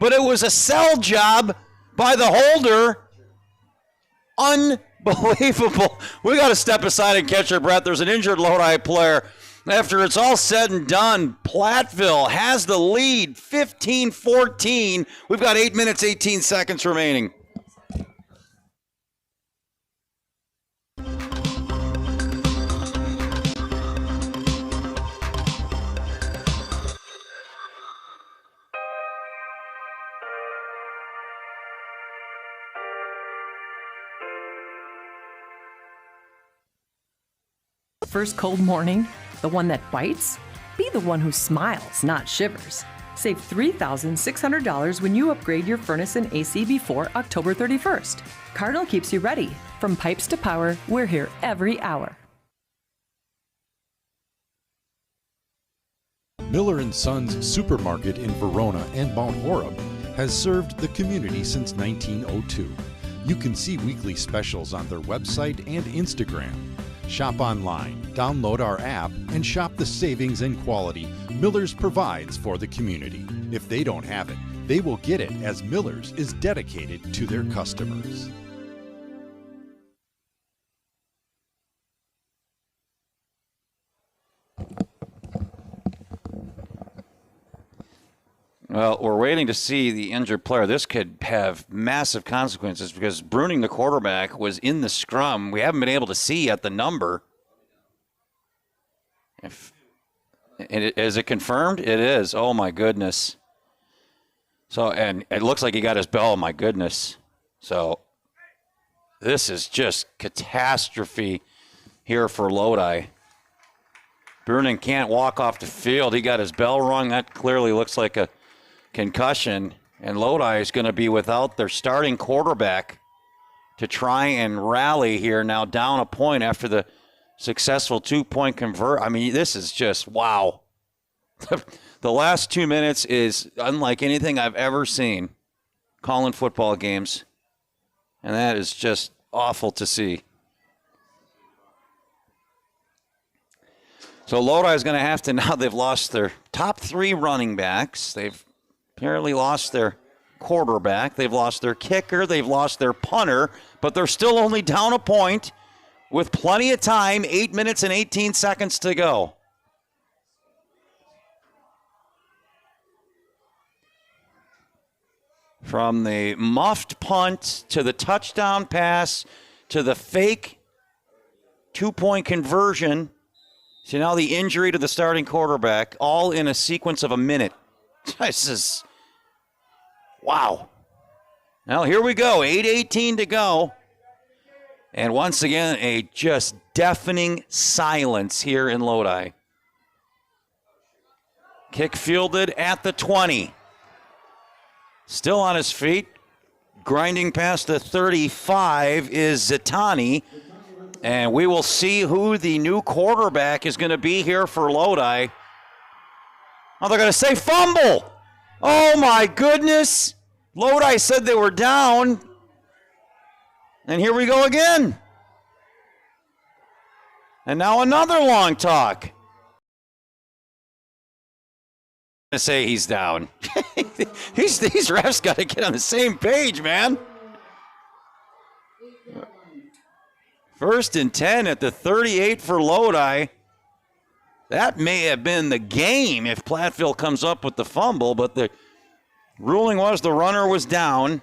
but it was a sell job by the holder. Unbelievable. We got to step aside and catch our breath. There's an injured Lodi player. After it's all said and done, Platteville has the lead, 15-14. We've got 8 minutes, 18 seconds remaining. First cold morning, the one that bites? Be the one who smiles, not shivers. Save $3,600 when you upgrade your furnace and AC before October 31st. Cardinal keeps you ready. From pipes to power, we're here every hour. Miller & Sons Supermarket in Verona and Mount Horeb has served the community since 1902. You can see weekly specials on their website and Instagram. Shop online, download our app, and shop the savings and quality Miller's provides for the community. If they don't have it, they will get it, as Miller's is dedicated to their customers. Well, we're waiting to see the injured player. This could have massive consequences because Bruning, the quarterback, was in the scrum. We haven't been able to see yet the number. Is it confirmed? It is. Oh, my goodness. So, and it looks like he got his bell. Oh, my goodness. So, this is just catastrophe here for Lodi. Bruning can't walk off the field. He got his bell rung. That clearly looks like a concussion, and Lodi is going to be without their starting quarterback to try and rally here, now down a point after the successful 2-point convert. I mean, this is just, wow. The last 2 minutes is unlike anything I've ever seen calling football games, and that is just awful to see. So Lodi is going to have to, now they've lost their top 3 running backs. They've apparently lost their quarterback. They've lost their kicker. They've lost their punter, but they're still only down a point with plenty of time, 8 minutes and 18 seconds to go. From the muffed punt to the touchdown pass to the fake 2-point conversion to now the injury to the starting quarterback, all in a sequence of a minute. This is, wow. Now here we go, 8:18 to go. And once again, a just deafening silence here in Lodi. Kick fielded at the 20. Still on his feet, grinding past the 35 is Zitani. And we will see who the new quarterback is going to be here for Lodi. Oh, they're going to say fumble. Oh, my goodness. Lodi said they were down. And here we go again. And now another long talk. To say he's down. These refs got to get on the same page, man. 1st and 10 at the 38 for Lodi. That may have been the game if Platteville comes up with the fumble, but the ruling was the runner was down.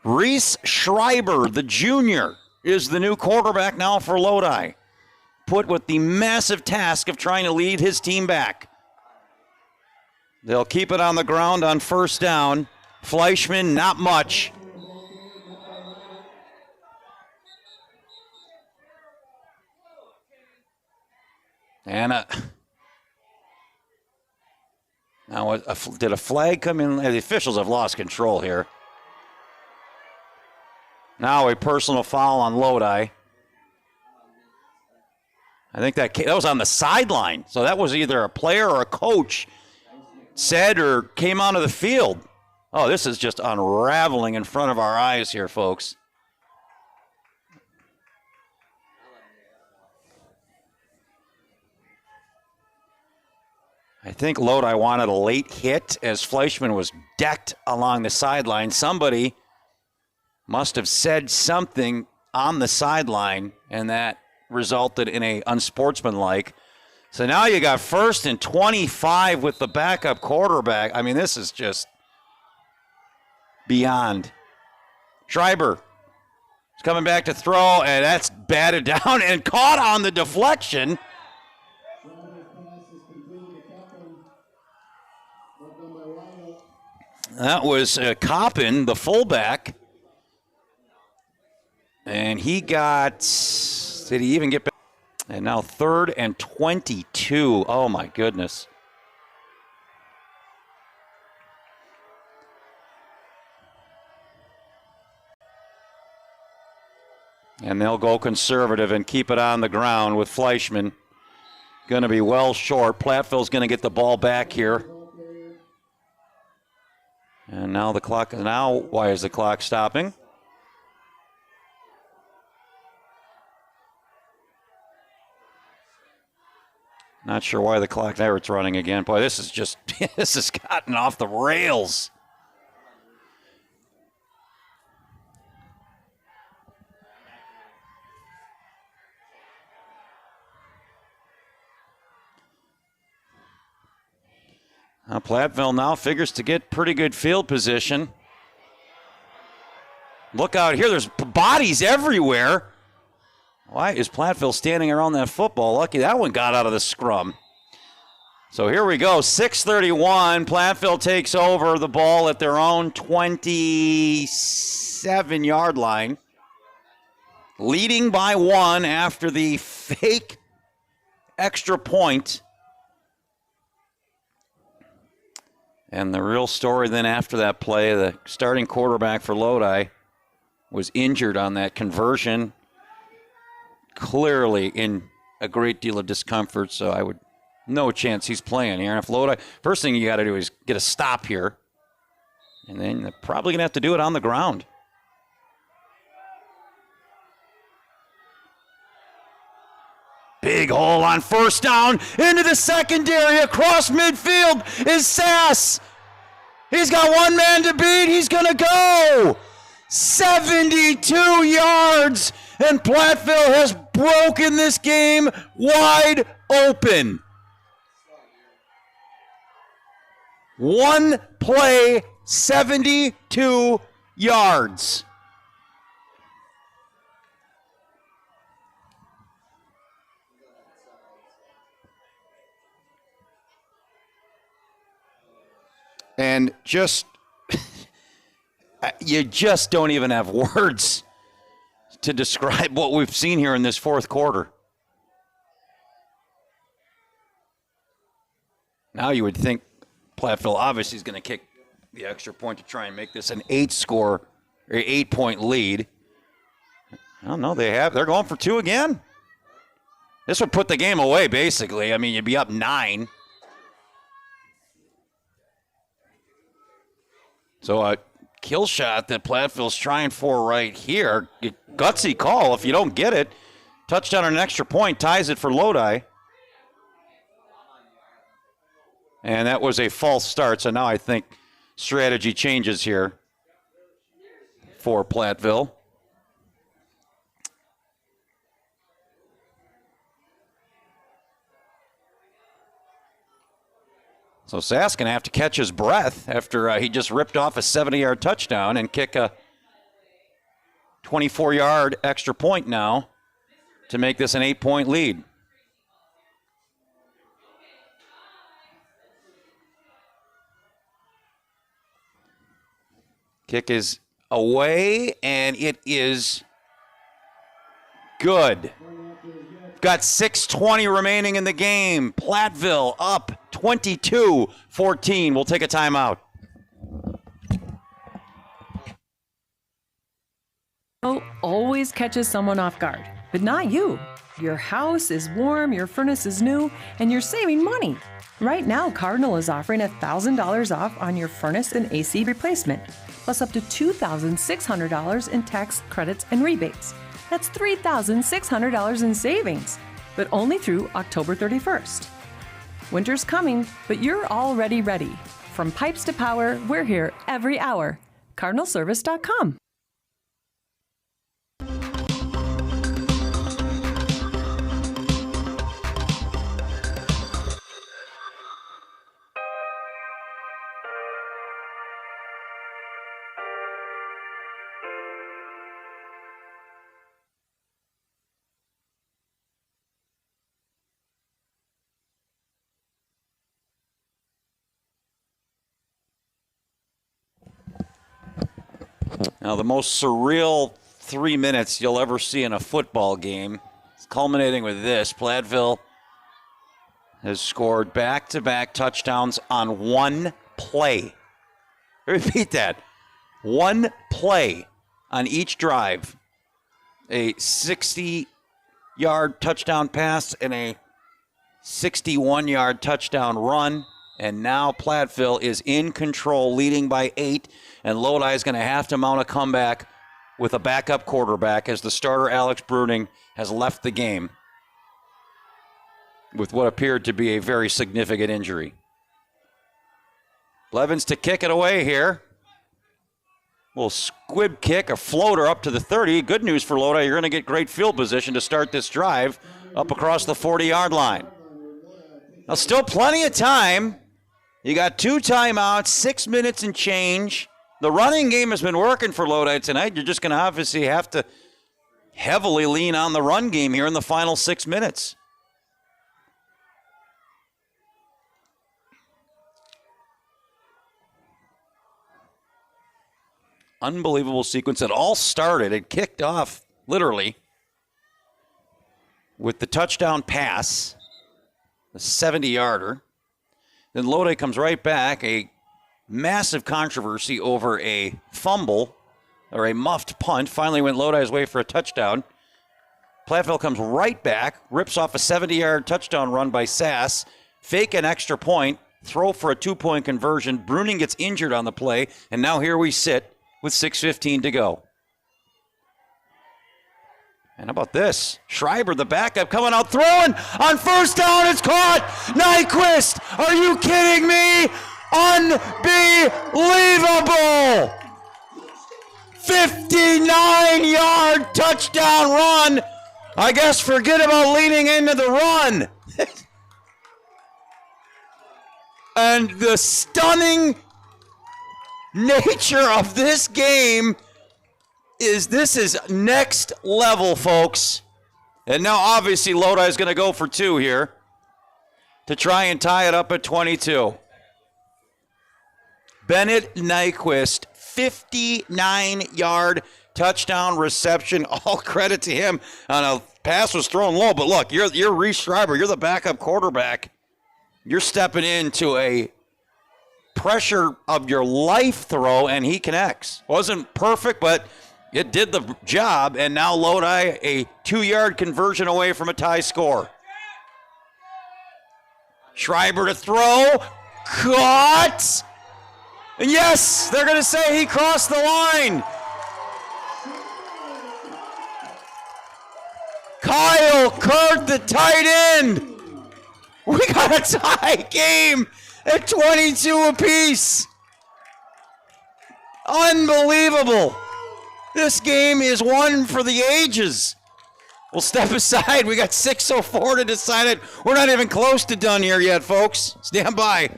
Reese Schreiber, the junior, is the new quarterback now for Lodi, put with the massive task of trying to lead his team back. They'll keep it on the ground on 1st down. Fleischman, not much. And now, did a flag come in? The officials have lost control here. Now a personal foul on Lodi. I think that was on the sideline. So that was either a player or a coach said or came onto the field. Oh, this is just unraveling in front of our eyes here, folks. I think Lodi wanted a late hit as Fleischman was decked along the sideline. Somebody must have said something on the sideline, and that resulted in a unsportsmanlike. So now you got 1st and 25 with the backup quarterback. I mean, this is just beyond. Schreiber is coming back to throw, and that's batted down and caught on the deflection. That was Coppin, the fullback. And he got, did he even get back? And now 3rd and 22. Oh, my goodness. And they'll go conservative and keep it on the ground with Fleischman. Going to be well short. Platteville's going to get the ball back here. And now the clock is why is the clock stopping? Not sure why the clock there it's running again. Boy, this is just, this has gotten off the rails. Platteville now figures to get pretty good field position. Look out here, there's bodies everywhere. Why is Platteville standing around that football? Lucky that one got out of the scrum. So here we go, 6:31. Platteville takes over the ball at their own 27-yard line. Leading by 1 after the fake extra point. And the real story then after that play, the starting quarterback for Lodi was injured on that conversion. Clearly in a great deal of discomfort, so no chance he's playing here. And if Lodi, first thing you got to do is get a stop here. And then they're probably going to have to do it on the ground. Big hole on first down into the secondary across midfield is Sass. He's got one man to beat. He's going to go 72 yards, and Platteville has broken this game wide open. One play, 72 yards. And just, you just don't even have words to describe what we've seen here in this fourth quarter. Now you would think Platteville obviously is going to kick the extra point to try and make this an 8-point lead. I don't know, they're going for 2 again. This would put the game away, basically. I mean, you'd be up 9. So a kill shot that Platteville's trying for right here. Gutsy call if you don't get it. Touchdown on an extra point, ties it for Lodi. And that was a false start, so now I think strategy changes here for Platteville. So Sass going to have to catch his breath after he just ripped off a 70-yard touchdown and kick a 24-yard extra point now to make this an 8-point lead. Kick is away, and it is good. Got 6:20 remaining in the game. Platteville up 22-14. We'll take a timeout. Always catches someone off guard, but not you. Your house is warm, your furnace is new, and you're saving money. Right now, Cardinal is offering $1,000 off on your furnace and AC replacement, plus up to $2,600 in tax credits and rebates. That's $3,600 in savings, but only through October 31st. Winter's coming, but you're already ready. From pipes to power, we're here every hour. CardinalService.com. Now, the most surreal 3 minutes you'll ever see in a football game, culminating with this. Platteville has scored back-to-back touchdowns on one play. I repeat that. One play on each drive. A 60-yard touchdown pass and a 61-yard touchdown run. And now Platteville is in control, leading by 8. And Lodi is going to have to mount a comeback with a backup quarterback as the starter, Alex Bruning, has left the game. with what appeared to be a very significant injury. Blevins to kick it away here. Little squib kick, a floater up to the 30. Good news for Lodi, you're going to get great field position to start this drive up across the 40-yard line. Now, still plenty of time. You got 2 timeouts, 6 minutes and change. The running game has been working for Lodi tonight. You're just going to obviously have to heavily lean on the run game here in the final 6 minutes. Unbelievable sequence. It all started, it kicked off literally with the touchdown pass, a 70-yarder. Then Lodi comes right back, a massive controversy over a fumble or a muffed punt. Finally went Lodi's way for a touchdown. Platteville comes right back, rips off a 70-yard touchdown run by Sass, fake an extra point, throw for a 2-point conversion. Bruning gets injured on the play, and now here we sit with 6:15 to go. And how about this? Schreiber, the backup, coming out throwing on first down. It's caught. Nyquist, are you kidding me? Unbelievable. 59-yard touchdown run. I guess forget about leaning into the run. And the stunning nature of this game is this is next level, folks. And now obviously Lodi is going to go for 2 here to try and tie it up at 22. Bennett Nyquist, 59-yard touchdown reception. All credit to him. On a pass was thrown low, but look, you're Reese Schreiber. You're the backup quarterback. You're stepping into a pressure of your life throw, and he connects. Wasn't perfect, but it did the job, and now Lodi a 2-yard conversion away from a tie score. Schreiber to throw, caught, and yes, they're going to say he crossed the line. Kyle Kurt, the tight end. We got a tie game at 22 apiece. Unbelievable. This game is one for the ages. We'll step aside. We got 6:04 to decide it. We're not even close to done here yet, folks. Stand by.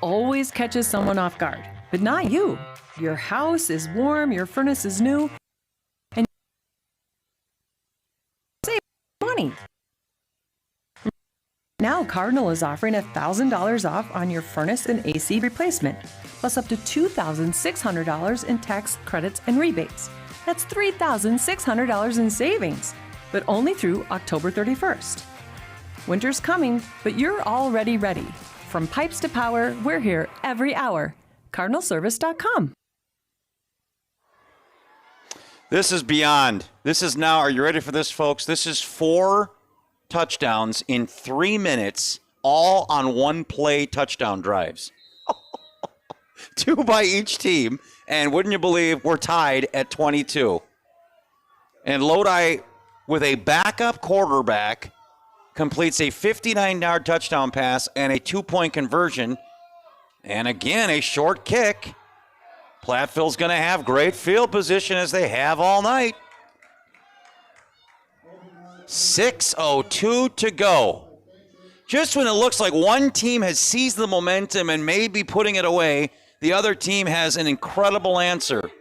Always catches someone off guard, but not you. Your house is warm, your furnace is new, and save money. Now Cardinal is offering $1,000 off on your furnace and AC replacement, plus up to $2,600 in tax credits and rebates. That's $3,600 in savings, but only through October 31st. Winter's coming, but you're already ready. From pipes to power, we're here every hour. CardinalService.com. This is beyond. This is now, are you ready for this, folks? This is 4 touchdowns in 3 minutes, all on one-play touchdown drives. 2 by each team, and wouldn't you believe we're tied at 22. And Lodi, with a backup quarterback, completes a 59-yard touchdown pass and a 2-point conversion. And again, a short kick. Platteville's going to have great field position as they have all night. 6:02 to go. Just when it looks like one team has seized the momentum and may be putting it away, the other team has an incredible answer.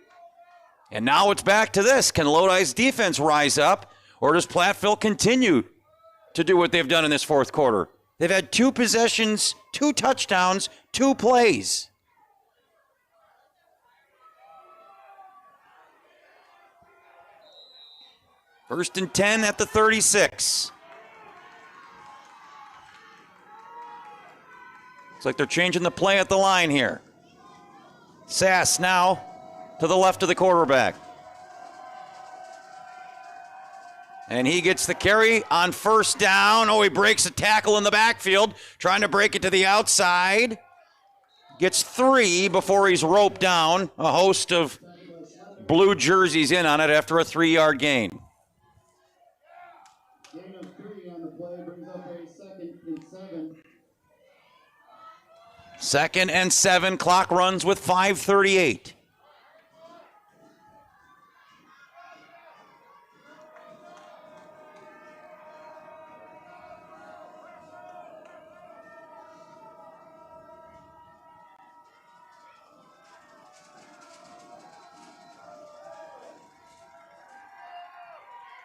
And now it's back to this. Can Lodi's defense rise up, or does Platteville continue to do what they've done in this fourth quarter? They've had 2 possessions, 2 touchdowns, 2 plays. First and 10 at the 36. Looks like they're changing the play at the line here. Sass now to the left of the quarterback. And he gets the carry on first down. Oh, he breaks a tackle in the backfield, trying to break it to the outside. Gets 3 before he's roped down. A host of blue jerseys in on it after a 3-yard gain. Gain of 3 on the play brings up a 2nd and 7. 2nd and 7. Clock runs with 5:38.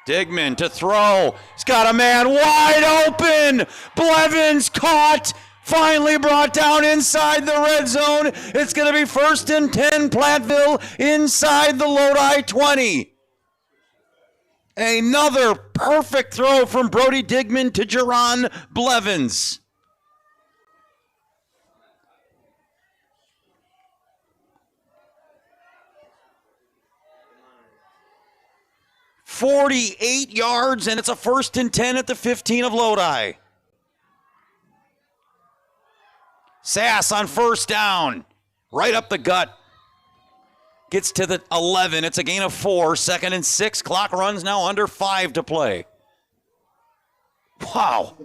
Digman to throw. He's got a man wide open. Blevins caught. Finally brought down inside the red zone. It's going to be 1st and 10, Platteville inside the Lodi 20. Another perfect throw from Brody Digman to Jerron Blevins. "48 yards, and it's a 1st and 10 at the 15 of Lodi. Sass on first down, right up the gut. Gets to the 11. It's a gain of 4. 2nd and 6. Clock runs now under 5 to play. Wow.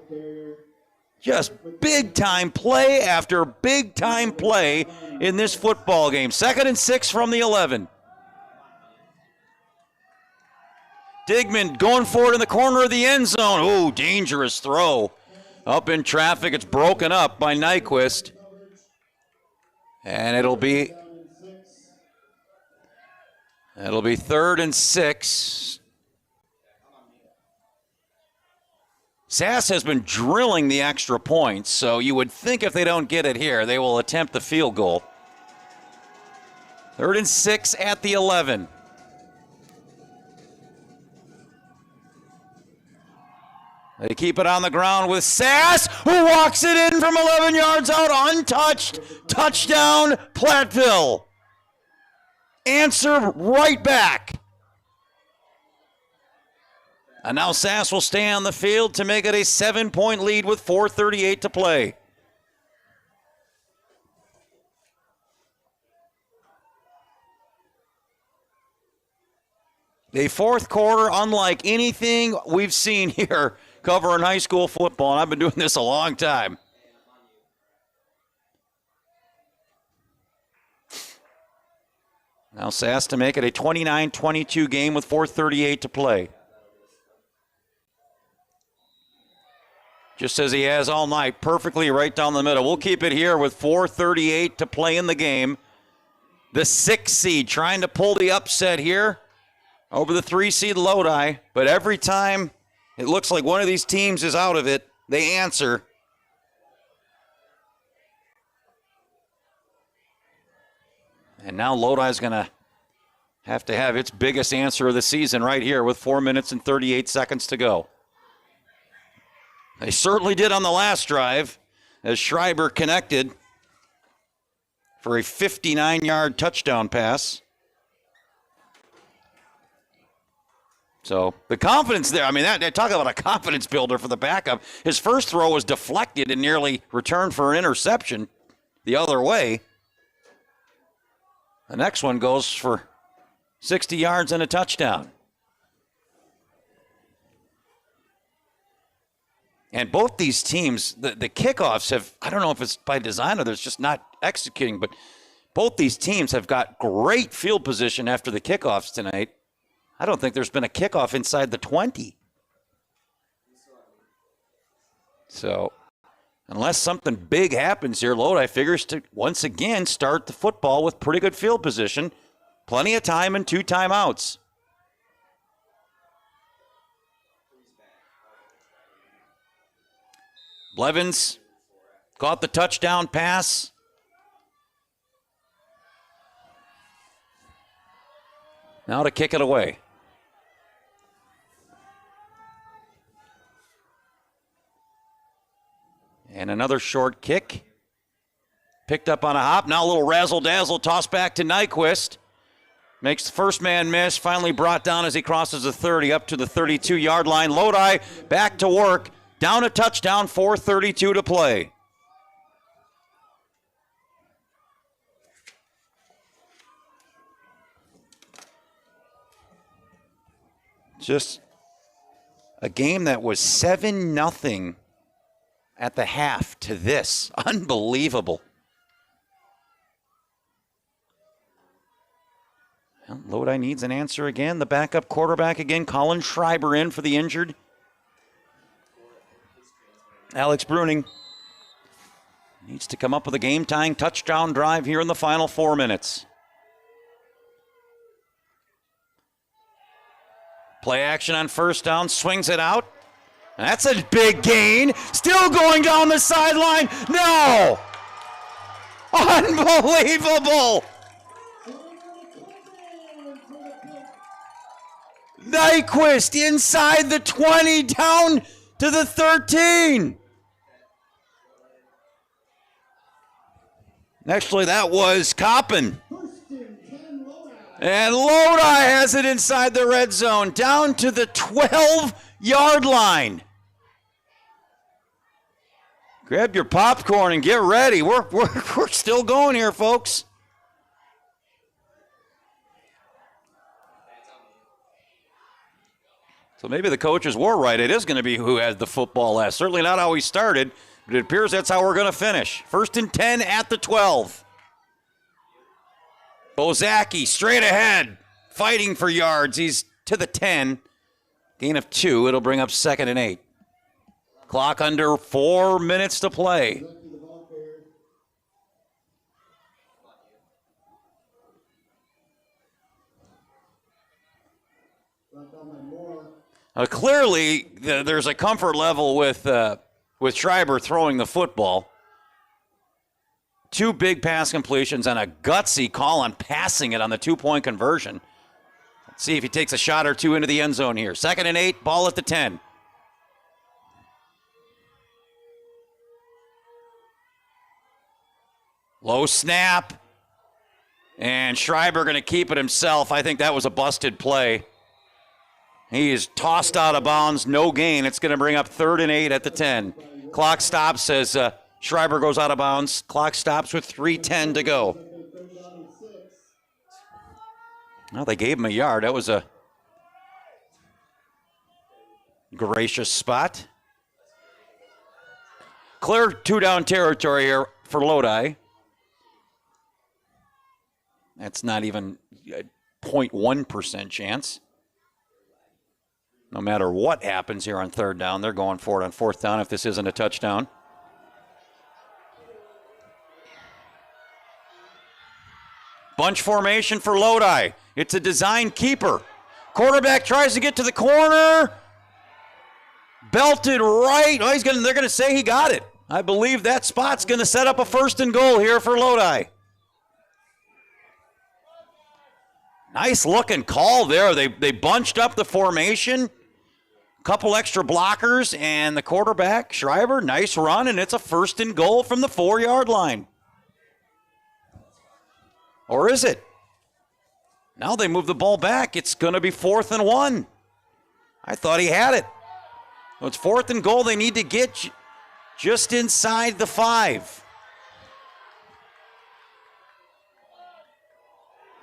Just big-time play after big-time play in this football game. 2nd and 6 from the 11. Digman going for it in the corner of the end zone. Ooh, dangerous throw. Up in traffic, it's broken up by Nyquist. And it'll be 3rd and 6. Sass has been drilling the extra points, so you would think if they don't get it here, they will attempt the field goal. 3rd and 6 at the 11. They keep it on the ground with Sass, who walks it in from 11 yards out, untouched. Touchdown, Platteville. Answer right back. And now Sass will stay on the field to make it a 7-point lead with 4:38 to play. A fourth quarter unlike anything we've seen here covering high school football, and I've been doing this a long time. Now Sass to make it a 29-22 game with 4:38 to play. Just as he has all night, perfectly right down the middle. We'll keep it here with 4:38 to play in the game. The 6 seed trying to pull the upset here over the 3 seed Lodi, but every time it looks like one of these teams is out of it, they answer. And now Lodi's going to have its biggest answer of the season right here with 4 minutes and 38 seconds to go. They certainly did on the last drive as Schreiber connected for a 59-yard touchdown pass. So the confidence there, I mean, that talk about a confidence builder for the backup. His first throw was deflected and nearly returned for an interception the other way. The next one goes for 60 yards and a touchdown. And both these teams, the kickoffs have, I don't know if it's by design or they're just not executing, but both these teams have got great field position after the kickoffs tonight. I don't think there's been a kickoff inside the 20. So, unless something big happens here, Lodi figures to once again start the football with pretty good field position, plenty of time and 2 timeouts. Blevins caught the touchdown pass. Now to kick it away. And another short kick. Picked up on a hop. Now a little razzle-dazzle toss back to Nyquist. Makes the first man miss, finally brought down as he crosses the 30 up to the 32-yard line. Lodi back to work, down a touchdown, 4:32 to play. Just a game that was 7-0 at the half to this. Unbelievable. Well, Lodi needs an answer again. The backup quarterback again, Colin Schreiber in for the injured. Alex Bruning needs to come up with a game-tying touchdown drive here in the final 4 minutes. Play action on first down, swings it out. That's a big gain. Still going down the sideline. No! Unbelievable! Nyquist inside the 20, down to the 13. Actually, that was Coppin. And Lodi has it inside the red zone, down to the 12-yard line. Grab your popcorn and get ready. We're still going here, folks. So maybe the coaches were right. It is going to be who has the football last. Certainly not how we started, but it appears that's how we're going to finish. 1st and 10 at the 12. Bozaki straight ahead, fighting for yards. He's to the 10. Gain of 2. It'll bring up 2nd and 8. Clock under 4 minutes to play. Clearly, there's a comfort level with Schreiber throwing the football. 2 big pass completions and a gutsy call on passing it on the 2-point conversion. Let's see if he takes a shot or 2 into the end zone here. 2nd and 8, ball at the 10. Low snap. And Schreiber going to keep it himself. I think that was a busted play. He is tossed out of bounds, no gain. It's going to bring up 3rd and 8 at the 10. Clock stops as Schreiber goes out of bounds. Clock stops with 3:10 to go. Well, they gave him a yard. That was a gracious spot. Clear 2-down territory here for Lodi. That's not even a 0.1% chance. No matter what happens here on 3rd down, they're going for it on 4th down if this isn't a touchdown. Bunch formation for Lodi. It's a design keeper. Quarterback tries to get to the corner. Belted right. Oh, they're going to say he got it. I believe that spot's going to set up a 1st and goal here for Lodi. Nice looking call there. They bunched up the formation. Couple extra blockers, and the quarterback, Schreiber, nice run, and it's a 1st and goal from the 4-yard line. Or is it? Now they move the ball back. It's going to be 4th and 1. I thought he had it. Well, it's 4th and goal. They need to get just inside the 5.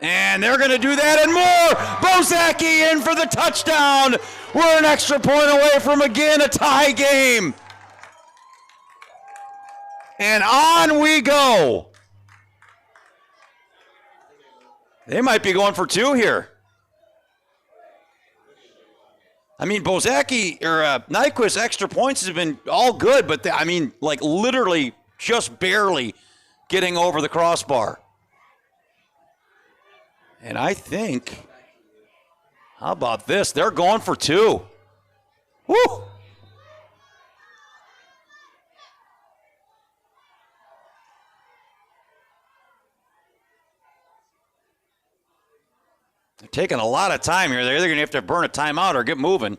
And they're going to do that and more. Bozaki in for the touchdown. We're an extra point away from, again, a tie game. And on we go. They might be going for 2 here. I mean, Bozaki or Nyquist extra points have been all good, but literally just barely getting over the crossbar. And I think, how about this? They're going for 2. Woo! They're taking a lot of time here. They're either going to have to burn a timeout or get moving.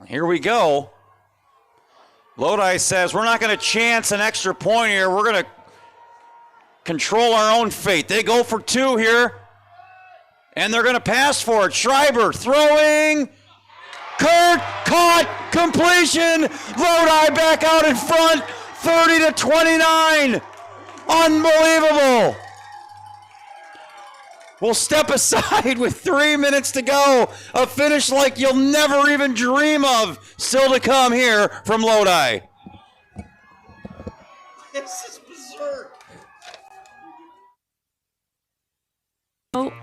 Here we go. Lodi says, we're not going to chance an extra point here. We're going to control our own fate. They go for two here, and they're going to pass for it. Schreiber throwing. Kurt caught, completion. Lodi back out in front, 30-29. Unbelievable. We'll step aside with 3 minutes to go. A finish like you'll never even dream of still to come here from Lodi. This is berserk.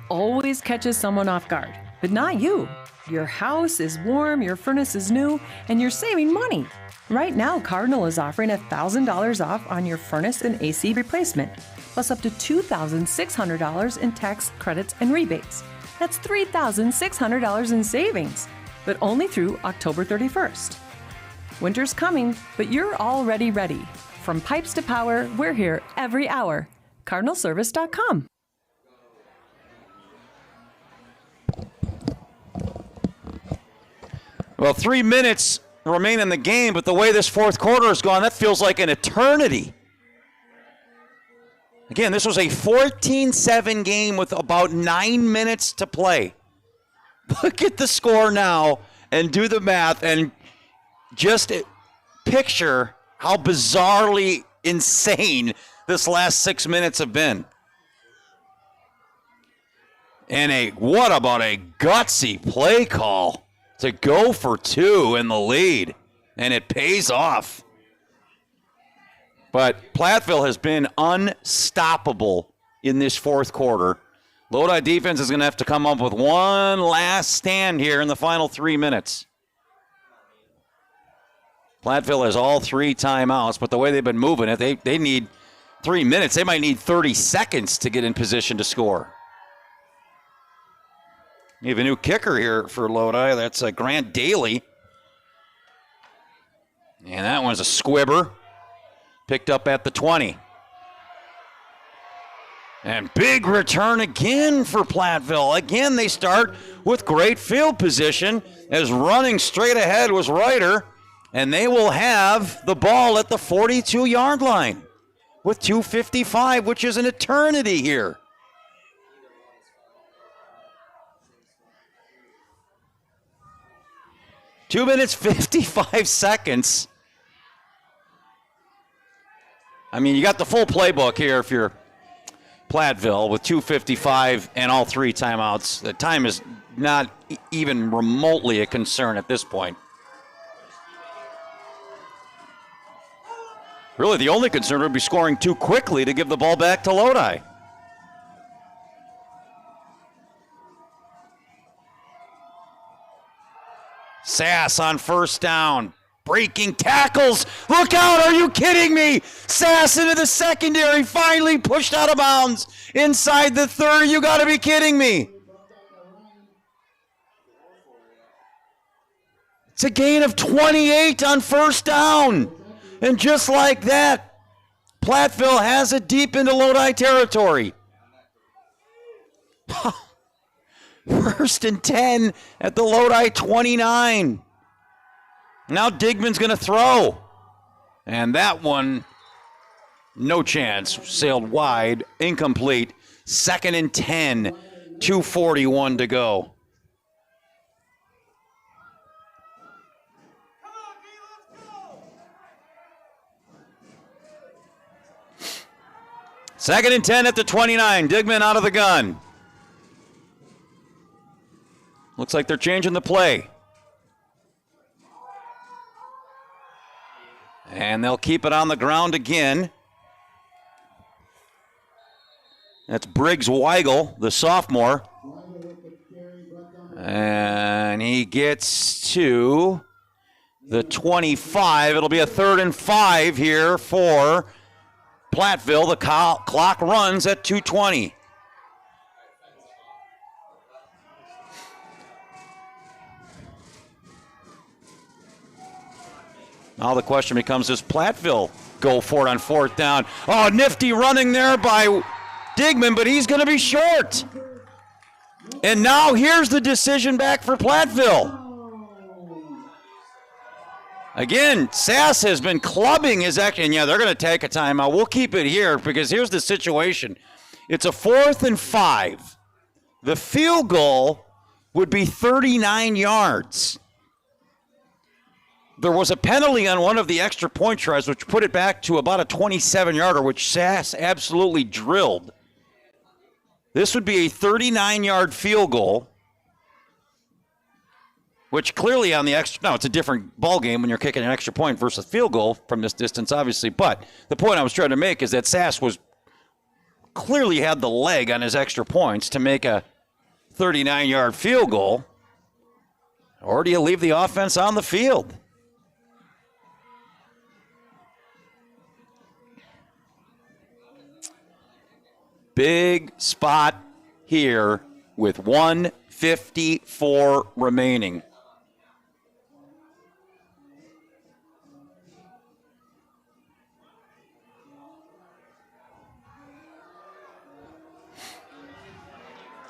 Always catches someone off guard, but not you. Your house is warm, your furnace is new, and you're saving money. Right now, Cardinal is offering $1,000 off on your furnace and AC replacement, plus up to $2,600 in tax credits and rebates. That's $3,600 in savings, but only through October 31st. Winter's coming, but you're already ready. From pipes to power, we're here every hour. CardinalService.com. Well, 3 minutes remain in the game, but the way this fourth quarter has gone, that feels like an eternity. Again, this was a 14-7 game with about 9 minutes to play. Look at the score now and do the math and just picture how bizarrely insane this last 6 minutes have been. And what about a gutsy play call to go for two in the lead, and it pays off. But Platteville has been unstoppable in this fourth quarter. Lodi defense is going to have to come up with one last stand here in the final 3 minutes. Platteville has all three timeouts, but the way they've been moving it, they need 3 minutes. They might need 30 seconds to get in position to score. You have a new kicker here for Lodi. That's Grant Daly. And that one's a squibber. Picked up at the 20. And big return again for Platteville. Again, they start with great field position as running straight ahead was Ryder. And they will have the ball at the 42-yard line with 2:55, which is an eternity here. Two minutes, 55 seconds. I mean, you got the full playbook here if you're Platteville with 2:55 and all three timeouts. The time is not even remotely a concern at this point. Really, the only concern would be scoring too quickly to give the ball back to Lodi. Sass on first down. Breaking tackles. Look out, are you kidding me? Sass into the secondary, finally pushed out of bounds. Inside the 30, you gotta be kidding me. It's a gain of 28 on first down. And just like that, Platteville has it deep into Lodi territory. First and 10 at the Lodi 29. Now Digman's going to throw. And that one, no chance. Sailed wide, incomplete. Second and 10, 2:41 to go. Second and 10 at the 29. Digman out of the gun. Looks like they're changing the play. And they'll keep it on the ground again. That's Briggs Weigel, the sophomore. And he gets to the 25. It'll be a 3rd and 5 here for Platteville. The clock runs at 2:20. Now the question becomes, does Platteville go for it on fourth down? Oh, nifty running there by Digman, but he's going to be short. And now here's the decision back for Platteville. Again, Sass has been clubbing his action. And yeah, they're going to take a timeout. We'll keep it here because here's the situation. It's a 4th and 5. The field goal would be 39 yards. There was a penalty on one of the extra point tries, which put it back to about a 27-yarder, which Sass absolutely drilled. This would be a 39-yard field goal, which clearly on the extra, no, it's a different ball game when you're kicking an extra point versus field goal from this distance, obviously. But the point I was trying to make is that Sass was clearly had the leg on his extra points to make a 39-yard field goal. Or do you leave the offense on the field? Big spot here with 1:54 remaining.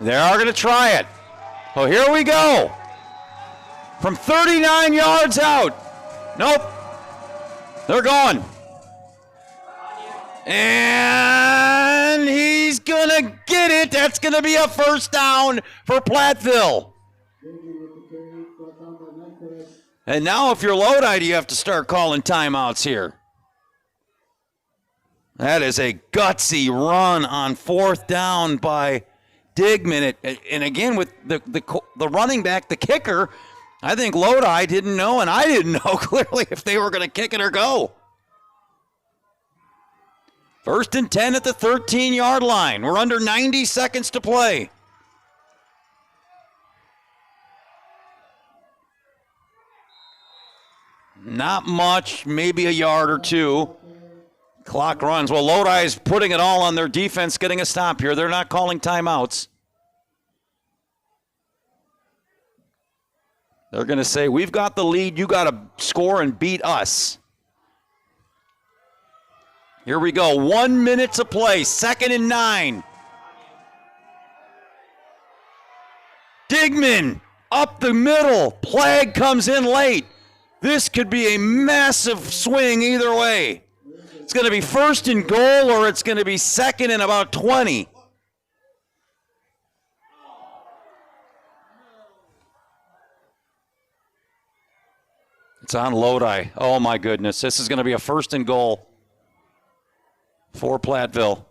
They are going to try it. Oh, here we go. From 39 yards out. Nope. They're going. And he's going to get it. That's going to be a first down for Platteville. And now if you're Lodi, you have to start calling timeouts here. That is a gutsy run on 4th down by Digman. And again, with the running back, the kicker, I think Lodi didn't know, and I didn't know clearly if they were going to kick it or go. 1st and 10 at the 13-yard line. We're under 90 seconds to play. Not much, maybe a yard or two. Clock runs. Well, Lodi is putting it all on their defense, getting a stop here. They're not calling timeouts. They're going to say, we've got the lead. You got to score and beat us. Here we go. 1 minute to play. 2nd and 9. Digman up the middle. Plague comes in late. This could be a massive swing either way. It's going to be 1st and goal, or it's going to be 2nd and about 20. It's on Lodi. Oh, my goodness. This is going to be a 1st and goal for Platteville.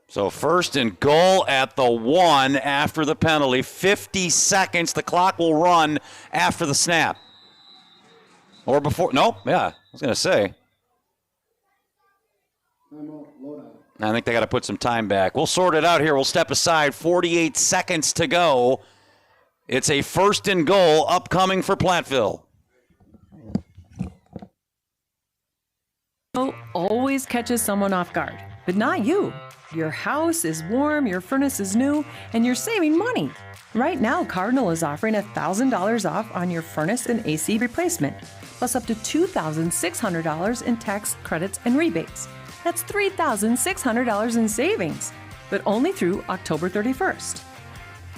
So 1st and goal at the 1 after the penalty. 50 seconds. The clock will run after the snap. Or before. Nope. Yeah, I was going to say. I think they got to put some time back. We'll sort it out here. We'll step aside. 48 seconds to go. It's a 1st and goal upcoming for Platteville. Always catches someone off guard, but not you. Your house is warm, your furnace is new, and you're saving money. Right now, Cardinal is offering $1,000 off on your furnace and AC replacement, plus up to $2,600 in tax credits and rebates. That's $3,600 in savings, but only through October 31st.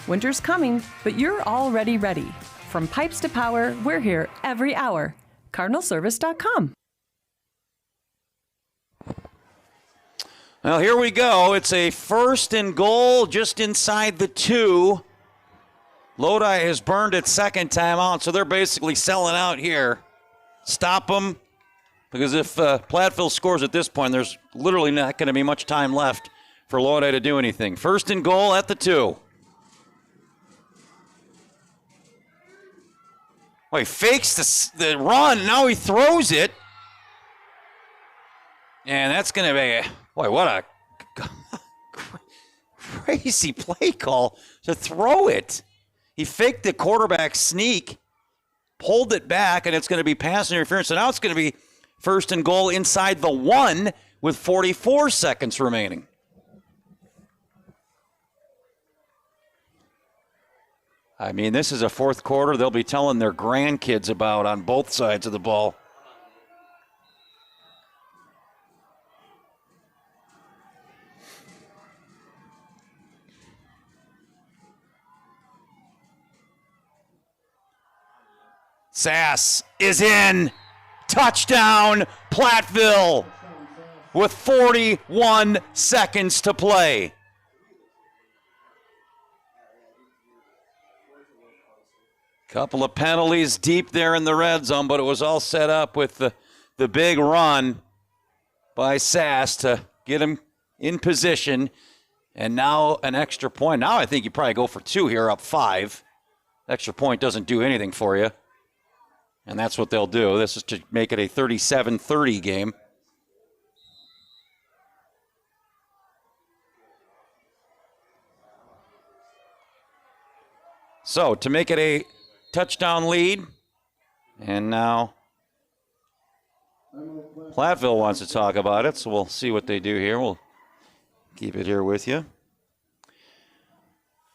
Winter's coming, but you're already ready. From pipes to power, we're here every hour. CardinalService.com. Well, here we go. It's a 1st and goal just inside the 2. Lodi has burned its 2nd timeout, so they're basically selling out here. Stop them, because if Platteville scores at this point, there's literally not going to be much time left for Lodi to do anything. 1st and goal at the 2. Well, he fakes the run. Now he throws it. And that's going to be, boy, what a crazy play call to throw it. He faked the quarterback sneak, pulled it back, and it's going to be pass interference. So now it's going to be 1st and goal inside the 1 with 44 seconds remaining. I mean, this is a fourth quarter they'll be telling their grandkids about on both sides of the ball. Sass is in. Touchdown, Platteville, with 41 seconds to play. Couple of penalties deep there in the red zone, but it was all set up with the big run by Sass to get him in position. And now an extra point. Now I think you probably go for two here, up 5. Extra point doesn't do anything for you. And that's what they'll do. This is to make it a 37-30 game. So to make it a touchdown lead, and now Platteville wants to talk about it, so we'll see what they do here. We'll keep it here with you.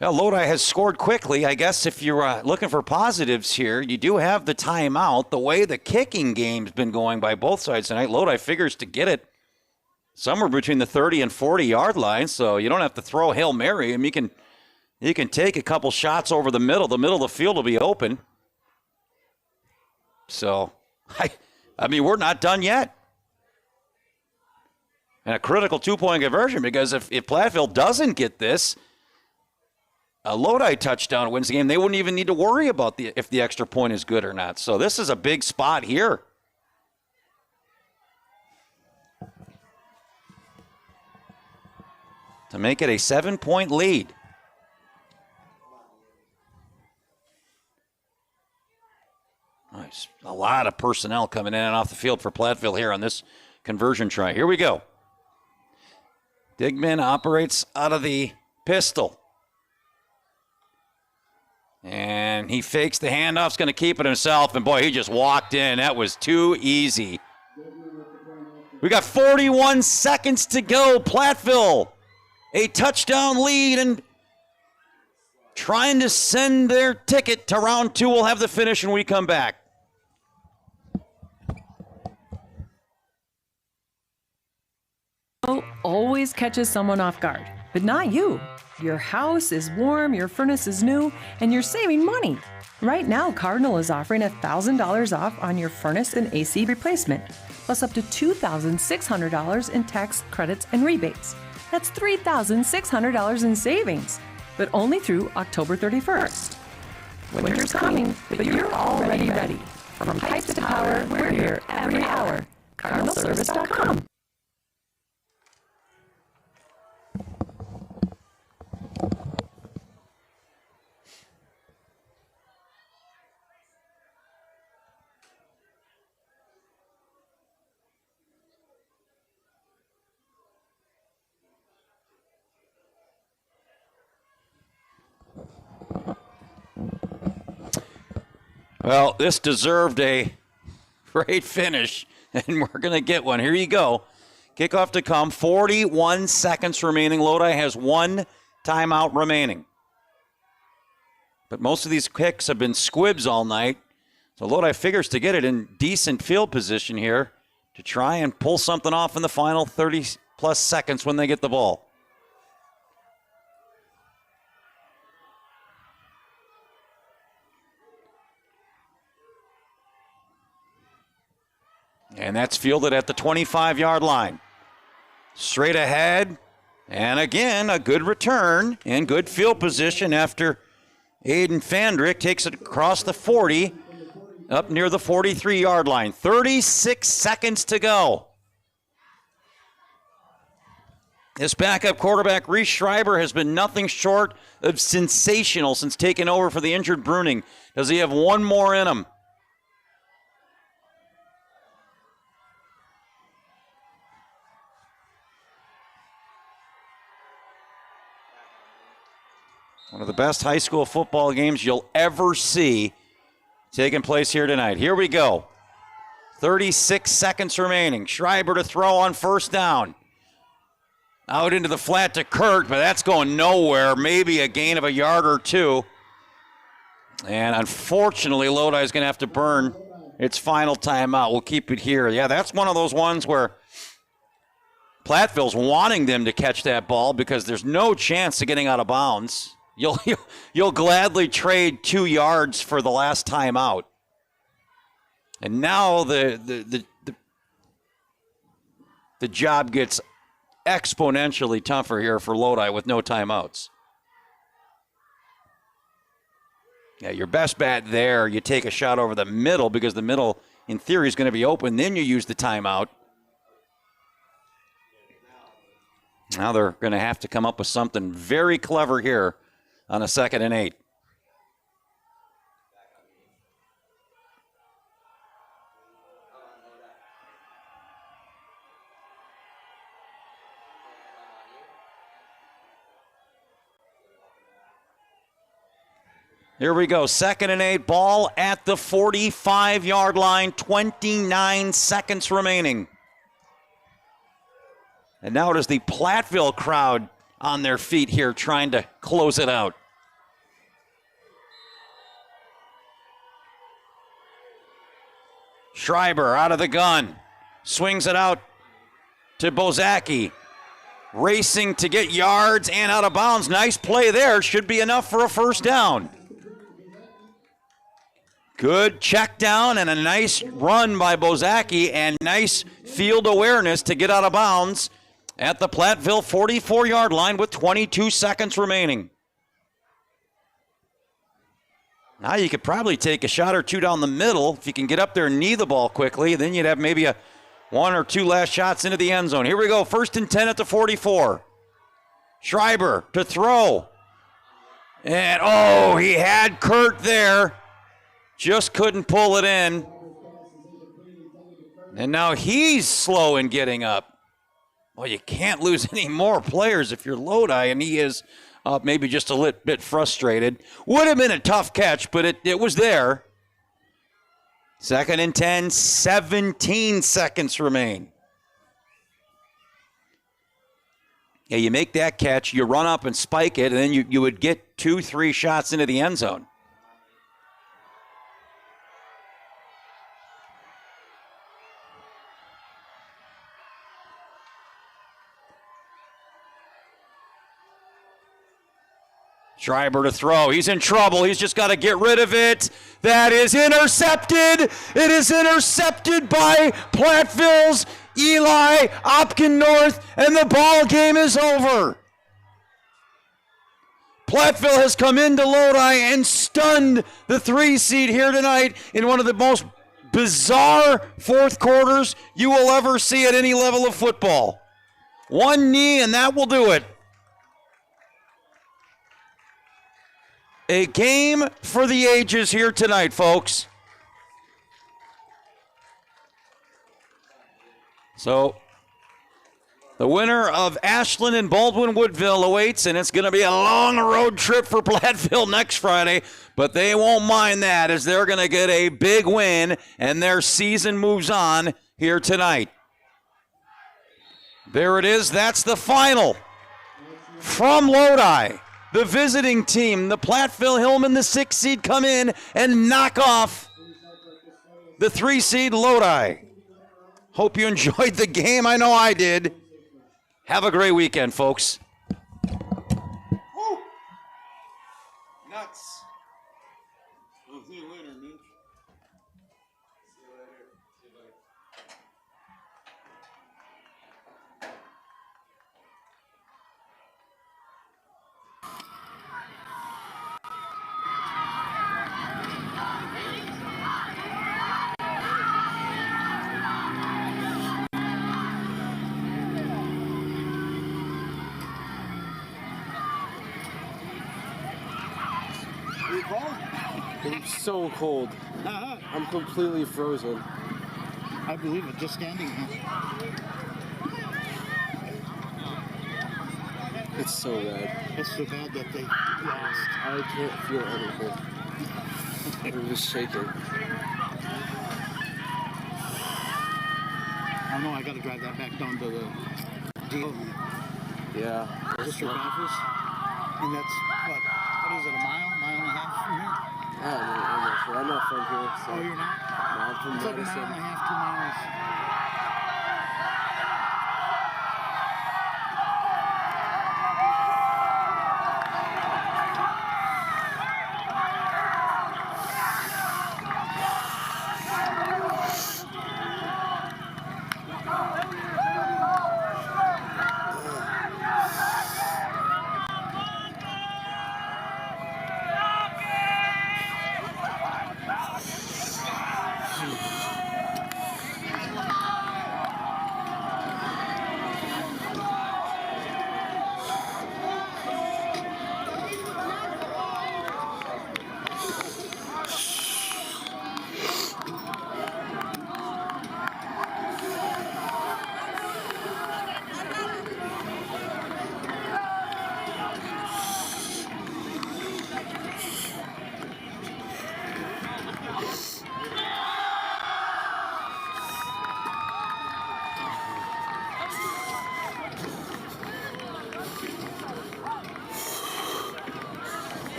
Well, Lodi has scored quickly. I guess if you're looking for positives here, you do have the timeout. The way the kicking game's been going by both sides tonight, Lodi figures to get it somewhere between the 30 and 40-yard line, so you don't have to throw Hail Mary. I mean, you can take a couple shots over the middle. The middle of the field will be open. So, I mean, we're not done yet. And a critical two-point conversion, because if Platteville doesn't get this, a Lodi touchdown wins the game. They wouldn't even need to worry about if the extra point is good or not. So this is a big spot here. To make it a 7-point lead. Nice. A lot of personnel coming in and off the field for Platteville here on this conversion try. Here we go. Digman operates out of the pistol. And he fakes the handoff, going to keep it himself. And boy, he just walked in. That was too easy. We got 41 seconds to go. Platteville, a touchdown lead and trying to send their ticket to round 2. We'll have the finish when we come back. Always catches someone off guard, but not you. Your house is warm, your furnace is new, and you're saving money. Right now, Cardinal is offering $1,000 off on your furnace and AC replacement, plus up to $2,600 in tax credits and rebates. That's $3,600 in savings, but only through October 31st. Winter's coming, but you're already ready. From pipes to power, we're here every hour. CardinalService.com. Well, this deserved a great finish, and we're going to get one. Here you go. Kickoff to come. 41 seconds remaining. Lodi has 1 timeout remaining. But most of these kicks have been squibs all night. So Lodi figures to get it in decent field position here to try and pull something off in the final 30-plus seconds when they get the ball. And that's fielded at the 25-yard line. Straight ahead. And again, a good return and good field position after Aiden Fandrick takes it across the 40, up near the 43-yard line. 36 seconds to go. This backup quarterback, Reese Schreiber, has been nothing short of sensational since taking over for the injured Bruning. Does he have one more in him? One of the best high school football games you'll ever see taking place here tonight. Here we go. 36 seconds remaining. Schreiber to throw on first down. Out into the flat to Kurt, but that's going nowhere. Maybe a gain of a yard or two. And unfortunately, Lodi is going to have to burn its final timeout. We'll keep it here. Yeah, that's one of those ones where Platteville's wanting them to catch that ball because there's no chance of getting out of bounds. You'll gladly trade 2 yards for the last timeout. And now the job gets exponentially tougher here for Lodi with no timeouts. Yeah, your best bet there, you take a shot over the middle because the middle, in theory, is going to be open. Then you use the timeout. Now they're going to have to come up with something very clever here on a 2nd and 8. Here we go, 2nd and 8, ball at the 45-yard line, 29 seconds remaining. And now it is the Platteville crowd on their feet here trying to close it out. Schreiber out of the gun, swings it out to Bozaki. Racing to get yards and out of bounds. Nice play there, should be enough for a first down. Good check down and a nice run by Bozaki and nice field awareness to get out of bounds at the Platteville 44-yard line with 22 seconds remaining. Now you could probably take a shot or two down the middle if you can get up there and knee the ball quickly. Then you'd have maybe a 1 or 2 last shots into the end zone. Here we go, 1st and 10 at the 44. Schreiber to throw. And he had Kurt there. Just couldn't pull it in. And now he's slow in getting up. Well, you can't lose any more players if you're Lodi, and he is maybe just a little bit frustrated. Would have been a tough catch, but it was there. 2nd and 10, 17 seconds remain. Yeah, you make that catch, you run up and spike it, and then you would get 2-3 shots into the end zone. Schreiber to throw. He's in trouble. He's just got to get rid of it. That is intercepted. It is intercepted by Platteville's Eli Opkin-North, and the ball game is over. Platteville has come into Lodi and stunned the 3 seed here tonight in one of the most bizarre fourth quarters you will ever see at any level of football. One knee, and that will do it. A game for the ages here tonight, folks. So, the winner of Ashland and Baldwin-Woodville awaits, and it's going to be a long road trip for Platteville next Friday, but they won't mind that as they're going to get a big win, and their season moves on here tonight. There it is. That's the final from Lodi. The visiting team, the Platteville Hillman, the 6 seed, come in and knock off the 3 seed Lodi. Hope you enjoyed the game. I know I did. Have a great weekend, folks. Woo! Nuts. We'll see you later, Mitch. See you later. See you later. It's so cold. I'm completely frozen. I believe it, just standing here. It's so bad. It's so bad that they lost. I can't feel anything. I'm just shaking. I know I gotta drive that back down to the deal. Yeah. District office. And that's, what is it, a mile and a half from here? I'm not from here. So Oh, you're not? no, I'm from It's like a Madison. mile and a half, 2 miles.